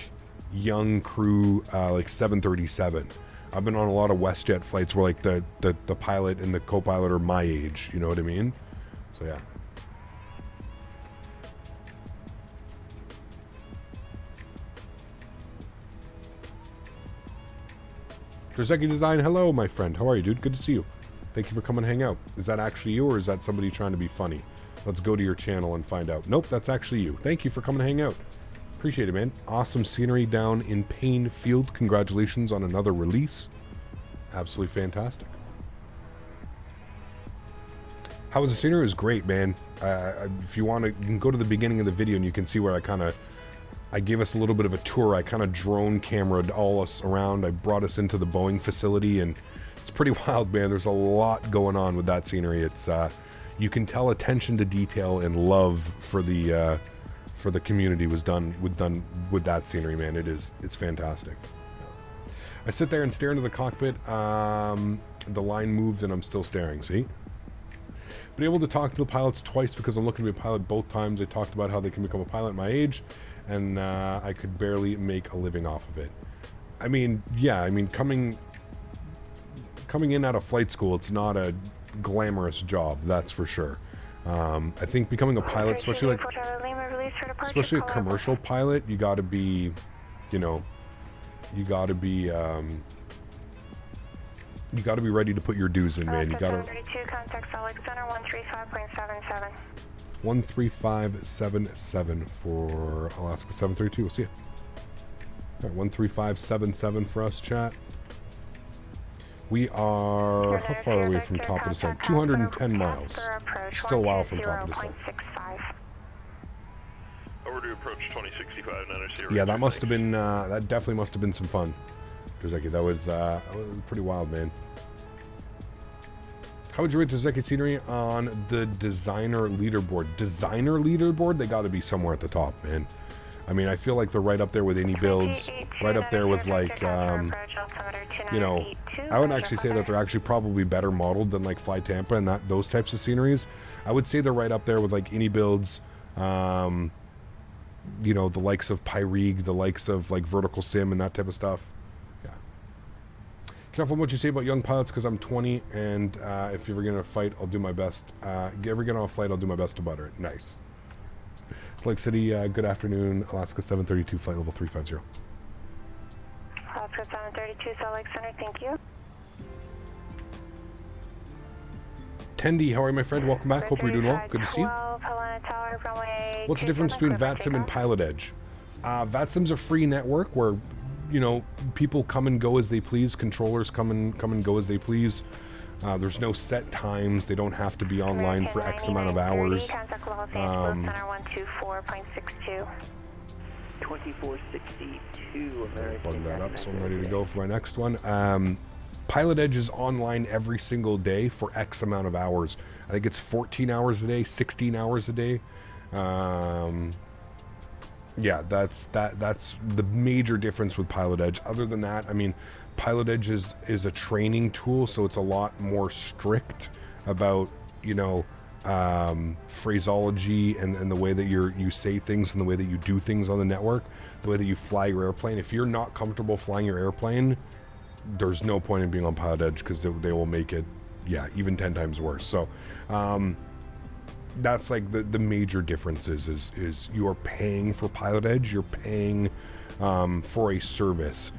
young crew, like 737. I've been on a lot of WestJet flights where like the pilot and the co-pilot are my age, you know what I mean? So yeah. Drzewiecki Design, hello my friend. How are you, dude? Good to see you. Thank you for coming and hang out. Is that actually you, or is that somebody trying to be funny? Let's go to your channel and find out. Nope, that's actually you. Thank you for coming and hang out. Appreciate it, man. Awesome scenery down in Paine Field. Congratulations on another release. Absolutely fantastic. How was the scenery? It was great, man. If you want to, you can go to the beginning of the video and you can see where I gave us a little bit of a tour. I kind of drone cameraed all us around. I brought us into the Boeing facility, and it's pretty wild, man. There's a lot going on with that scenery. It's you can tell attention to detail and love for the community was done with that scenery, man. It's fantastic. I sit there and stare into the cockpit. The line moves and I'm still staring. See? Been able to talk to the pilots twice because I'm looking to be a pilot both times. They talked about how they can become a pilot at my age, and I could barely make a living off of it. I mean, yeah. I mean, coming in out of flight school, it's not a glamorous job, that's for sure. I think becoming a pilot, especially a commercial pilot, you got to be, you know, you got to be ready to put your dues in, man. You got to. 32 contact Alex Center 135.77. 13577 for Alaska 732. We'll see you. All right, 13577 for us, chat. We are, how far are we from top of descent? 210 miles. Still a while from top of descent. Over to approach 2065, Yeah, that must have been, that definitely must have been some fun. Drzewiecki, that was pretty wild, man. How would you rate Drzewiecki scenery on the designer leaderboard? Designer leaderboard? They got to be somewhere at the top, man. I mean, I feel like they're right up there with any builds, right up there with like, you know, I would actually say that they're actually probably better modeled than like Fly Tampa and those types of sceneries. I would say they're right up there with like any builds, you know, the likes of Pyrig, the likes of like Vertical Sim and that type of stuff. Yeah. Careful what you say about young pilots because I'm 20 and if you're ever going to fight, I'll do my best. Ever get on a flight, I'll do my best to butter it. Nice. Lake City, good afternoon. Alaska 732, flight level 350. Alaska 732, Salt Lake Center, thank you. Tendi, how are you, my friend? Welcome back. Hope you're doing well. Good to see you. What's the difference between VATSIM and Pilot Edge? VATSIM's a free network where, you know, people come and go as they please. Controllers come and go as they please. There's no set times. They don't have to be online for X amount of hours. 2462 American. Plug that up so I'm ready to go for my next one. Pilot Edge is online every single day for X amount of hours. I think it's 14 hours a day, 16 hours a day. Yeah, that's the major difference with Pilot Edge. Other than that, I mean, Pilot Edge is a training tool, so it's a lot more strict about, you know, phraseology and the way that you say things and the way that you do things on the network, the way that you fly your airplane. If you're not comfortable flying your airplane, there's no point in being on Pilot Edge because they will make it, yeah, even 10 times worse. So that's like the major difference is you are paying for Pilot Edge, you're paying for a service.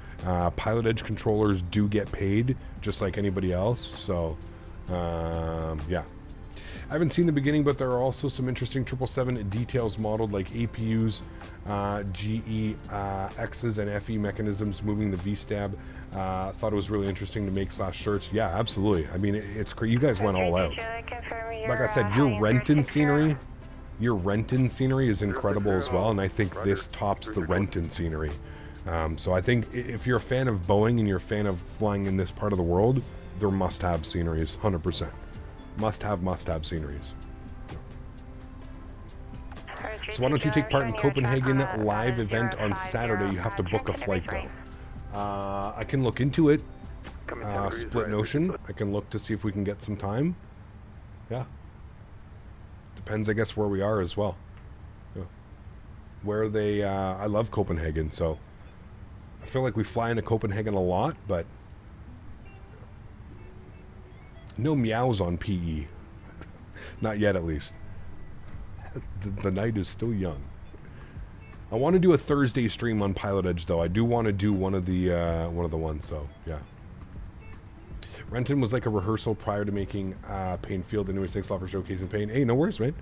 Pilot Edge controllers do get paid just like anybody else, so yeah. I haven't seen the beginning, but there are also some interesting 777 details modeled, like APUs, GE, X's, and FE mechanisms moving the V-stab. Thought it was really interesting to make /shirts. Yeah, absolutely. I mean, it's great. You guys went all out. Like I said, your Renton scenery is incredible as well, and I think this tops the Renton scenery. So I think if you're a fan of Boeing and you're a fan of flying in this part of the world, they're must-have sceneries, 100%. Must-have sceneries. So why don't you take part in Copenhagen live event on Saturday? You have to book a flight though. I can look into it. Split notion. I can look to see if we can get some time. Yeah. Depends, I guess, where we are as well. Yeah. Where they, I love Copenhagen, so I feel like we fly into Copenhagen a lot, but no meows on PE. Not yet, at least. The night is still young. I want to do a Thursday stream on Pilot Edge, though. I do want to do one of the ones, so yeah. Renton was like a rehearsal prior to making Paine Field. Anyways, thanks a lot for showcasing Paine. Hey, no worries, man.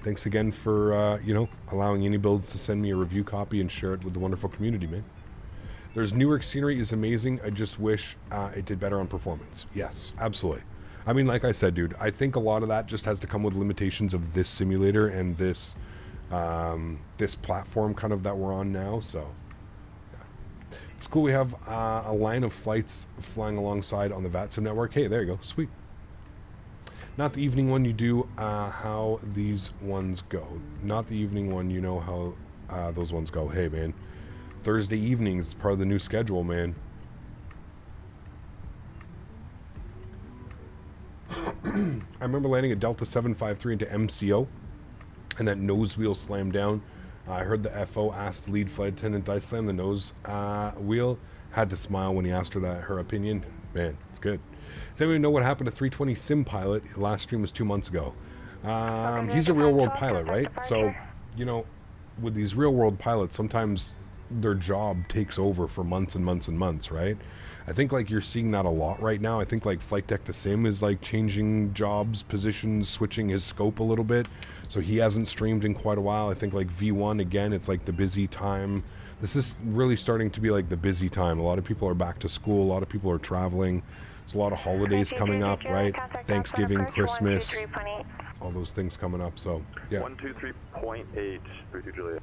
Thanks again for you know, allowing any builds to send me a review copy and share it with the wonderful community, man. There's Newark scenery is amazing. I just wish it did better on performance. Yes, absolutely. I mean, like I said, dude, I think a lot of that just has to come with limitations of this simulator and this this platform kind of that we're on now. So yeah. It's cool. We have a line of flights flying alongside on the VATSIM network. Hey, there you go. Sweet. Not the evening one. You do how these ones go. Not the evening one. You know how those ones go. Hey, man. Thursday evenings is part of the new schedule, man. I remember landing a Delta 753 into MCO, and that nose wheel slammed down. I heard the FO ask the lead flight attendant, "Did I slam the nose wheel?" Had to smile when he asked her opinion. Man, it's good. Does anybody know what happened to 320 Sim Pilot? Last stream was 2 months ago. He's a real-world pilot, right? So, you know, with these real-world pilots, sometimes their job takes over for months and months and months, right? I think like you're seeing that a lot right now. I think like Flight Deck to Sim is like changing jobs, positions, switching his scope a little bit. So he hasn't streamed in quite a while. I think like V1 again, it's like the busy time. This is really starting to be like the busy time. A lot of people are back to school. A lot of people are traveling. There's a lot of holidays coming up, right? Thanksgiving, Christmas, all those things coming up. So, yeah. 123.8, 32 Juliet.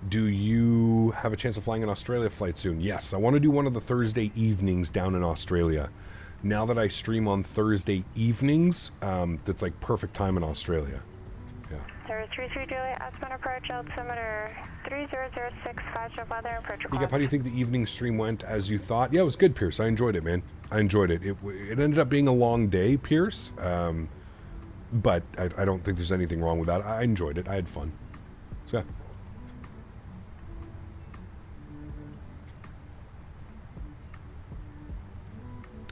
Do you have a chance of flying an Australia flight soon? Yes, I want to do one of the Thursday evenings down in Australia. Now that I stream on Thursday evenings, that's like perfect time in Australia. Yeah. 33 Juliet, estimate approach, altimeter 3006, 5 weather, approach How do you think the evening stream went as you thought? Yeah, it was good, Pierce. I enjoyed it, man. I enjoyed it. It ended up being a long day, Pierce, but I don't think there's anything wrong with that. I enjoyed it. I had fun. So, yeah.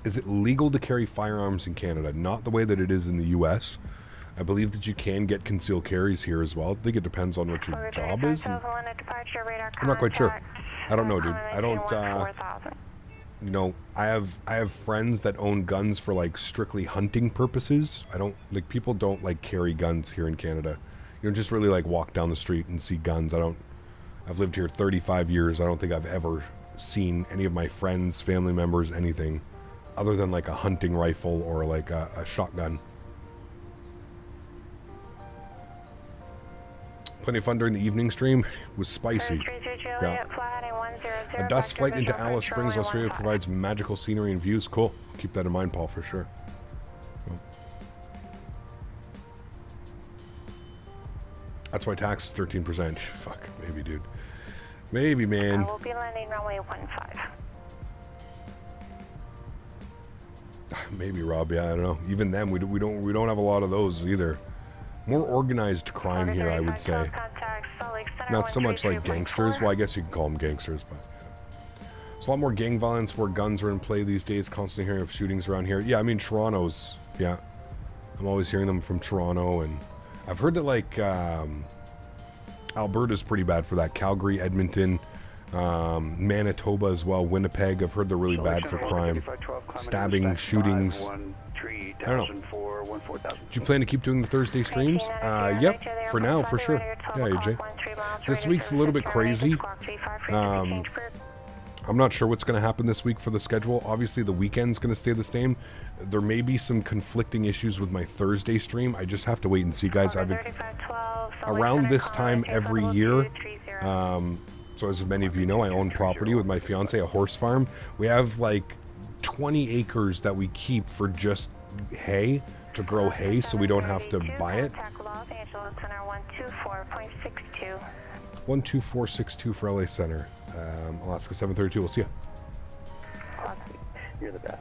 Is it legal to carry firearms in Canada? Not the way that it is in the U.S. I believe that you can get concealed carries here as well. I think it depends on what your job is. I'm not quite sure. I don't know, dude. I don't, you know, I have friends that own guns for, like, strictly hunting purposes. Like, people don't, like, carry guns here in Canada. You don't just really, like, walk down the street and see guns. I've lived here 35 years. I don't think I've ever seen any of my friends, family members, anything other than like a hunting rifle or like a shotgun. Plenty of fun during the evening stream. It was spicy. Yeah. A dust flight into Alice Springs, Australia provides magical scenery and views. Cool. Keep that in mind, Paul, for sure. Cool. That's why tax is 13%. Fuck, maybe, dude. Maybe, man. We'll be landing runway 15. Maybe, Rob. Yeah, I don't know. Even them, we don't have a lot of those either. More organized crime here, I would say. Not so much like gangsters. Well, I guess you can call them gangsters, but yeah. There's a lot more gang violence where guns are in play these days. Constantly hearing of shootings around here. Yeah, I mean Toronto's. Yeah, I'm always hearing them from Toronto, and I've heard that like Alberta's pretty bad for that. Calgary, Edmonton. Manitoba as well, Winnipeg. I've heard they're really bad for crime, stabbing, shootings. I don't know. Do you plan to keep doing the Thursday streams? Yep, for now, for sure. Yeah, AJ. This week's a little bit crazy. I'm not sure what's going to happen this week for the schedule. Obviously, the weekend's going to stay the same. There may be some conflicting issues with my Thursday stream. I just have to wait and see, guys. Around this time every year, so as many of you know, I own property with my fiance, a horse farm. We have like 20 acres that we keep for just hay, to grow hay, so we don't have to buy it. 12462 for LA Center. Alaska 732, we'll see you. You're the best.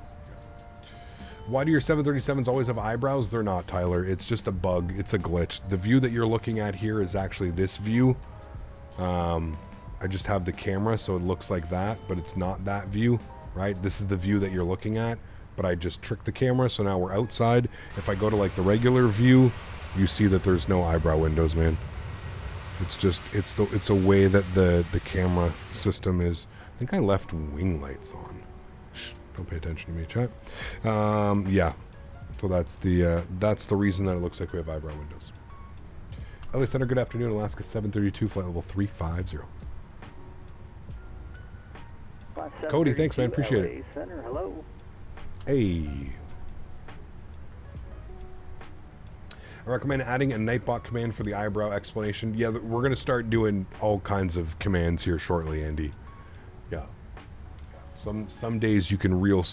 Why do your 737s always have eyebrows? They're not, Tyler. It's just a bug. It's a glitch. The view that you're looking at here is actually this view. I just have the camera so it looks like that, but it's not that view, right? This is the view that you're looking at, but I just tricked the camera, so now we're outside. If I go to like the regular view, you see that there's no eyebrow windows, man. It's just, it's a way that the camera system is. I think I left wing lights on. Shh, don't pay attention to me, chat. Yeah, so that's the reason that it looks like we have eyebrow windows. LA Center, good afternoon. Alaska 732, flight level 350. Cody, thanks, man. Appreciate it. Center, hello. Hey. I recommend adding a Nightbot command for the eyebrow explanation. Yeah, we're going to start doing all kinds of commands here shortly, Andy. Yeah. Some days you can really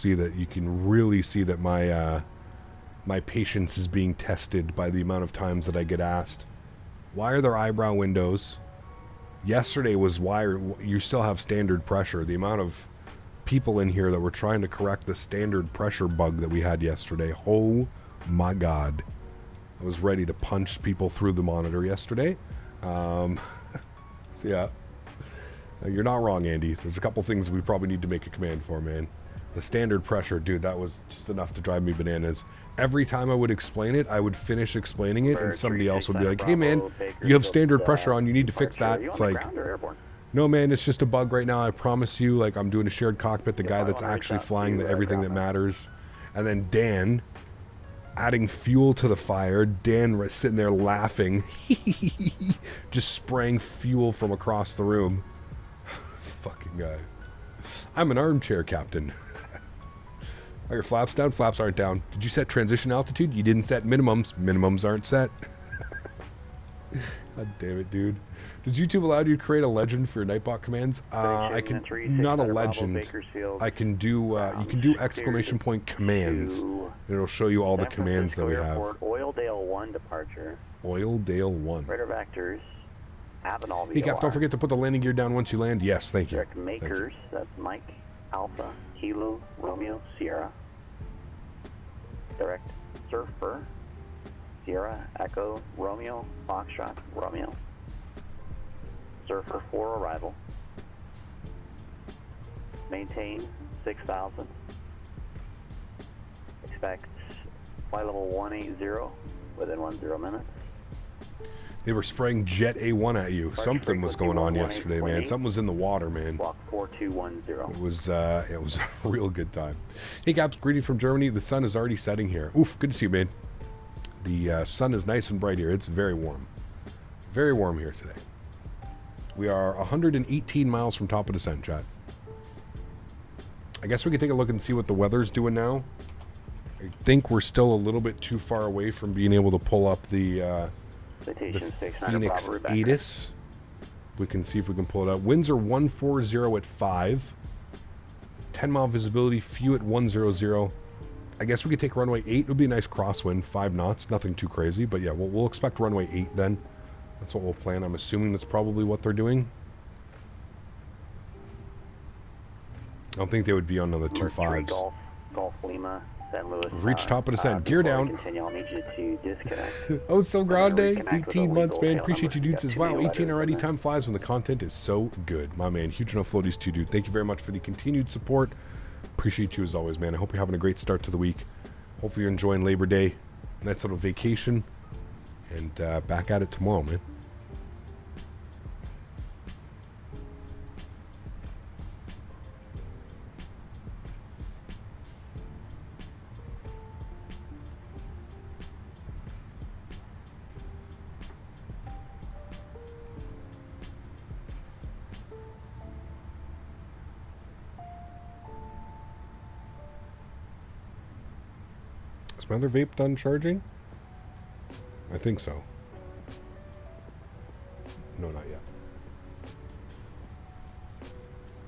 see that my my patience is being tested by the amount of times that I get asked, why are there eyebrow windows? Yesterday was why you still have standard pressure. The amount of people in here that were trying to correct the standard pressure bug that we had yesterday. Oh my God. I was ready to punch people through the monitor yesterday. So yeah, you're not wrong, Andy. There's a couple things we probably need to make a command for, man. The standard pressure, dude, that was just enough to drive me bananas. Every time I would explain it, I would finish explaining it, and somebody else would be like, hey, man, you have standard pressure on. You need to fix that. It's like, no, man, it's just a bug right now. I promise you, like, I'm doing a shared cockpit. The guy that's actually flying everything that matters. And then Dan adding fuel to the fire. Dan sitting there laughing, just spraying fuel from across the room. Fucking guy. I'm an armchair captain. Are your flaps down? Flaps aren't down. Did you set transition altitude? You didn't set minimums. Minimums aren't set. God damn it, dude. Does YouTube allow you to create a legend for your Nightbot commands? I can, not a legend. I can do, you can do exclamation point commands. And it'll show you all the commands that we have. Oildale 1 departure. Oildale 1. Radar vectors. Avenal VOR. Hey, Cap, don't forget to put the landing gear down once you land. Yes, thank you. Direct makers, that's Mike, Alpha, Kilo, Romeo, Sierra. Direct surfer, Sierra, Echo, Romeo, Foxtrot, Romeo. Surfer 4 arrival. Maintain 6,000. Expect flight level 180 within 10 minutes. They were spraying Jet A1 at you. Something was going on yesterday, man. Something was in the water, man. Block 4210. It was a real good time. Hey, Gaps, greeting from Germany. The sun is already setting here. Oof, good to see you, man. The sun is nice and bright here. It's very warm. Very warm here today. We are 118 miles from top of descent, chat. I guess we can take a look and see what the weather's doing now. I think we're still a little bit too far away from being able to pull up the Phoenix ATIS. We can see if we can pull it up. Winds are 140 at 5. 10-mile visibility, few at 100. I guess we could take runway 8. It would be a nice crosswind, 5 knots. Nothing too crazy, but yeah, we'll expect runway 8 then. That's what we'll plan. I'm assuming that's probably what they're doing. I don't think they would be on the 2.5s. Golf Lima, San Luis. We've reached top of descent. Gear down. Continue, I'll need you to disconnect. Oh, so Grande. 18 months, man. Appreciate you, dudes, as well. 18 already. Time flies when the content is so good. My man, huge enough floaties too, dude. Thank you very much for the continued support. Appreciate you as always, man. I hope you're having a great start to the week. Hopefully you're enjoying Labor Day. Nice little vacation. And back at it tomorrow, man. Is my other vape done charging? I think so. No, not yet.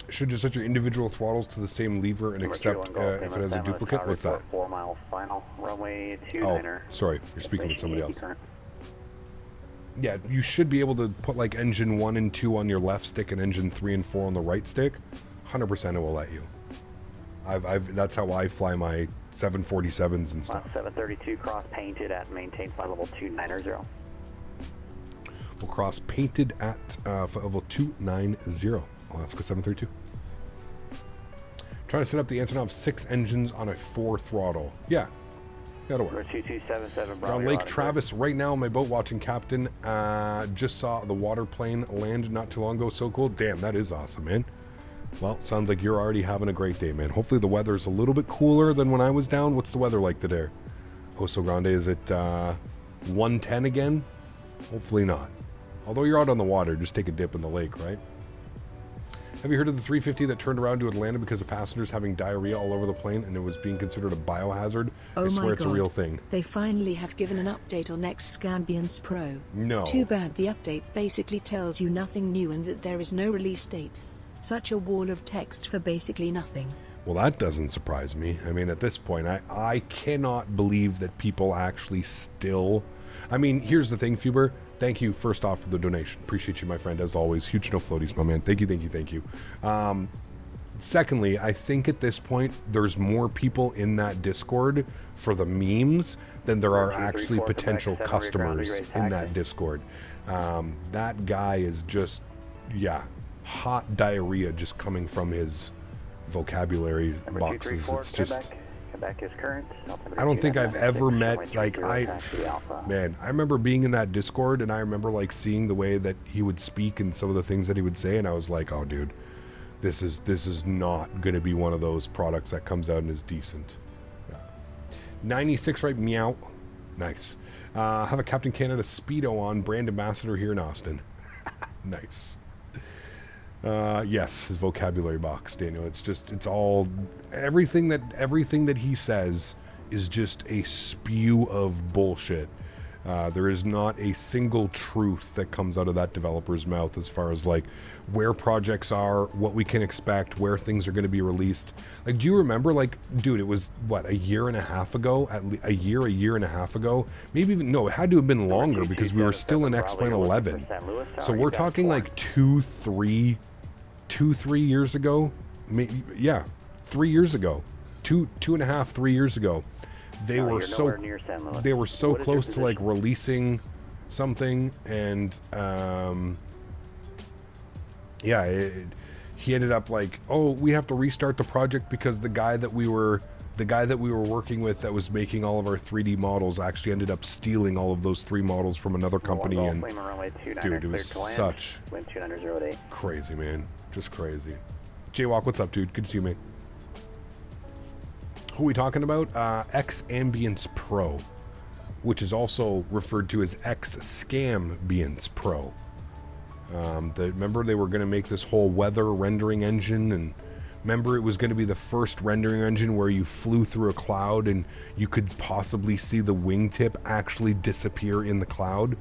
Should just set your individual throttles to the same lever and accept if it has a duplicate? What's that? 4 miles final, runway 29er. Oh, sorry. You're speaking with somebody else. Yeah, you should be able to put like engine 1 and 2 on your left stick and engine 3 and 4 on the right stick. 100% it will let you. That's how I fly my 747s and stuff. 732 cross painted at maintain flight level 290. We'll cross painted at flight level 290. Alaska 732. Trying to set up the Antonov 6 engines on a 4 throttle. Yeah, that'll work. 2277 on Lake Travis right now on my boat watching Captain. Just saw the water plane land not too long ago. So cool. Damn, that is awesome, man. Well, sounds like you're already having a great day, man. Hopefully the weather's a little bit cooler than when I was down. What's the weather like today? Oso Grande, is it 110 again? Hopefully not. Although you're out on the water, just take a dip in the lake, right? Have you heard of the 350 that turned around to Atlanta because of passengers having diarrhea all over the plane and it was being considered a biohazard? Oh, I swear my it's God. a real thing. They finally have given an update on X-Scambians Pro. No. Too bad the update basically tells you nothing new and that there is no release date. Such a wall of text for basically nothing. Well, that doesn't surprise me. I mean, at this point, I cannot believe that people actually still... I mean, here's the thing, Fuber. Thank you, first off, for the donation. Appreciate you, my friend, as always. Huge no floaties, my man. Thank you, thank you, thank you. Secondly, I think at this point, there's more people in that Discord for the memes than there are actually potential customers in that Discord. That guy is just, yeah, hot diarrhea just coming from his vocabulary boxes. It's just... Quebec is current. I don't think I've ever met, like, man, I remember being in that Discord and I remember like seeing the way that he would speak and some of the things that he would say, and I was like, oh dude, this is not going to be one of those products that comes out and is decent. Yeah. 96, right? Meow. Nice. Have a Captain Canada Speedo on, brand ambassador here in Austin. Nice. Yes, his vocabulary box, Daniel. It's all everything that he says is just a spew of bullshit. There is not a single truth that comes out of that developer's mouth as far as like where projects are, what we can expect, where things are going to be released. Like, do you remember, like, dude, it was what, a year and a half ago, a year and a half ago, maybe even, no, it had to have been longer because we were still in X-Plane 11. So we're talking like 2-3 years ago. Yeah, 3 years ago, 2.5-3 years ago. They were so close to like releasing something, and yeah, he ended up like, oh, we have to restart the project because the guy that we were working with that was making all of our 3D models actually ended up stealing all of those 3 models from another company. And dude, it was such crazy, man, just crazy. Jaywalk, what's up, dude? Good to see you, mate. Who are we talking about? X Ambience Pro, which is also referred to as X Scambience Pro. Remember they were going to make this whole weather rendering engine, and remember it was going to be the first rendering engine where you flew through a cloud and you could possibly see the wingtip actually disappear in the cloud,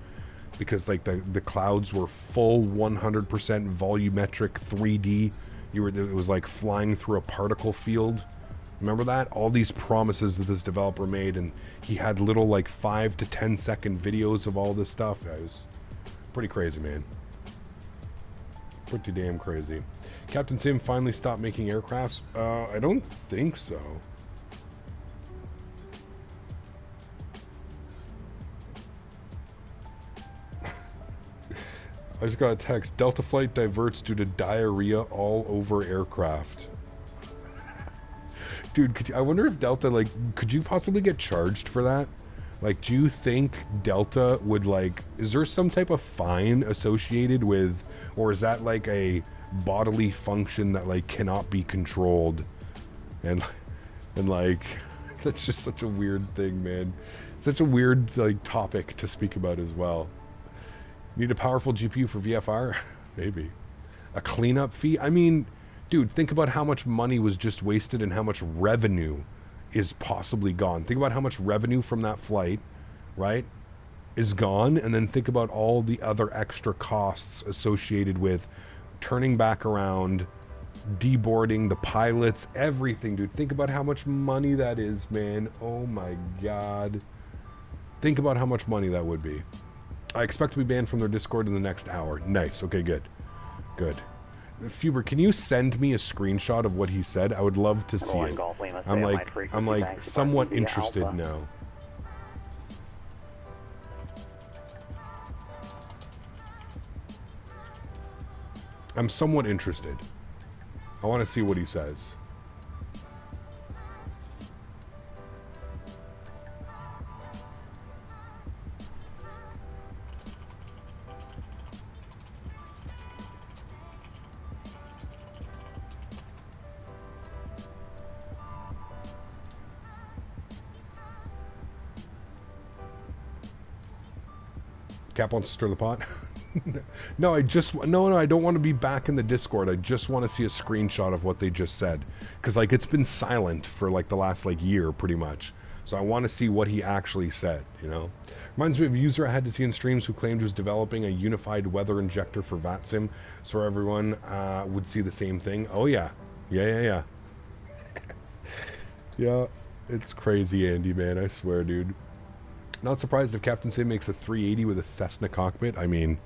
because like the clouds were full 100% volumetric 3D. It was like flying through a particle field. Remember that? All these promises that this developer made, and he had little like 5 to 10 second videos of all this stuff. It was pretty crazy, man. Pretty damn crazy. Captain Sim finally stopped making aircrafts? I don't think so. I just got a text. Delta flight diverts due to diarrhea all over aircraft. Dude, I wonder if Delta, like, could you possibly get charged for that? Like, do you think Delta would, like, is there some type of fine associated with, or is that like a bodily function that like cannot be controlled? And like, that's just such a weird thing, man. Such a weird, like, topic to speak about as well. Need a powerful GPU for VFR? Maybe. A cleanup fee? I mean, dude, think about how much money was just wasted and how much revenue is possibly gone. Think about how much revenue from that flight, right, is gone, and then think about all the other extra costs associated with turning back around, deboarding the pilots, everything, dude. Think about how much money that is, man. Oh my God. Think about how much money that would be. I expect to be banned from their Discord in the next hour. Nice. Okay, good. Good. Fuber, can you send me a screenshot of what he said? I would love to see it. I'm like somewhat interested now. I'm somewhat interested. I want to see what he says. Cap wants to stir the pot. No, I don't want to be back in the Discord. I just want to see a screenshot of what they just said, because like it's been silent for like the last like year pretty much. So I want to see what he actually said, you know. Reminds me of a user I had to see in streams who claimed he was developing a unified weather injector for VATSIM, so everyone would see the same thing. Oh yeah, yeah. Yeah, it's crazy, Andy, man. I swear, dude. Not surprised if Captain Sim makes a 380 with a Cessna cockpit. I mean,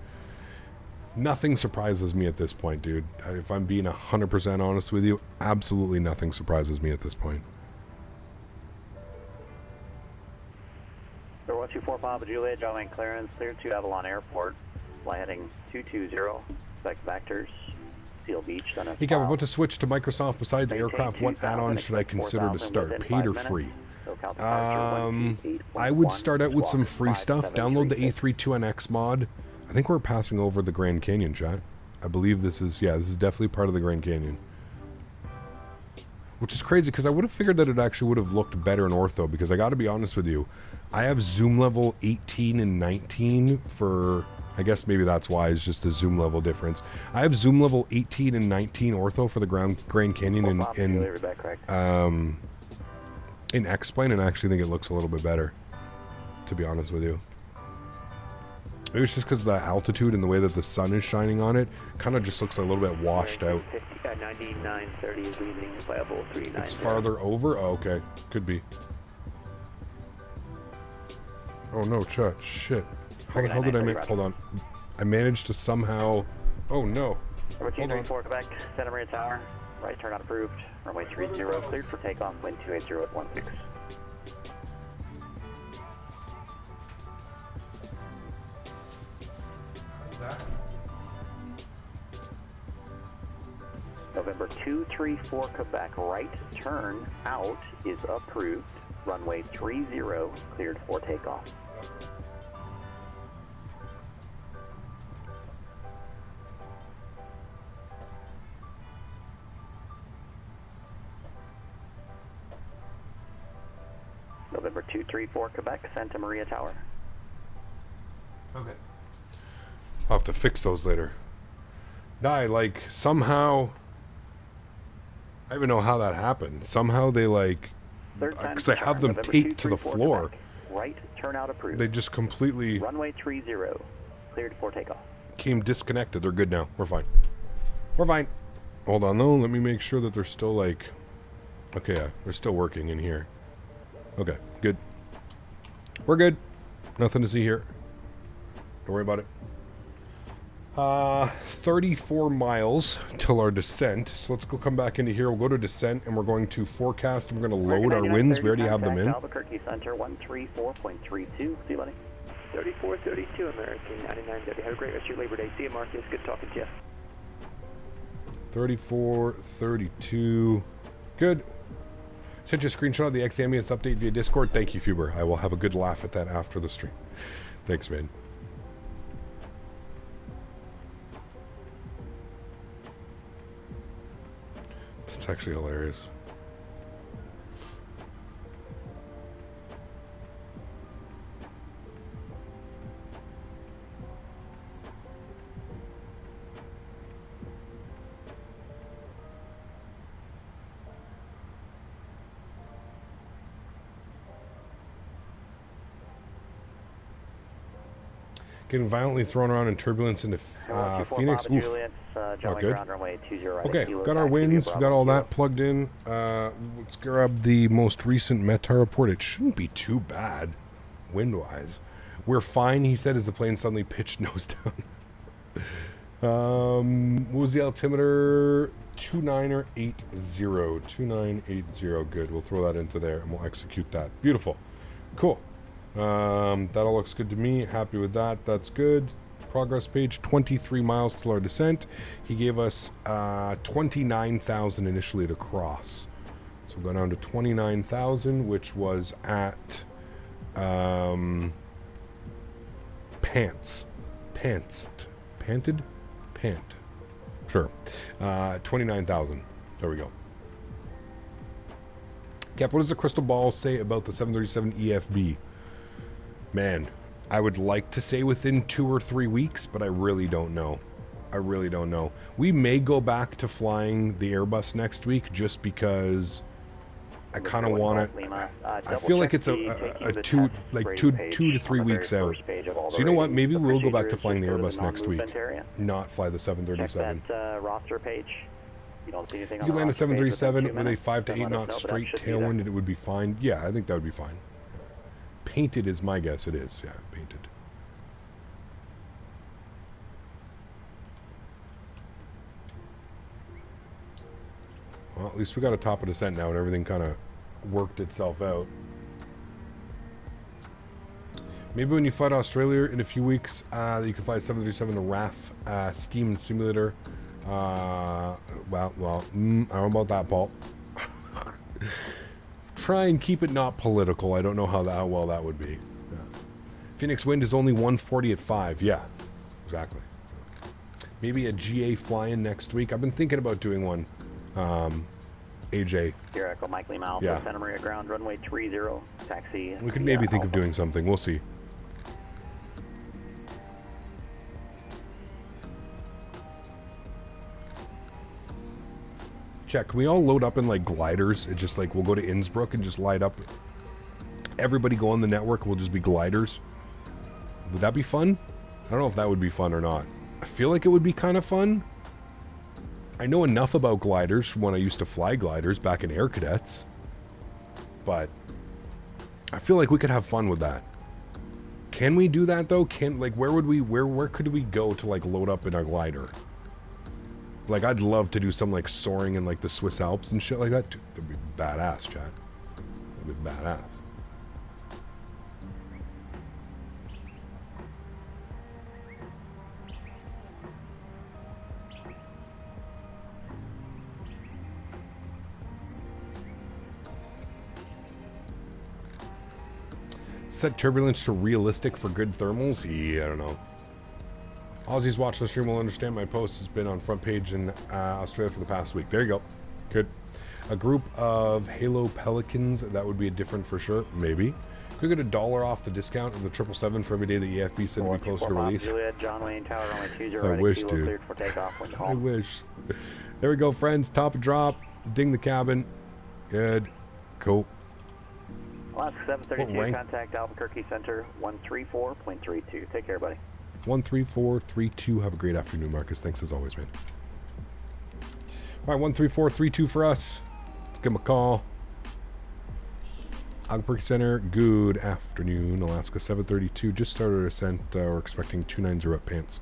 nothing surprises me at this point, dude. If I'm being 100% honest with you, absolutely nothing surprises me at this point. 124 Papa Juliet, Jawline clearance, clear to Avalon Airport, fly heading 220, expect vectors, Seal Beach. Hey, Cap, I'm about to switch to Microsoft. Besides aircraft, what add-on should I consider to start, paid or free? I would start out with some free stuff. Download the A32NX mod. I think we're passing over the Grand Canyon, chat. I believe this is, yeah, this is definitely part of the Grand Canyon. which is crazy because I would have figured that it actually would have looked better in ortho, because I got to be honest with you, I have zoom level 18 and 19 for, I guess maybe that's why it's just a zoom level difference. I have zoom level 18 and 19 ortho for the Grand Canyon in X-Plane, and I actually think it looks a little bit better, to be honest with you. Maybe it's just because of the altitude and the way that the sun is shining on it. Kind of just looks a little bit washed out. 9930 is leaving viable 390. It's farther over? Oh, okay. Could be. Oh no, shit. How the hell did I make... Hold on. I managed to somehow... Oh no. Number 234 Quebec, Santa Maria Tower. Right turn not approved. Runway 30 cleared for takeoff. Wind 280 at 16. November 234 Quebec, right turn out is approved. Runway 30 cleared for takeoff. November 234 Quebec, Santa Maria Tower. Okay. I'll have to fix those later. Like, somehow... I don't even know how that happened. Somehow they, like... Because I have them taped to the floor. Quebec. Right turnout approved. They just completely... Runway 30, cleared for takeoff. Came disconnected. They're good now. We're fine. We're fine. Hold on, though. Let me make sure that they're still, like... Okay, yeah. They're still working in here. Okay, good. We're good. Nothing to see here. Don't worry about it. 34 miles till our descent. So let's go come back into here. We'll go to descent, and we're going to forecast. And we're going to load our winds. We already have them in. Albuquerque Center 134.32. See you, buddy. 3432 American 9930. Have a great rest of your Labor Day. See you, Marcus. Good talking to you. 3432. Good. Sent you a screenshot of the XAMBS update via Discord. Thank you, Fuber. I will have a good laugh at that after the stream. Thanks, man. That's actually hilarious. Getting violently thrown around in turbulence into Phoenix. Oof. Not good. Okay, got our winds, got all that plugged in. Let's grab the most recent METAR report. It shouldn't be too bad, wind-wise. We're fine, he said, as the plane suddenly pitched nose down. What was the altimeter? 2980. 2980. Good. We'll throw that into there and we'll execute that. Beautiful. Cool. That all looks good to me. Happy with that. That's good. Progress page, 23 miles till our descent. He gave us 29,000 initially to cross. So we'll go down to 29,000, which was at Pant. Sure. 29,000. There we go. Cap, what does the crystal ball say about the 737 EFB? Man, I would like to say within 2 or 3 weeks, but I really don't know. I really don't know. We may go back to flying the Airbus next week just because I kind of want it. I feel like it's a two to 3 weeks out. So you know what? Maybe we'll go back to flying the Airbus next week, not fly the 737. Check that roster page. You don't see anything on you the land a roster page 737 with a 5 to 8 then let us knot know, but that straight should be there. tailwind, and it would be fine. Yeah, I think that would be fine. Painted is my guess. It is. Yeah, painted. Well, at least we got a top of descent now, and everything kind of worked itself out. Maybe when you fly to Australia in a few weeks, you can fly 737 to RAF Scheme and Simulator. I don't know about that, Paul. Try and keep it not political. I don't know how well that would be. Yeah. Phoenix wind is only 140 at 5. Yeah, exactly. Maybe a GA fly-in next week. I've been thinking about doing one. AJ. Here, Echo Mike Lima Alpha, Yeah. Santa Maria ground, runway 30, taxi. We could maybe think of Alpha. doing something. We'll see. Check. Can we all load up in like gliders? It's just like we'll go to Innsbruck and just light up. Everybody go on the network. We'll just be gliders. Would that be fun? I don't know if that would be fun or not. I feel like it would be kind of fun. I know enough about gliders from when I used to fly gliders back in Air Cadets. But I feel like we could have fun with that. Can we do that though? Where could we go to like load up in a glider? Like I'd love to do some like soaring in like the Swiss Alps and shit like that. Dude, that'd be badass, chat. That'd be badass. Set turbulence to realistic for good thermals? Yeah, I don't know. Aussies watching the stream will understand my post has been on front page in Australia for the past week. There you go. Good. A group of Halo Pelicans, that would be a different for sure. Maybe. Could we get $1 off the discount of the 777 for every day the EFB said to be closer to release? Juliet, John Wayne Tower, runway 20, I wish, dude. cleared for takeoff when you I home. wish. There we go, friends. Top of drop. Ding the cabin. Good. Cool. Alaska 732, rank? contact Albuquerque Center 134.32. Take care, buddy. 13432. Have a great afternoon, Marcus. Thanks as always, man. All right, 13432 for us. Let's give him a call. Albuquerque Center, good afternoon. Alaska 732 just started our ascent. We're expecting 290 up pants.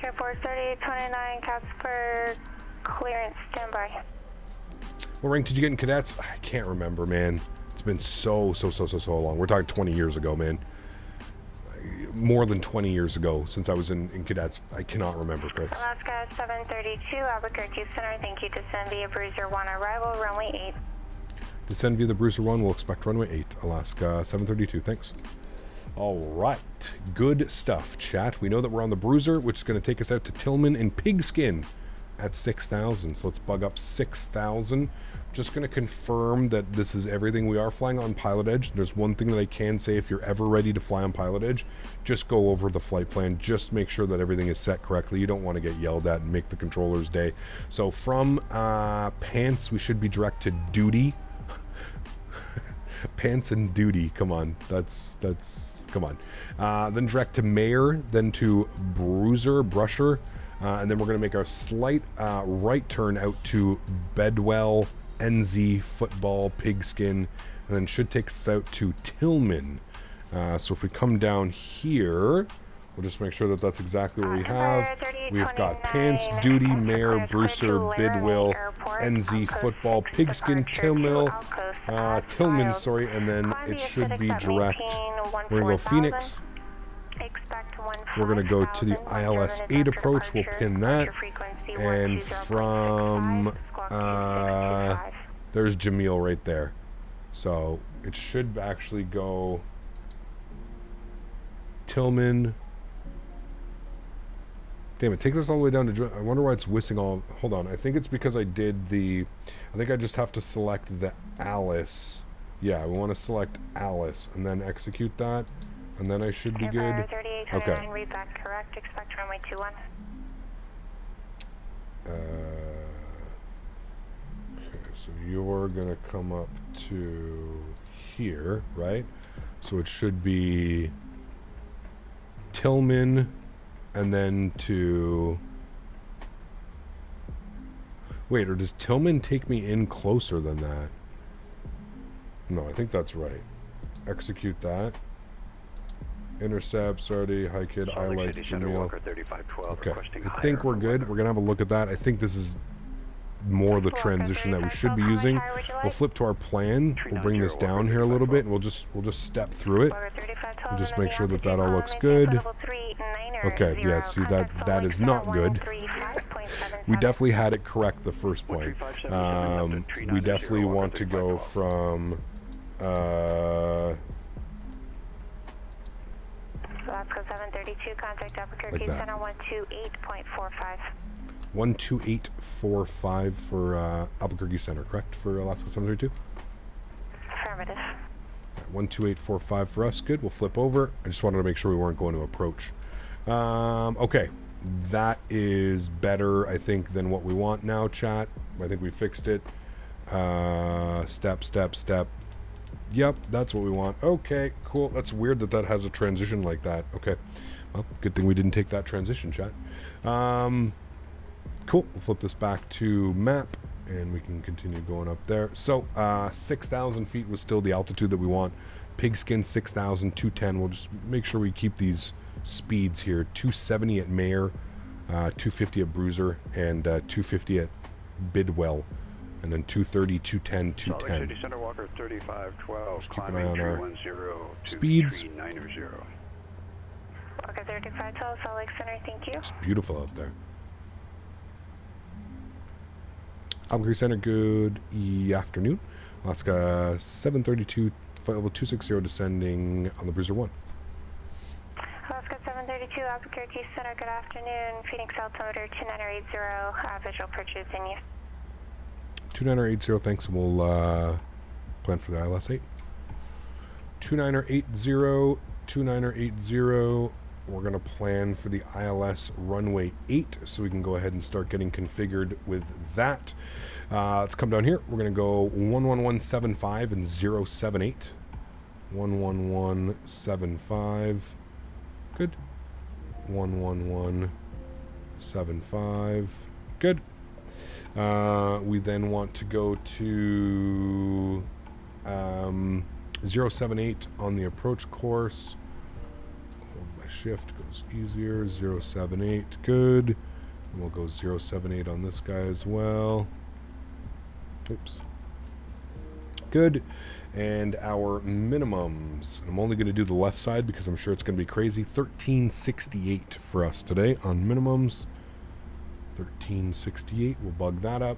Airport 3829, Casper, clearance, standby. What rank did you get in cadets? I can't remember, man. It's been so long. We're talking 20 years ago, man. More than 20 years ago since I was in cadets. I cannot remember, Chris. Alaska 732, Albuquerque Center, thank you. Descend via Bruiser 1, arrival, runway 8. Descend via the Bruiser 1, we'll expect runway 8. Alaska 732, thanks. All right, good stuff, chat. We know that we're on the Bruiser, which is going to take us out to Tillman and Pigskin at 6,000. So let's bug up 6,000. Just going to confirm that this is everything. We are flying on Pilot Edge. There's one thing that I can say: if you're ever ready to fly on Pilot Edge, just go over the flight plan. Just make sure that everything is set correctly. You don't want to get yelled at and make the controller's day. So from pants, we should be direct to duty. Pants and duty. Come on. That's come on. Then direct to Mayor, then to Brusher. And then we're going to make our slight right turn out to Bedwell, NZ, Football, Pigskin, and then should take us out to Tillman. So if we come down here, we'll just make sure that that's exactly what we have. We've got Pants, Duty, Mayor, Brewster, Bidwell, NZ, Football, Pigskin, Tillman, sorry, and then it should be direct. We're going to go Phoenix. We're going to go to the ILS 8 approach. We'll pin that. And from... there's Jamil right there. So it should actually go... Tillman. Damn, it takes us all the way down to... I wonder why it's whistling all... Hold on. I think it's because I did the... I think I just have to select the Alice. Yeah, we want to select Alice and then execute that. And then I should be good. Okay. Read that correct. Expect runway 21. Okay, so you're going to come up to here, right? So it should be Tillman and then to... Wait, or does Tillman take me in closer than that? No, I think that's right. Execute that. Intercept, Sardi, High Kid, I like Jamil. Okay, I think we're good. We're going to have a look at that. I think this is more the transition that we should be using. We'll flip to our plan. We'll bring this down here a little bit, and we'll just step through it. We'll just make sure that that all looks good. Okay, yeah, see, that is not good. We definitely had it correct the first point. We definitely want to go from... Alaska 732, contact Albuquerque Center 128.45. 12845 for Albuquerque Center, correct? For Alaska 732? Affirmative. 12845 for us. Good. We'll flip over. I just wanted to make sure we weren't going to approach. Okay. That is better, I think, than what we want now, chat. I think we fixed it. Step, step, step. Yep, that's what we want. Okay, cool. That's weird that that has a transition like that. Okay. Well, good thing we didn't take that transition, chat. Cool. We'll flip this back to map, and we can continue going up there. So, 6,000 feet was still the altitude that we want. Pigskin, 6,000, 210. We'll just make sure we keep these speeds here. 270 at Mayor, 250 at Bruiser, and 250 at Bidwell. And then 230, 210, 210. City Center Walker 3512. Just keep an eye on our 310 speeds. 2390. Walker 3512, Salt Lake Center, thank you. It's beautiful out there. Albuquerque Center, good afternoon. Alaska 732, flight level 260 descending on the Bruiser 1. Alaska 732, Albuquerque Center, good afternoon. Phoenix altimeter 2980, visual purchasing you. 2980, thanks, and we'll plan for the ILS 8. 2980, 2980. We're going to plan for the ILS runway 8, so we can go ahead and start getting configured with that. Let's come down here. We're going to go 11175 and 078. 11175. Good. 11175. Good. We then want to go to 078 on the approach course. Hold my shift, goes easier. 078, good. And we'll go 078 on this guy as well. Oops. Good. And our minimums. I'm only going to do the left side because I'm sure it's going to be crazy. 1368 for us today on minimums. 1368, we'll bug that up.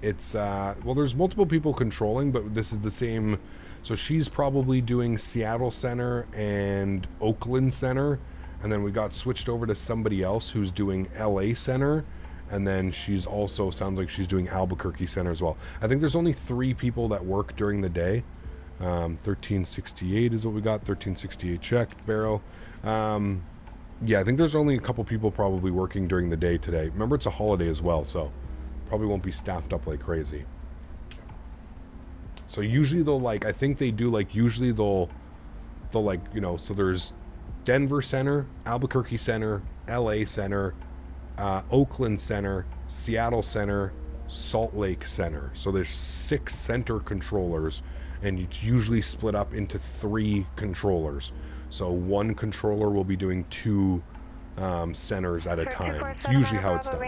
It's, well, there's multiple people controlling, but this is the same. So she's probably doing Seattle Center and Oakland Center. And then we got switched over to somebody else who's doing LA Center. And then she's also, sounds like she's doing Albuquerque Center as well. I think there's only 3 people that work during the day. 1368 is what we got. 1368 checked, Barrow. Yeah, I think there's only a couple people probably working during the day today. Remember, it's a holiday as well, so probably won't be staffed up like crazy. So usually they'll, like, I think they do, like, usually they'll like, you know, so there's Denver Center, Albuquerque Center, LA Center, Oakland Center, Seattle Center, Salt Lake Center. So there's 6 center controllers, and it's usually split up into 3 controllers. So 1 controller will be doing 2 centers at a time. It's usually how it's done.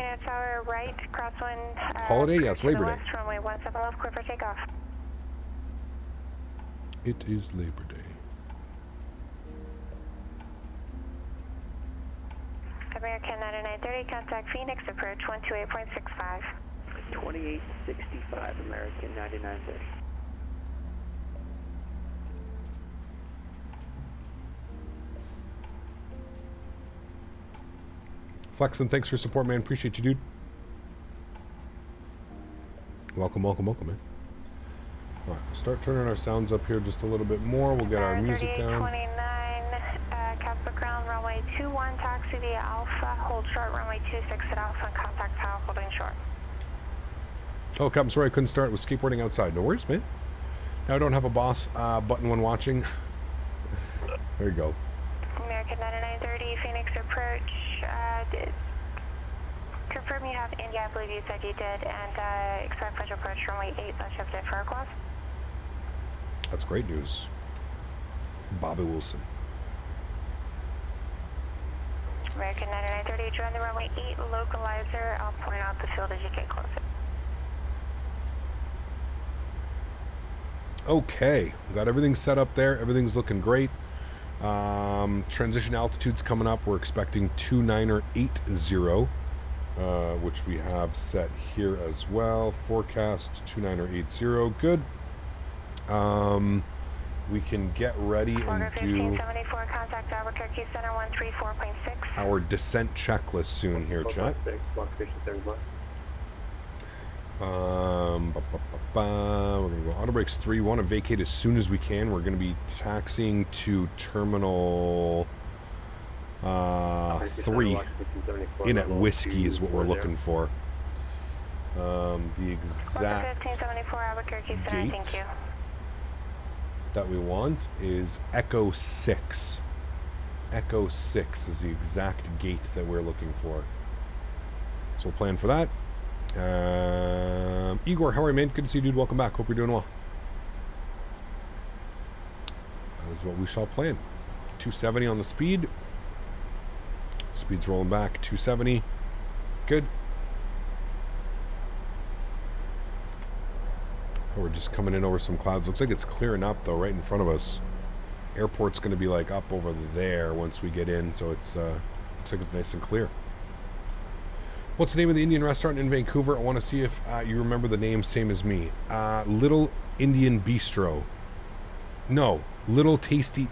Holiday? Yes, Labor Day. Runway 17 left, clear for takeoff. It is Labor Day. American 9930, contact Phoenix, approach 128.65. 2865, American 9930. Flexen, thanks for your support, man. Appreciate you, dude. Welcome, welcome, welcome, man. All right, start turning our sounds up here just a little bit more. We'll get our music down. 3829, Casper Ground, runway 21, taxi via Alpha, hold short, runway 26 at Alpha, and contact tower, holding short. Oh, Captain, sorry I couldn't start with skateboarding outside. No worries, man. Now I don't have a boss button when watching. There you go. American 9930, Phoenix approach. Confirm you have India, I believe you said you did, and expect flight approach runway 8, let's shift it for a class. That's great news. Bobby Wilson. American 9930, join the runway 8 localizer. I'll point out the field as you get closer. Okay, got everything set up there. Everything's looking great. Transition altitude's coming up. We're expecting 2980, which we have set here as well. Forecast 2980. Good. we can get ready and do 1574, contact Albuquerque Center 134.6. our descent checklist soon here, chat. We're gonna go auto brakes 3. We want to vacate as soon as we can. We're gonna be taxiing to terminal 3 in at Whiskey is what we're looking for. The exact 1574 Albuquerque Center, gate thank you. that we want is Echo 6. Echo 6 is the exact gate that we're looking for. So we'll plan for that. Igor, how are you, man? Good to see you, dude. Welcome back. Hope you're doing well. That is what we shall plan. 270 on the speed. Speed's rolling back. 270. Good. Oh, we're just coming in over some clouds. Looks like it's clearing up, though, right in front of us. Airport's going to be, like, up over there once we get in, so it's, looks like it's nice and clear. What's the name of the Indian restaurant in Vancouver? I want to see if you remember the name, same as me. Little Indian Bistro. No, Little Tasty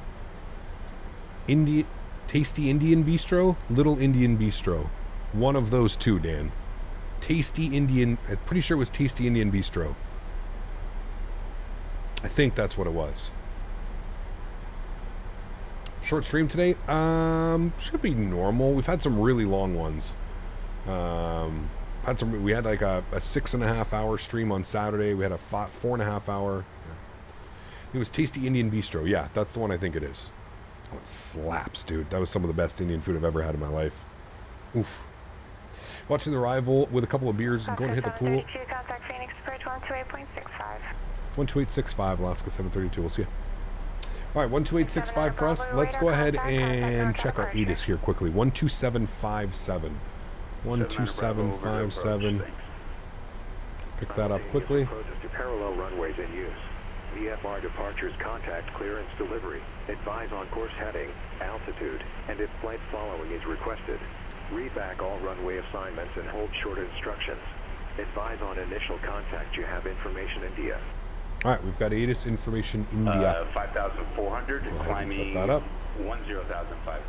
Indian Bistro? Little Indian Bistro. One of those two, Dan. Tasty Indian, I'm pretty sure it was Tasty Indian Bistro. I think that's what it was. Short stream today? Should be normal. We've had some really long ones. We had like a 6.5 hour stream on Saturday. We had a 4.5 hour. It was Tasty Indian Bistro. Yeah, that's the one I think it is. Oh, it slaps, dude. That was some of the best Indian food I've ever had in my life. Oof. Watching the rival with a couple of beers and going to hit the pool. Contact Phoenix Bridge 128.65. 12865, Alaska 732. We'll see you. All right, 12865 for us. Let's go ahead and check our ATIS here quickly. 12757. 12757. Pick that up quickly. Parallel runways in use. VFR departures, contact, clearance, delivery. Advise on course heading, altitude, and if flight following is requested. Read back all runway assignments and hold short instructions. Advise on initial contact. You have information India. All right, we've got ATIS information India. 5,400, climbing set that up. 10,500.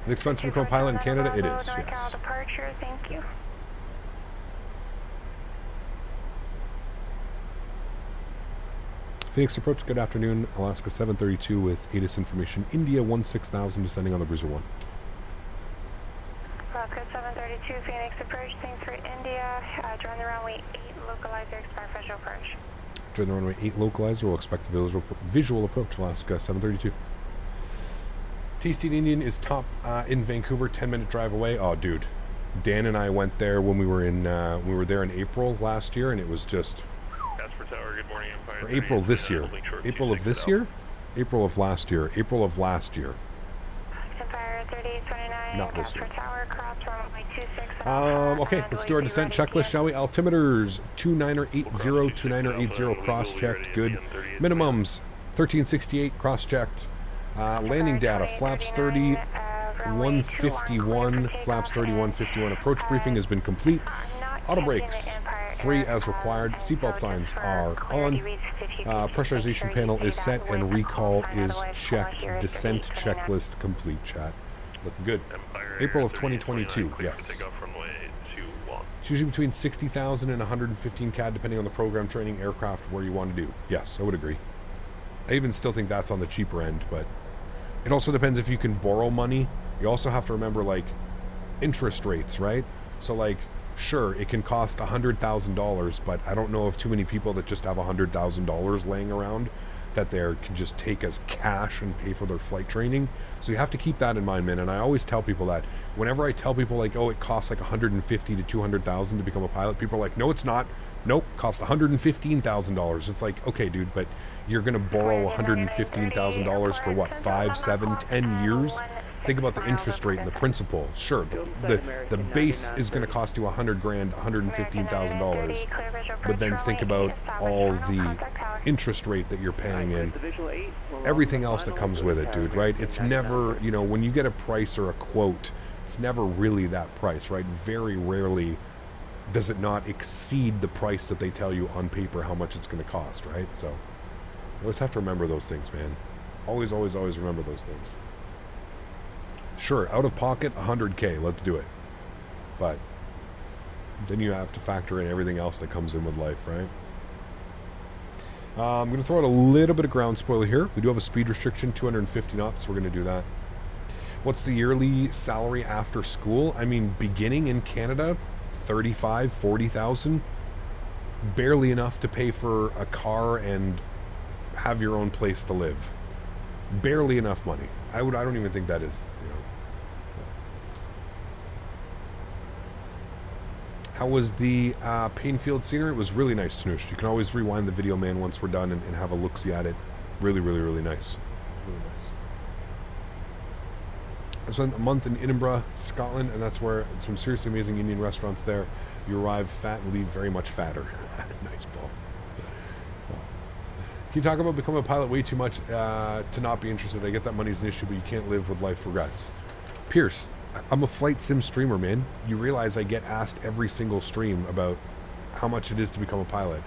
An expensive co-pilot in Canada? It is, yes. Departure, thank you. Phoenix approach, good afternoon. Alaska 732 with ATIS information. India 16,000 descending on the Bruiser 1. Alaska 732, Phoenix approach, thanks for India. Join the runway 8, localizer, expect visual approach. Join the runway 8 localizer, we'll expect a visual approach, Alaska 732. Tasty Indian is top in Vancouver, 10-minute drive away. Oh, dude. Dan and I went there when we were there in April last year, and it was just... Tower, good morning, Empire. Or April this year. April of this year? April of last year. April of last year. Empire 3829, not this year. Tower, cross runway 26. Okay, let's do our descent checklist, shall we? Altimeters 2980, 2980 cross-checked, good. Minimums 1368 cross-checked. Landing data, flaps 30, 151, flaps 30, 151. Approach briefing has been complete. Auto brakes 3 as required. Seatbelt signs are on. Pressurization panel is set and recall is checked. Descent checklist complete, chat. Looking good. April of 2022, yes. It's usually between 60,000 and 115 CAD depending on the program, training, aircraft, where you want to do. Yes, I would agree. I even still think that's on the cheaper end, but it also depends if you can borrow money. You also have to remember, like, interest rates, right? So, like, sure, it can cost $100,000, but I don't know of too many people that just have $100,000 laying around that they can just take as cash and pay for their flight training. So you have to keep that in mind, man. And I always tell people that whenever I tell people, like, oh, it costs like $150,000 to $200,000 to become a pilot, people are like, no, it's not. Nope, costs $115,000. It's like, okay, dude, but you're going to borrow $115,000 for what, 5, 7, 10 years? Think about the interest rate and the principal. Sure, the base is going to cost you $100,000, $115,000, but then think about all the interest rate that you're paying in, everything else that comes with it, dude, right? It's never, you know, when you get a price or a quote, it's never really that price, right? Very rarely does it not exceed the price that they tell you on paper how much it's going to cost, right? So I always have to remember those things, man. Always, always, always remember those things. Sure, out of pocket, 100K, let's do it. But then you have to factor in everything else that comes in with life, right? I'm going to throw out a little bit of ground spoiler here. We do have a speed restriction, 250 knots, so we're going to do that. What's the yearly salary after school? I mean, beginning in Canada, 35, 40,000. Barely enough to pay for a car and have your own place to live. Barely enough money. I don't even think that is, you know. How was the Paine Field scenery? It was really nice, Tanush. You can always rewind the video, man, once we're done and have a look-see at it. Really, really, really nice. Really nice. I spent a month in Edinburgh, Scotland, and that's where some seriously amazing Indian restaurants there. You arrive fat and leave very much fatter. Nice ball. Can you talk about becoming a pilot way too much to not be interested? I get that money's an issue, but you can't live with life regrets. Pierce, I'm a flight sim streamer, man. You realize I get asked every single stream about how much it is to become a pilot.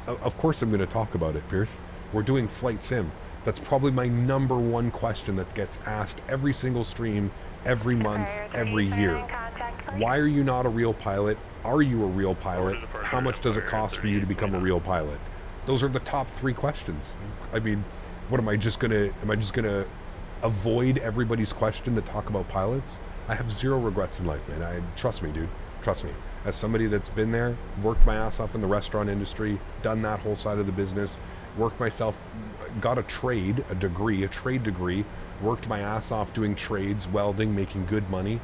Of course I'm going to talk about it, Pierce. We're doing flight sim. That's probably my number one question that gets asked every single stream, every month, every year. Why are you not a real pilot? Are you a real pilot? How much does it cost for you to become a real pilot? Those are the top three questions. I mean, what am I just gonna avoid everybody's question to talk about pilots? I have zero regrets in life, man. Trust me, dude. Trust me. As somebody that's been there, worked my ass off in the restaurant industry, done that whole side of the business, worked myself, got a trade degree, worked my ass off doing trades, welding, making good money,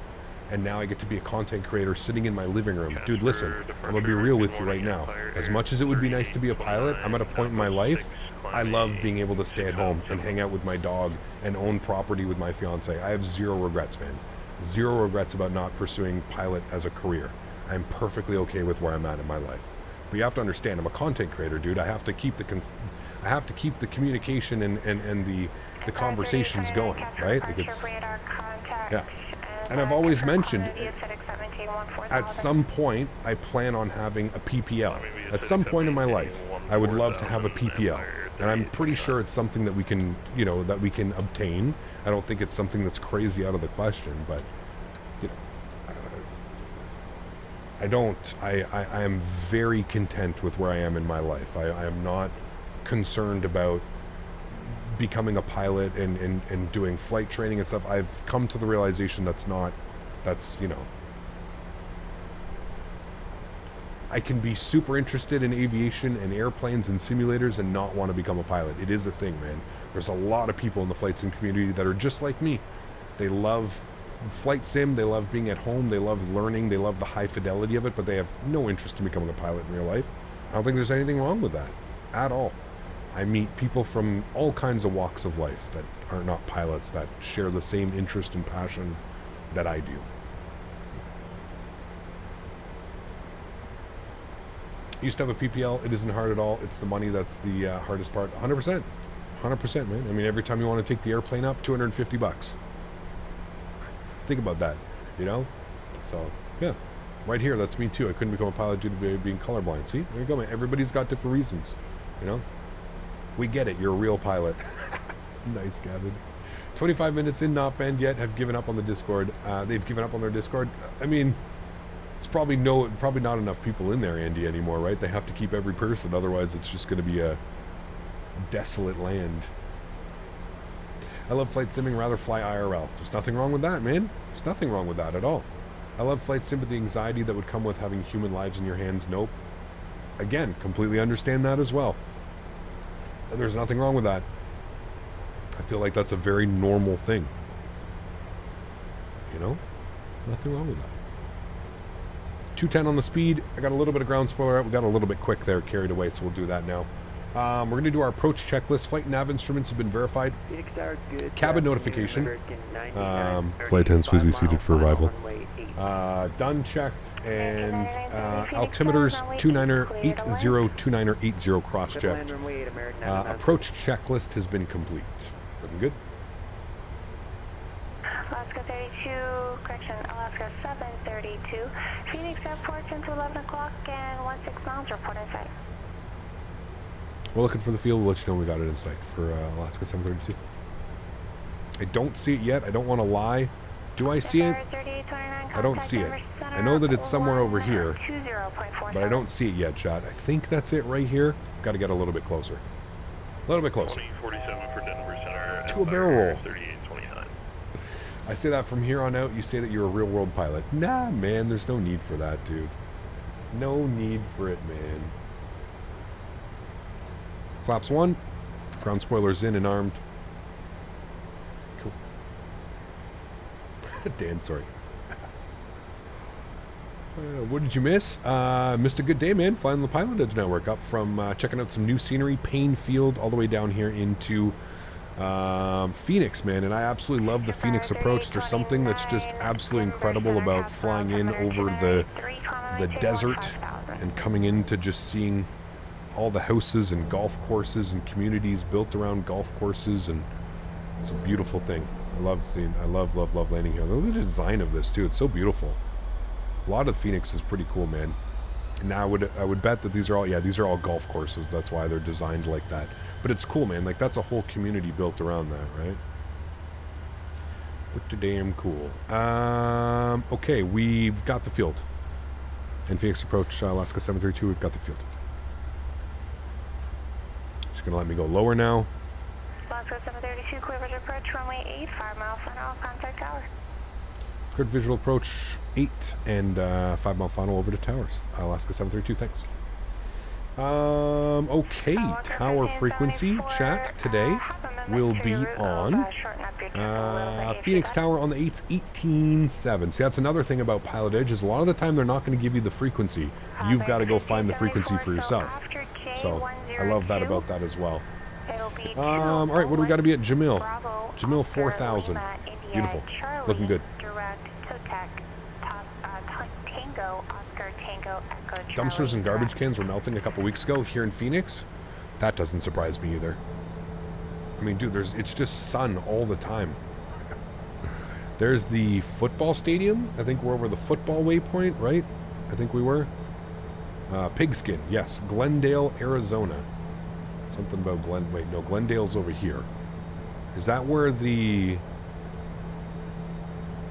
and now I get to be a content creator sitting in my living room. Dude, listen, I'm gonna be real with you right now. As much as it would be nice to be a pilot, I'm at a point in my life, I love being able to stay at home and hang out with my dog and own property with my fiance. I have zero regrets, man. Zero regrets about not pursuing pilot as a career. I'm perfectly okay with where I'm at in my life. But you have to understand, I'm a content creator, dude. I have to keep the communication and the conversations going, right? Like it's, yeah. And I've always mentioned, at some point, I plan on having a PPL. At some point in my life, I would love to have a PPL. And I'm pretty sure it's something that we can, you know, that we can obtain. I don't think it's something that's crazy out of the question, but, you know, I am very content with where I am in my life. I am not concerned about becoming a pilot and doing flight training and stuff. I've come to the realization that's, you know, I can be super interested in aviation and airplanes and simulators and not want to become a pilot. It is a thing, man. There's a lot of people in the flight sim community that are just like me. They love flight sim, they love being at home, they love learning, they love the high fidelity of it, but they have no interest in becoming a pilot in real life. I don't think there's anything wrong with that at all. I meet people from all kinds of walks of life that are not pilots that share the same interest and passion that I do. Used to have a PPL. It isn't hard at all. It's the money that's the hardest part. 100%. 100%, man. I mean, every time you want to take the airplane up, $250. Think about that, you know? So, yeah. Right here, that's me too. I couldn't become a pilot due to being colorblind. See? There you go, man. Everybody's got different reasons, you know? We get it. You're a real pilot. Nice, Gavin. 25 minutes in, not banned yet. Have given up on the Discord. They've given up on their Discord. I mean, it's probably not enough people in there, Andy, anymore, right? They have to keep every person. Otherwise, it's just going to be a desolate land. I love flight simming. Rather fly IRL. There's nothing wrong with that, man. There's nothing wrong with that at all. I love flight sim, but the anxiety that would come with having human lives in your hands, nope. Again, completely understand that as well. And there's nothing wrong with that. I feel like that's a very normal thing. You know? Nothing wrong with that. 210 on the speed. I got a little bit of ground spoiler out. We got a little bit quick there, carried away, so we'll do that now. We're going to do our approach checklist. Flight nav instruments have been verified. Cabin notification. Flight 10, please be seated for arrival. Done, checked, and altimeters 29er 80, 29er 80 cross-checked. Approach checklist has been complete. Looking good. Alaska 32, correction, Alaska 732. Phoenix Airport into 11 o'clock and 16 miles, report inside. We're looking for the field. We'll let you know when we got it in sight for Alaska 732. I don't see it yet. I don't want to lie. Do I see it? I don't see it. I know that it's somewhere over here, but I don't see it yet, chat. I think that's it right here. Got to get a little bit closer. A little bit closer. 47 for Denver Center. To a barrel roll. 3829. I say that from here on out. You say that you're a real-world pilot. Nah, man. There's no need for that, dude. No need for it, man. Flaps 1. Ground spoilers in and armed. Cool. Dan, sorry. What did you miss? Missed a good day, man. Flying the Pilotage Network up from checking out some new scenery, Paine Field, all the way down here into Phoenix, man. And I absolutely love the Phoenix approach. There's something that's just absolutely incredible about flying in over the desert and coming into just seeing all the houses and golf courses and communities built around golf courses, and it's a beautiful thing. I love landing here. Look at the design of this too. It's so beautiful. A lot of Phoenix is pretty cool, man. Now I would bet that these are all golf courses. That's why they're designed like that. But it's cool, man. Like, that's a whole community built around that, right? Pretty damn cool. Okay, we've got the field. And Phoenix approach Alaska 732. We've got the field. Just gonna let me go lower now. Alaska 732, clear visual approach, runway 8, 5 miles final, contact tower. Good visual approach 8 and 5 mile final over to towers. Alaska 732, thanks. Okay, tower frequency chat today will be on Phoenix Tower on the 8's 18.7. See, that's another thing about Pilotage, is a lot of the time they're not going to give you the frequency. You've got to go find the frequency for yourself. So I love that about that as well. All right, what do we got to be at Jamil? Jamil 4,000. Beautiful. Looking good. Dumpsters and garbage cans were melting a couple weeks ago here in Phoenix. That doesn't surprise me either. I mean, dude, it's just sun all the time. There's the football stadium. I think we're over the football waypoint, right? I think we were. Pigskin, yes. Glendale, Arizona. Something about Glendale's over here. Is that where the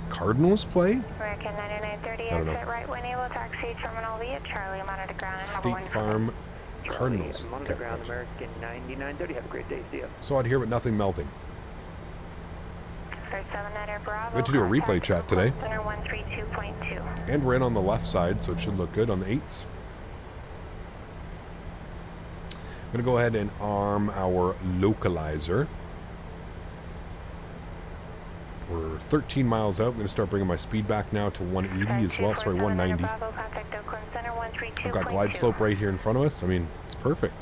Cardinals play? American 9930, I don't know. exit right when able, taxi terminal via Charlie, monitor ground. State Farm Cardinals. I'm on the ground, American 9930. Have a great day. See ya. So out here, but nothing melting. We had to do a replay chat today. Center 132.2. And we're in on the left side, so it should look good on the 8s. I'm going to go ahead and arm our localizer. We're 13 miles out. I'm going to start bringing my speed back now to 180 as well. Sorry, 190. I've got glide slope right here in front of us. I mean, it's perfect.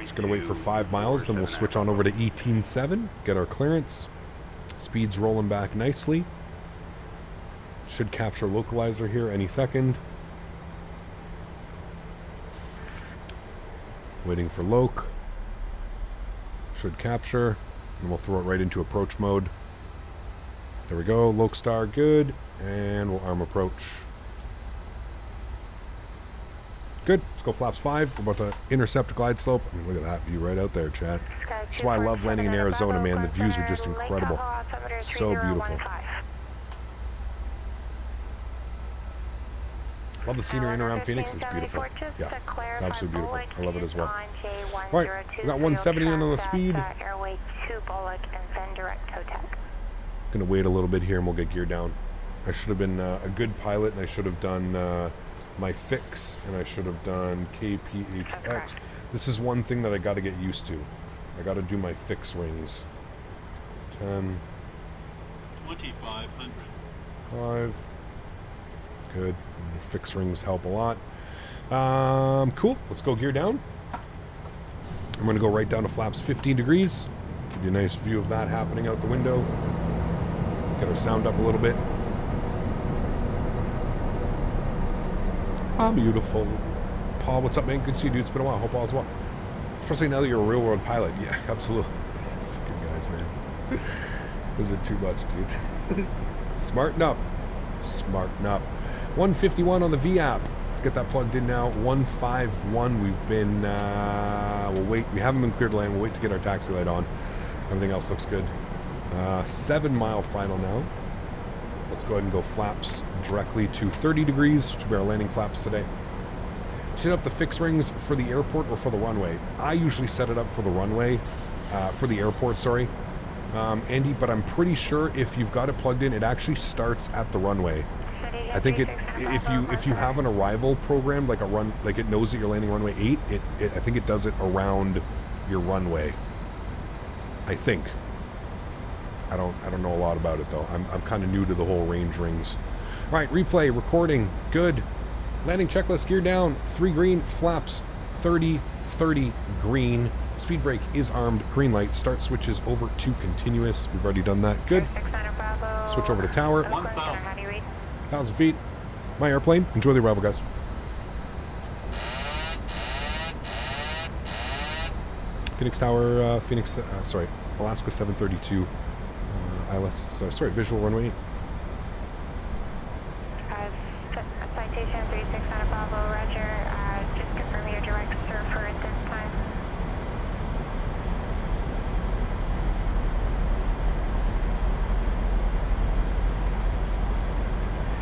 Just going to wait for 5 miles, then we'll switch on over to 18.7, get our clearance. Speed's rolling back nicely. Should capture localizer here any second. Waiting for loc. Should capture. And we'll throw it right into approach mode. There we go. Loc star, good. And we'll arm approach. Good. Let's go flaps 5. We're about to intercept glide slope. I mean, look at that view right out there, Chad. That's why I love landing in Arizona, man. The views are just incredible. So beautiful. Love the scenery in around Phoenix. It's beautiful. Yeah, it's absolutely beautiful. I love it as well. All right, we got 170 in on the speed. Gonna wait a little bit here and we'll get gear down. I should have been a good pilot, and I should have done my fix, and I should have done KPHX. This is one thing that I got to get used to. I got to do my fix rings. 10. 2500. 5. Good. Fix rings help a lot. Cool. Let's go gear down. I'm going to go right down to flaps 15 degrees. Give you a nice view of that happening out the window. Get our sound up a little bit. Ah, beautiful. Paul, what's up, man? Good to see you, dude. It's been a while. Hope all's well. Especially now that you're a real world pilot. Yeah, absolutely. Fucking guys, man. Those are too much, dude. Smarten up. Smarten up. 151 on the V-app. Let's get that plugged in now. 151. We've been, we'll wait. We haven't been cleared to land. We'll wait to get our taxi light on. Everything else looks good. 7 mile final now. Let's go ahead and go flaps directly to 30 degrees, which will be our landing flaps today. Set up the fix rings for the airport or for the runway. I usually set it up for the runway, for the airport, sorry. Andy, but I'm pretty sure if you've got it plugged in, it actually starts at the runway. I think if you have an arrival program, like it knows that you're landing runway 8, I think it does it around your runway. I think. I don't know a lot about it though. I'm kind of new to the whole range rings. All right, replay, recording, good. Landing checklist, gear down, 3 green, flaps, 30, 30, green. Speed brake is armed, green light, start switches over to continuous. We've already done that, good. Switch over to tower. 1,000 feet. My airplane, enjoy the arrival, guys. Phoenix Tower, Alaska 732. Visual runway 8. Citation 369 Bravo, roger. Just confirm your direct surfer at this time.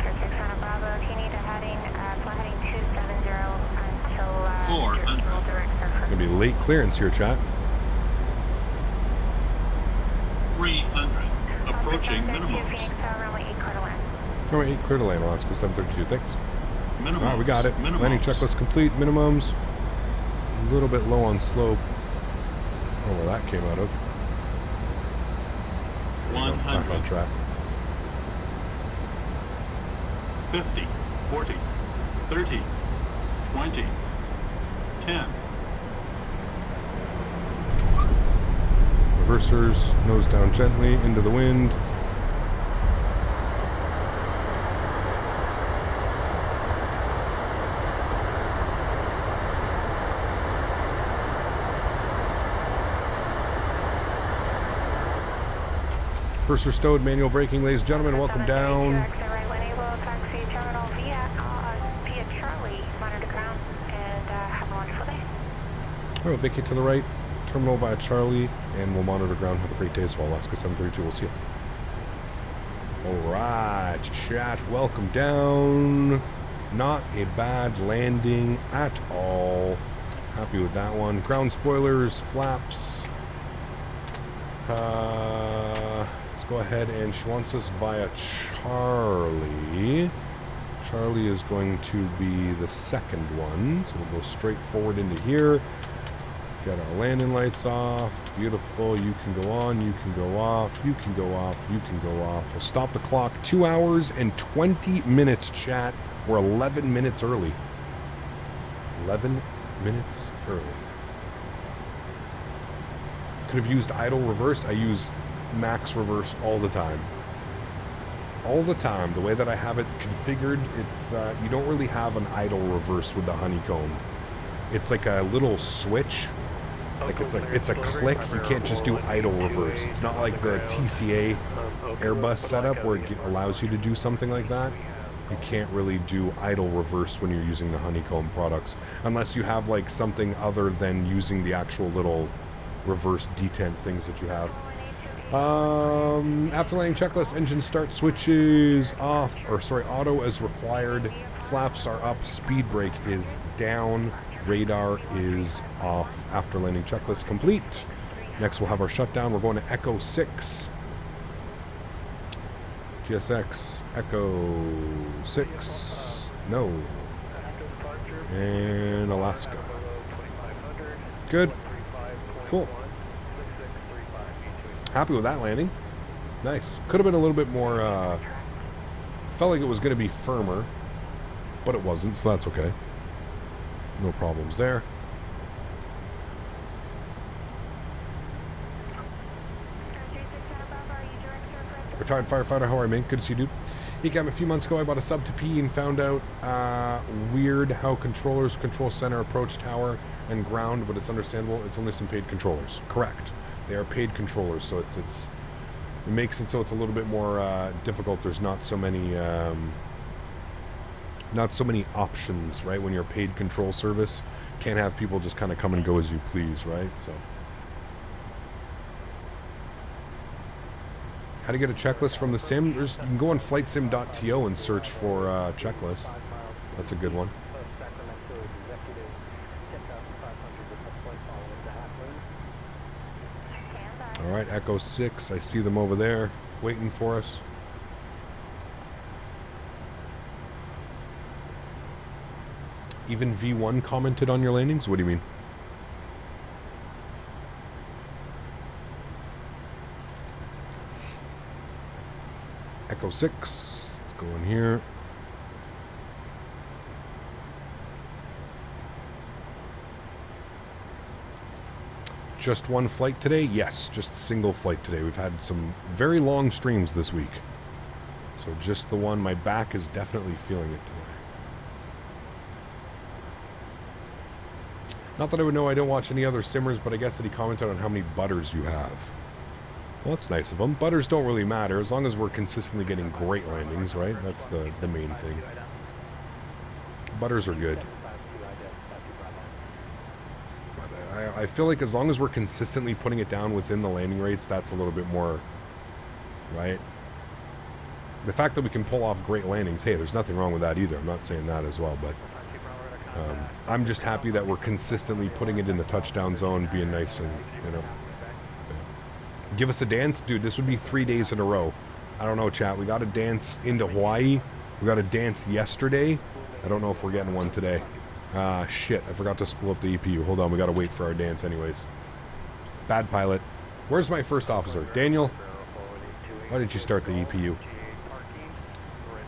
Sir 600 Bravo, can you need a heading, flight heading 270 until direct surfer. Gonna be late clearance here, chat. 300. Approaching minimums. Runway 8 clear to land, Alaska 732, thanks. Minimums. Alright, we got it. Minimums. Landing checklist complete, minimums. A little bit low on slope. I don't know where that came out of. 100. Back on track. 50. 40. 30. 20. 10. Reversers, nose down gently, into the wind. Reverser stowed, manual braking, ladies and gentlemen, welcome down. We'll vacate to the right, terminal via Charlie, and we'll monitor ground. Have a great day as well. Alaska 732, we'll see you. Alright, chat, welcome down. Not a bad landing at all. Happy with that one. Ground spoilers, flaps. Let's go ahead, and she wants us via Charlie. Charlie is going to be the second one, so we'll go straight forward into here. Got our landing lights off. Beautiful. You can go on, you can go off, you can go off, you can go off. We'll stop the clock. 2 hours and 20 minutes, chat. We're 11 minutes early. 11 minutes early. Could have used idle reverse. I use max reverse all the time. All the time. The way that I have it configured, it's you don't really have an idle reverse with the honeycomb. It's like a little switch. Like it's a click. You can't just do idle reverse. It's not like the TCA Airbus setup where it allows you to do something like that. You can't really do idle reverse when you're using the honeycomb products, unless you have like something other than using the actual little reverse detent things that you have. After landing checklist, engine start switches off, or sorry, auto as required. Flaps are up, speed brake is down, radar is off. After landing checklist complete. Next we'll have our shutdown. We're going to Echo 6. GSX, Echo 6, no. And Alaska. Good. Cool. Happy with that landing. Nice. Could have been a little bit more, felt like it was going to be firmer, but it wasn't, so that's okay. No problems there. Retired firefighter, how are you, man? Good to see you, dude. ECAM, a few months ago I bought a sub to P and found out weird how controllers control center, approach tower, and ground, but it's understandable. It's only some paid controllers. Correct. They are paid controllers, so it makes it so it's a little bit more difficult. There's not so many not so many options, right? When you're a paid control service, can't have people just kind of come and go as you please, right? So, how to get a checklist from the sim? You can go on flightsim.to and search for checklists. That's a good one. All right, Echo 6. I see them over there waiting for us. Even V1 commented on your landings? What do you mean? Echo 6. Let's go in here. Just one flight today? Yes, just a single flight today. We've had some very long streams this week. So just the one. My back is definitely feeling it today. Not that I would know, I don't watch any other simmers, but I guess that he commented on how many butters you have. Well, that's nice of him. Butters don't really matter, as long as we're consistently getting great landings, right? That's the main thing. Butters are good. But I feel like as long as we're consistently putting it down within the landing rates, that's a little bit more, right? The fact that we can pull off great landings, hey, there's nothing wrong with that either. I'm not saying that as well, but I'm just happy that we're consistently putting it in the touchdown zone, being nice and, you know. Give us a dance? Dude, this would be 3 days in a row. I don't know, chat. We got a dance into Hawaii. We got a dance yesterday. I don't know if we're getting one today. Shit. I forgot to spool up the EPU. Hold on. We got to wait for our dance anyways. Bad pilot. Where's my first officer? Daniel? Why did you start the EPU?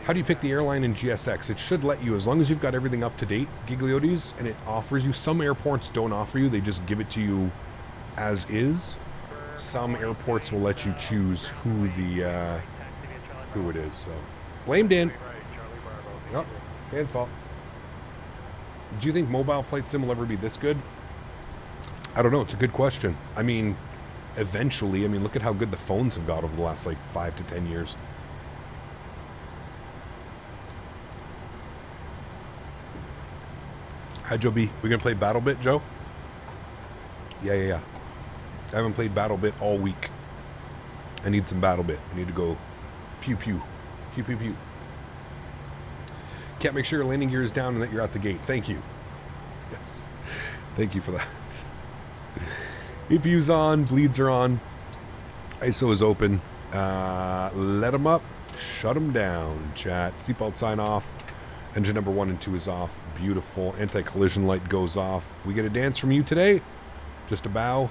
How do you pick the airline in GSX? It should let you, as long as you've got everything up to date, Gigliotis, and it offers you. Some airports don't offer you. They just give it to you as is. Some airports will let you choose who it is. So, blame Dan. Oh, Dan's fault. Do you think mobile flight sim will ever be this good? I don't know. It's a good question. I mean, eventually. I mean, look at how good the phones have got over the last, like, 5 to 10 years. Hi, Joe B. We gonna play BattleBit, Joe? Yeah. I haven't played BattleBit all week. I need some BattleBit. I need to go pew pew. Pew pew pew. Can't make sure your landing gear is down and that you're at the gate. Thank you. Yes. Thank you for that. EPU's on. Bleeds are on. ISO is open. Let them up. Shut them down, chat. Seatbelt sign off. Engine number 1 and 2 is off. Beautiful. Anti-collision light goes off. We get a dance from you today? Just a bow?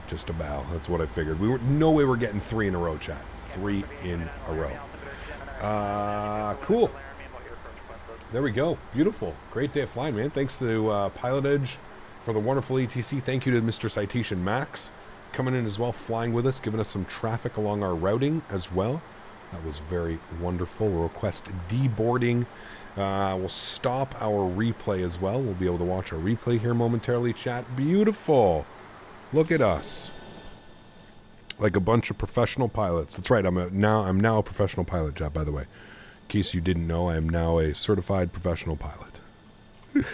Just a bow. That's what I figured. No way we're getting 3 in a row, chat. 3 in a row. Cool. There we go. Beautiful. Great day of flying, man. Thanks to Pilot Edge for the wonderful ATC. Thank you to Mr. Citation Max coming in as well, flying with us, giving us some traffic along our routing as well. That was very wonderful. We'll request deboarding. We'll stop our replay as well. We'll be able to watch our replay here momentarily, chat. Beautiful. Look at us. Like a bunch of professional pilots. That's right. I'm now a professional pilot, chat, by the way. In case you didn't know, I am now a certified professional pilot.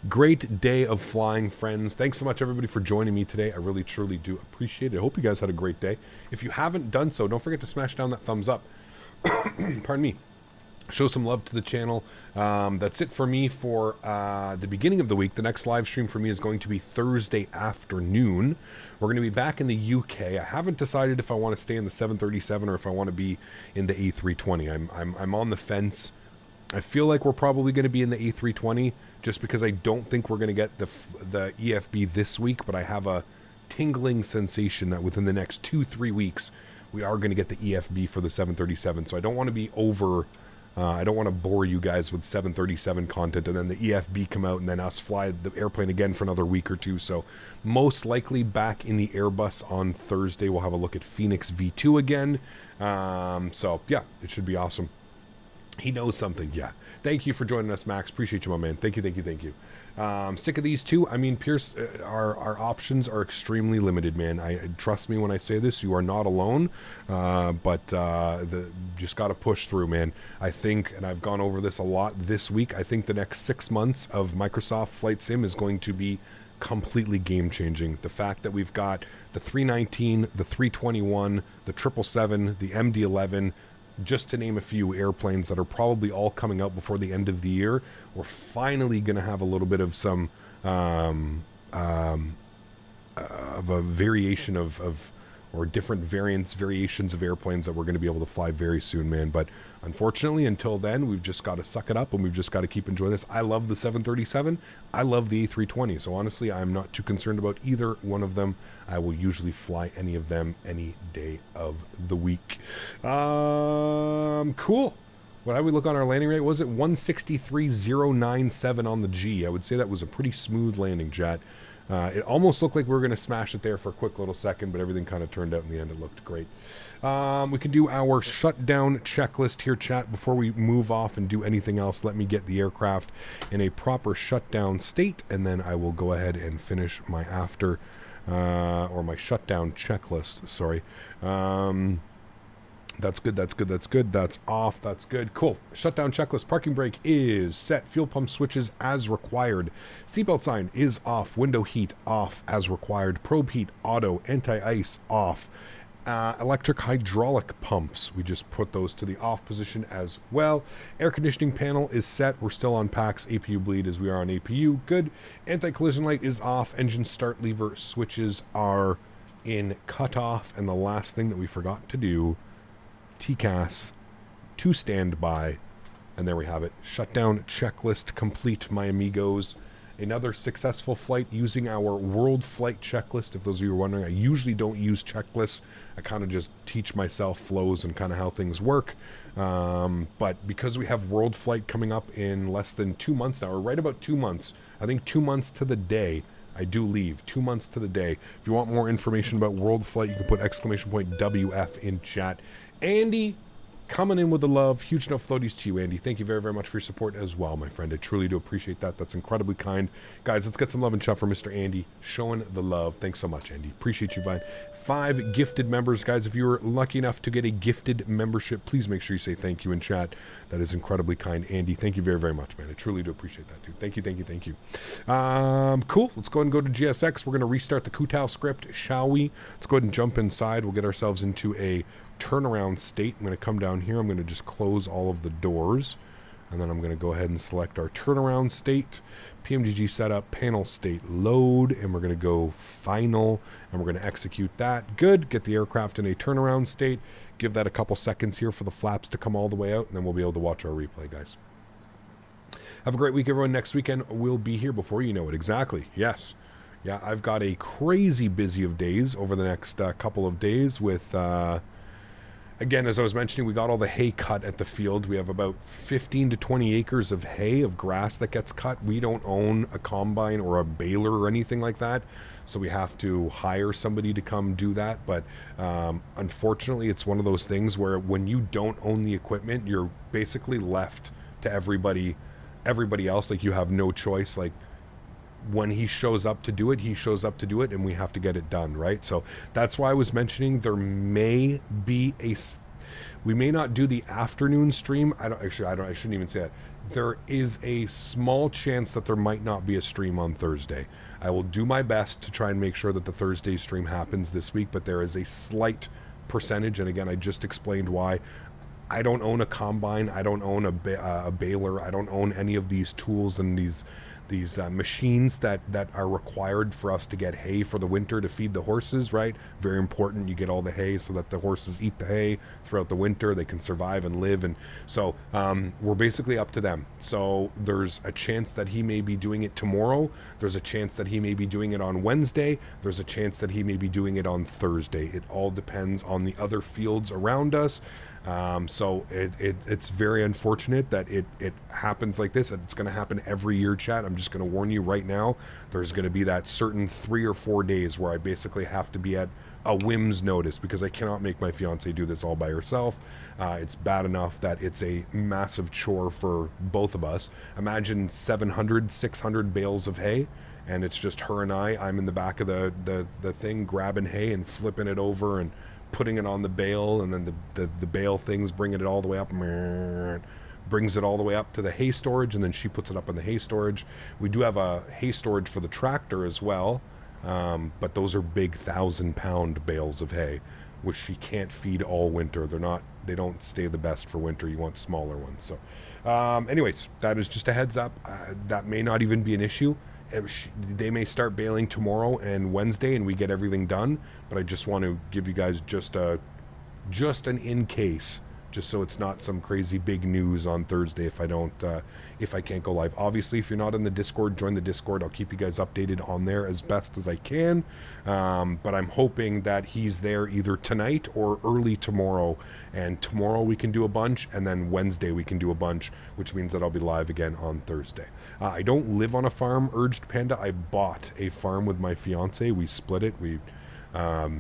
Great day of flying, friends. Thanks so much, everybody, for joining me today. I really, truly do appreciate it. I hope you guys had a great day. If you haven't done so, don't forget to smash down that thumbs up. Pardon me. Show some love to the channel. That's it for me for the beginning of the week. The next live stream for me is going to be Thursday afternoon. We're going to be back in the UK. I haven't decided if I want to stay in the 737 or if I want to be in the A320. I'm on the fence. I feel like we're probably going to be in the A320 just because I don't think we're going to get the EFB this week, but I have a tingling sensation that within the next 2-3 weeks we are going to get the EFB for the 737. So I don't want to be over... I don't want to bore you guys with 737 content and then the EFB come out and then us fly the airplane again for another week or two. So most likely back in the Airbus on Thursday. We'll have a look at Phoenix V2 again. So yeah, it should be awesome. He knows something, yeah. Thank you for joining us, Max. Appreciate you, my man. Thank you. Sick of these two. I mean, Pierce, our options are extremely limited, man. Trust me when I say this. You are not alone, but just got to push through, man. I think, and I've gone over this a lot this week, I think the next 6 months of Microsoft Flight Sim is going to be completely game-changing. The fact that we've got the 319, the 321, the 777, the MD-11, just to name a few airplanes that are probably all coming out before the end of the year. We're finally going to have a little bit of some of a variation of or different variations of airplanes that we're going to be able to fly very soon, man. But unfortunately, until then, we've just got to suck it up and we've just got to keep enjoying this. I love the 737. I love the A320. So honestly, I'm not too concerned about either one of them. I will usually fly any of them any day of the week. Cool. What how we look on our landing rate? Was it 163.097 on the G? I would say that was a pretty smooth landing, chat. It almost looked like we were going to smash it there for a quick little second, but everything kind of turned out in the end. It looked great. We can do our shutdown checklist here, chat. Before we move off and do anything else, let me get the aircraft in a proper shutdown state, and then I will go ahead and finish my or my shutdown checklist, sorry. That's good, that's off, that's good. Cool. Shutdown checklist. Parking brake is set. Fuel pump switches as required. Seatbelt sign is off. Window heat off as required. Probe heat auto. Anti-ice off. Electric hydraulic pumps, we just put those to the off position as well. Air conditioning panel is set. We're still on PAX. APU bleed as we are on APU. Good. Anti-collision light is off. Engine start lever switches are in cutoff. And the last thing that we forgot to do, TCAS to standby, and there we have it. Shutdown checklist complete, my amigos. Another successful flight using our world flight checklist. If those of you are wondering, I usually don't use checklists. I kind of just teach myself flows and kind of how things work. But because we have world flight coming up in less than 2 months now, or right about 2 months, I think 2 months to the day, I do leave. 2 months to the day. If you want more information about world flight, you can put !WF in chat. Andy, coming in with the love. Huge enough floaties to you, Andy. Thank you very, very much for your support as well, my friend. I truly do appreciate that. That's incredibly kind. Guys, let's get some love and chat for Mr. Andy. Showing the love. Thanks so much, Andy. Appreciate you, bud. 5 gifted members. Guys, if you were lucky enough to get a gifted membership, please make sure you say thank you in chat. That is incredibly kind, Andy. Thank you very, very much, man. I truly do appreciate that, dude. Thank you. Cool. Let's go ahead and go to GSX. We're going to restart the Kutao script, shall we? Let's go ahead and jump inside. We'll get ourselves into a turnaround state. I'm going to come down here. I'm going to just close all of the doors, and then I'm going to go ahead and select our turnaround state, PMDG setup, panel state load, and we're going to go final, and we're going to execute that. Good. Get the aircraft in a turnaround state. Give that a couple seconds here for the flaps to come all the way out, and then we'll be able to watch our replay, guys. Have a great week, everyone. Next weekend we'll be here before you know it. Exactly. Yes. Yeah, I've got a crazy busy of days over the next couple of days with again, as I was mentioning, we got all the hay cut at the field. We have about 15 to 20 acres of hay, of grass that gets cut. We don't own a combine or a baler or anything like that, so we have to hire somebody to come do that. But unfortunately, it's one of those things where when you don't own the equipment, you're basically left to everybody else. Like, you have no choice. Like, when he shows up to do it, and we have to get it done, right? So that's why I was mentioning there may be we may not do the afternoon stream. I shouldn't even say that. There is a small chance that there might not be a stream on Thursday. I will do my best to try and make sure that the Thursday stream happens this week, but there is a slight percentage, and again, I just explained why. I don't own a combine. I don't own a baler. I don't own any of these tools and these machines that are required for us to get hay for the winter to feed the horses, right? Very important. You get all the hay so that the horses eat the hay throughout the winter. They can survive and live. And so we're basically up to them. So there's a chance that he may be doing it tomorrow. There's a chance that he may be doing it on Wednesday. There's a chance that he may be doing it on Thursday. It all depends on the other fields around us. So it's very unfortunate that it happens like this. It's going to happen every year, chat. I'm just going to warn you right now. There's going to be that certain 3 or 4 days where I basically have to be at a whim's notice because I cannot make my fiance do this all by herself. It's bad enough that it's a massive chore for both of us. Imagine 700, 600 bales of hay, and it's just her and I. I'm in the back of the thing grabbing hay and flipping it over and putting it on the bale, and then the bale things bringing it all the way up, brings it all the way up to the hay storage, and then she puts it up in the hay storage. We do have a hay storage for the tractor as well, but those are big 1,000-pound bales of hay, which she can't feed all winter. They don't stay the best for winter. You want smaller ones. So anyways, that is just a heads up. That may not even be an issue. They may start bailing tomorrow and Wednesday and we get everything done, but I just want to give you guys just an in case, just so it's not some crazy big news on Thursday if I can't go live. Obviously, if you're not in the Discord, join the Discord. I'll keep you guys updated on there as best as I can, but I'm hoping that he's there either tonight or early tomorrow, and tomorrow we can do a bunch, and then Wednesday we can do a bunch, which means that I'll be live again on Thursday. I don't live on a farm, Urged Panda. I bought a farm with my fiance. We split it. We bought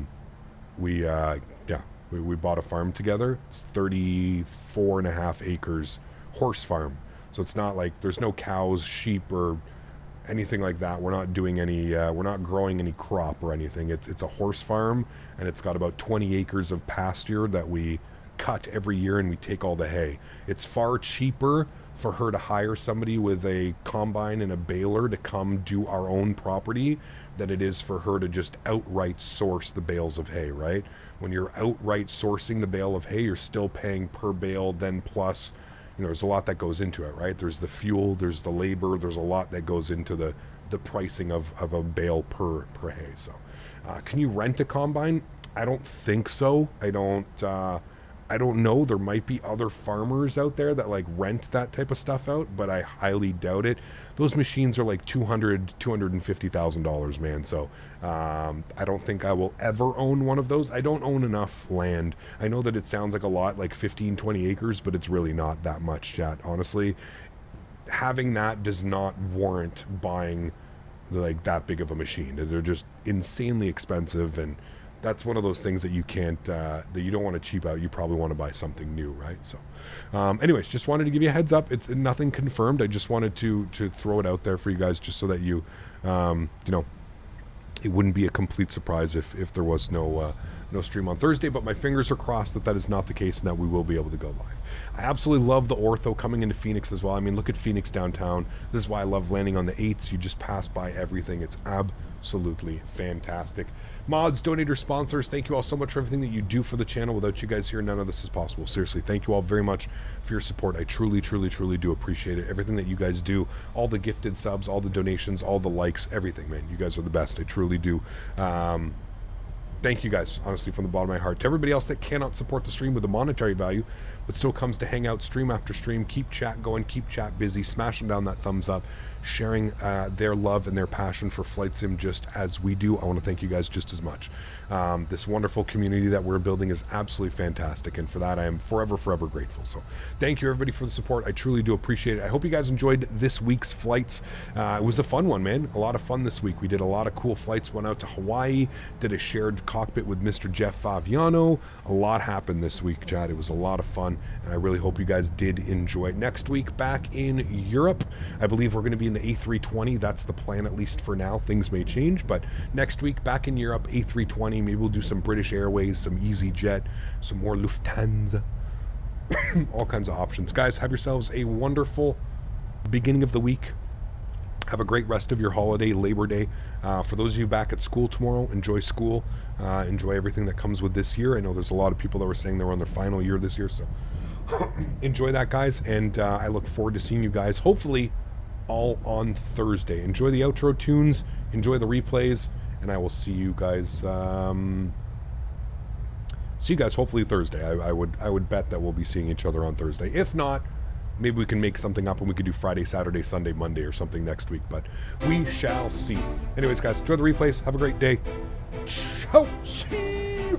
a farm together. It's 34.5 acres horse farm. So it's not like there's no cows, sheep, or anything like that. We're not doing any, we're not growing any crop or anything. It's a horse farm, and it's got about 20 acres of pasture that we cut every year, and we take all the hay. It's far cheaper for her to hire somebody with a combine and a baler to come do our own property than it is for her to just outright source the bales of hay, right? When you're outright sourcing the bale of hay, you're still paying per bale, then plus, there's a lot that goes into it, right? There's the fuel, there's the labor, there's a lot that goes into the pricing of a bale per hay. So can you rent a combine? I don't think so. I don't know. There might be other farmers out there that like rent that type of stuff out, but I highly doubt it. Those machines are like $250,000, man. So I don't think I will ever own one of those. I don't own enough land. I know that it sounds like a lot, like 15, 20 acres, but it's really not that much, chat. Honestly, having that does not warrant buying like that big of a machine. They're just insanely expensive, and that's one of those things that you can't, that you don't want to cheap out. You probably want to buy something new, right? So anyways, just wanted to give you a heads up. It's nothing confirmed. I just wanted to throw it out there for you guys, just so that you, it wouldn't be a complete surprise if there was no stream on Thursday, but my fingers are crossed that is not the case and that we will be able to go live. I absolutely love the ortho coming into Phoenix as well. I mean, look at Phoenix downtown. This is why I love landing on the 8s. You just pass by everything. It's absolutely fantastic. Mods, donators, sponsors, thank you all so much for everything that you do for the channel. Without you guys here, none of this is possible. Seriously, thank you all very much for your support. I truly, truly, truly do appreciate it. Everything that you guys do, all the gifted subs, all the donations, all the likes, everything, man. You guys are the best. I truly do. Thank you guys, honestly, from the bottom of my heart. To everybody else that cannot support the stream with a monetary value, but still comes to hang out stream after stream, keep chat going, keep chat busy, smashing down that thumbs up, sharing their love and their passion for Flight Sim just as we do. I want to thank you guys just as much. This wonderful community that we're building is absolutely fantastic, and for that I am forever, forever grateful. So thank you everybody for the support. I truly do appreciate it. I hope you guys enjoyed this week's flights. It was a fun one, man. A lot of fun this week. We did a lot of cool flights, went out to Hawaii, did a shared cockpit with Mr. Jeff Faviano. A lot happened this week, Chad. It was a lot of fun, and I really hope you guys did enjoy it. Next week, back in Europe, I believe we're going to be in the A320. That's the plan, at least for now. Things may change, but next week, back in Europe, A320. Maybe we'll do some British Airways, some EasyJet, some more Lufthansa. All kinds of options. Guys, have yourselves a wonderful beginning of the week. Have a great rest of your holiday, Labor Day. For those of you back at school tomorrow, enjoy school. Enjoy everything that comes with this year. I know there's a lot of people that were saying they're on their final year this year, so enjoy that, guys. And I look forward to seeing you guys, hopefully, all on Thursday. Enjoy the outro tunes. Enjoy the replays. And I will see you guys, hopefully Thursday. I would bet that we'll be seeing each other on Thursday. If not, maybe we can make something up and we could do Friday, Saturday, Sunday, Monday or something next week. But we shall see. Anyways, guys, enjoy the replays. Have a great day. Ciao. See you.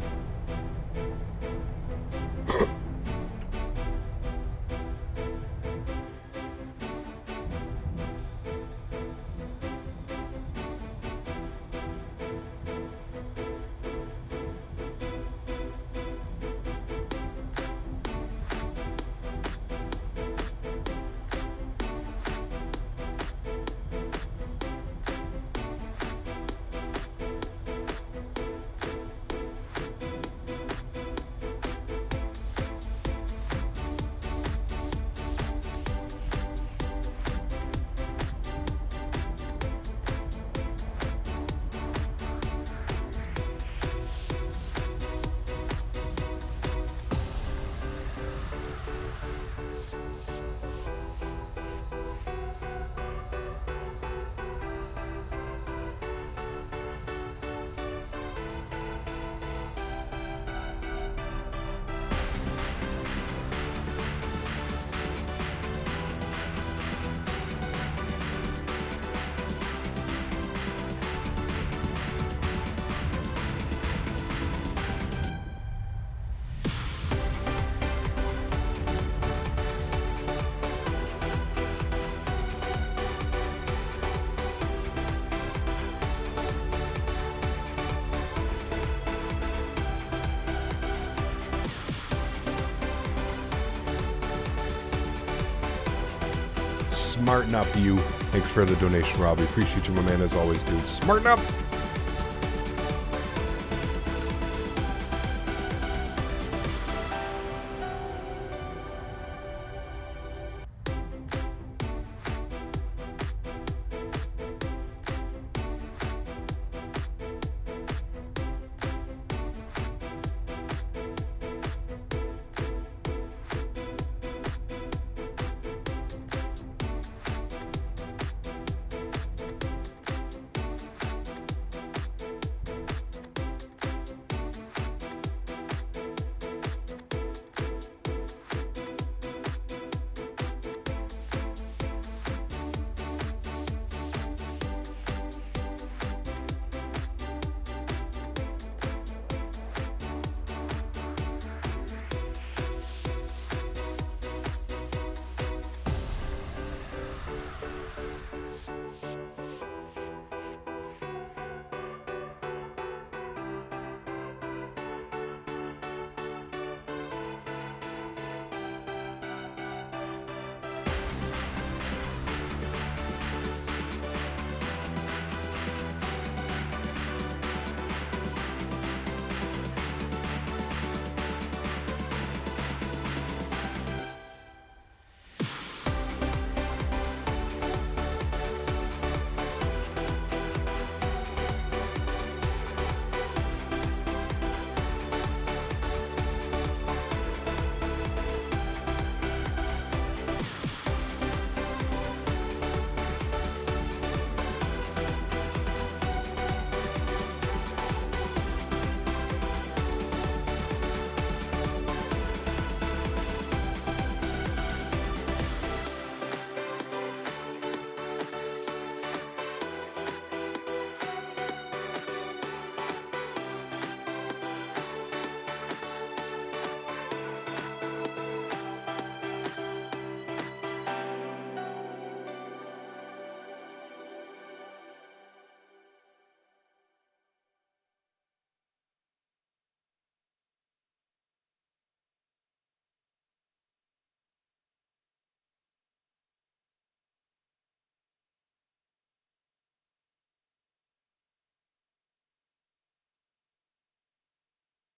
Smarten up, you. Thanks for the donation, Robbie. Appreciate you, my man, as always, dude. Smarten up.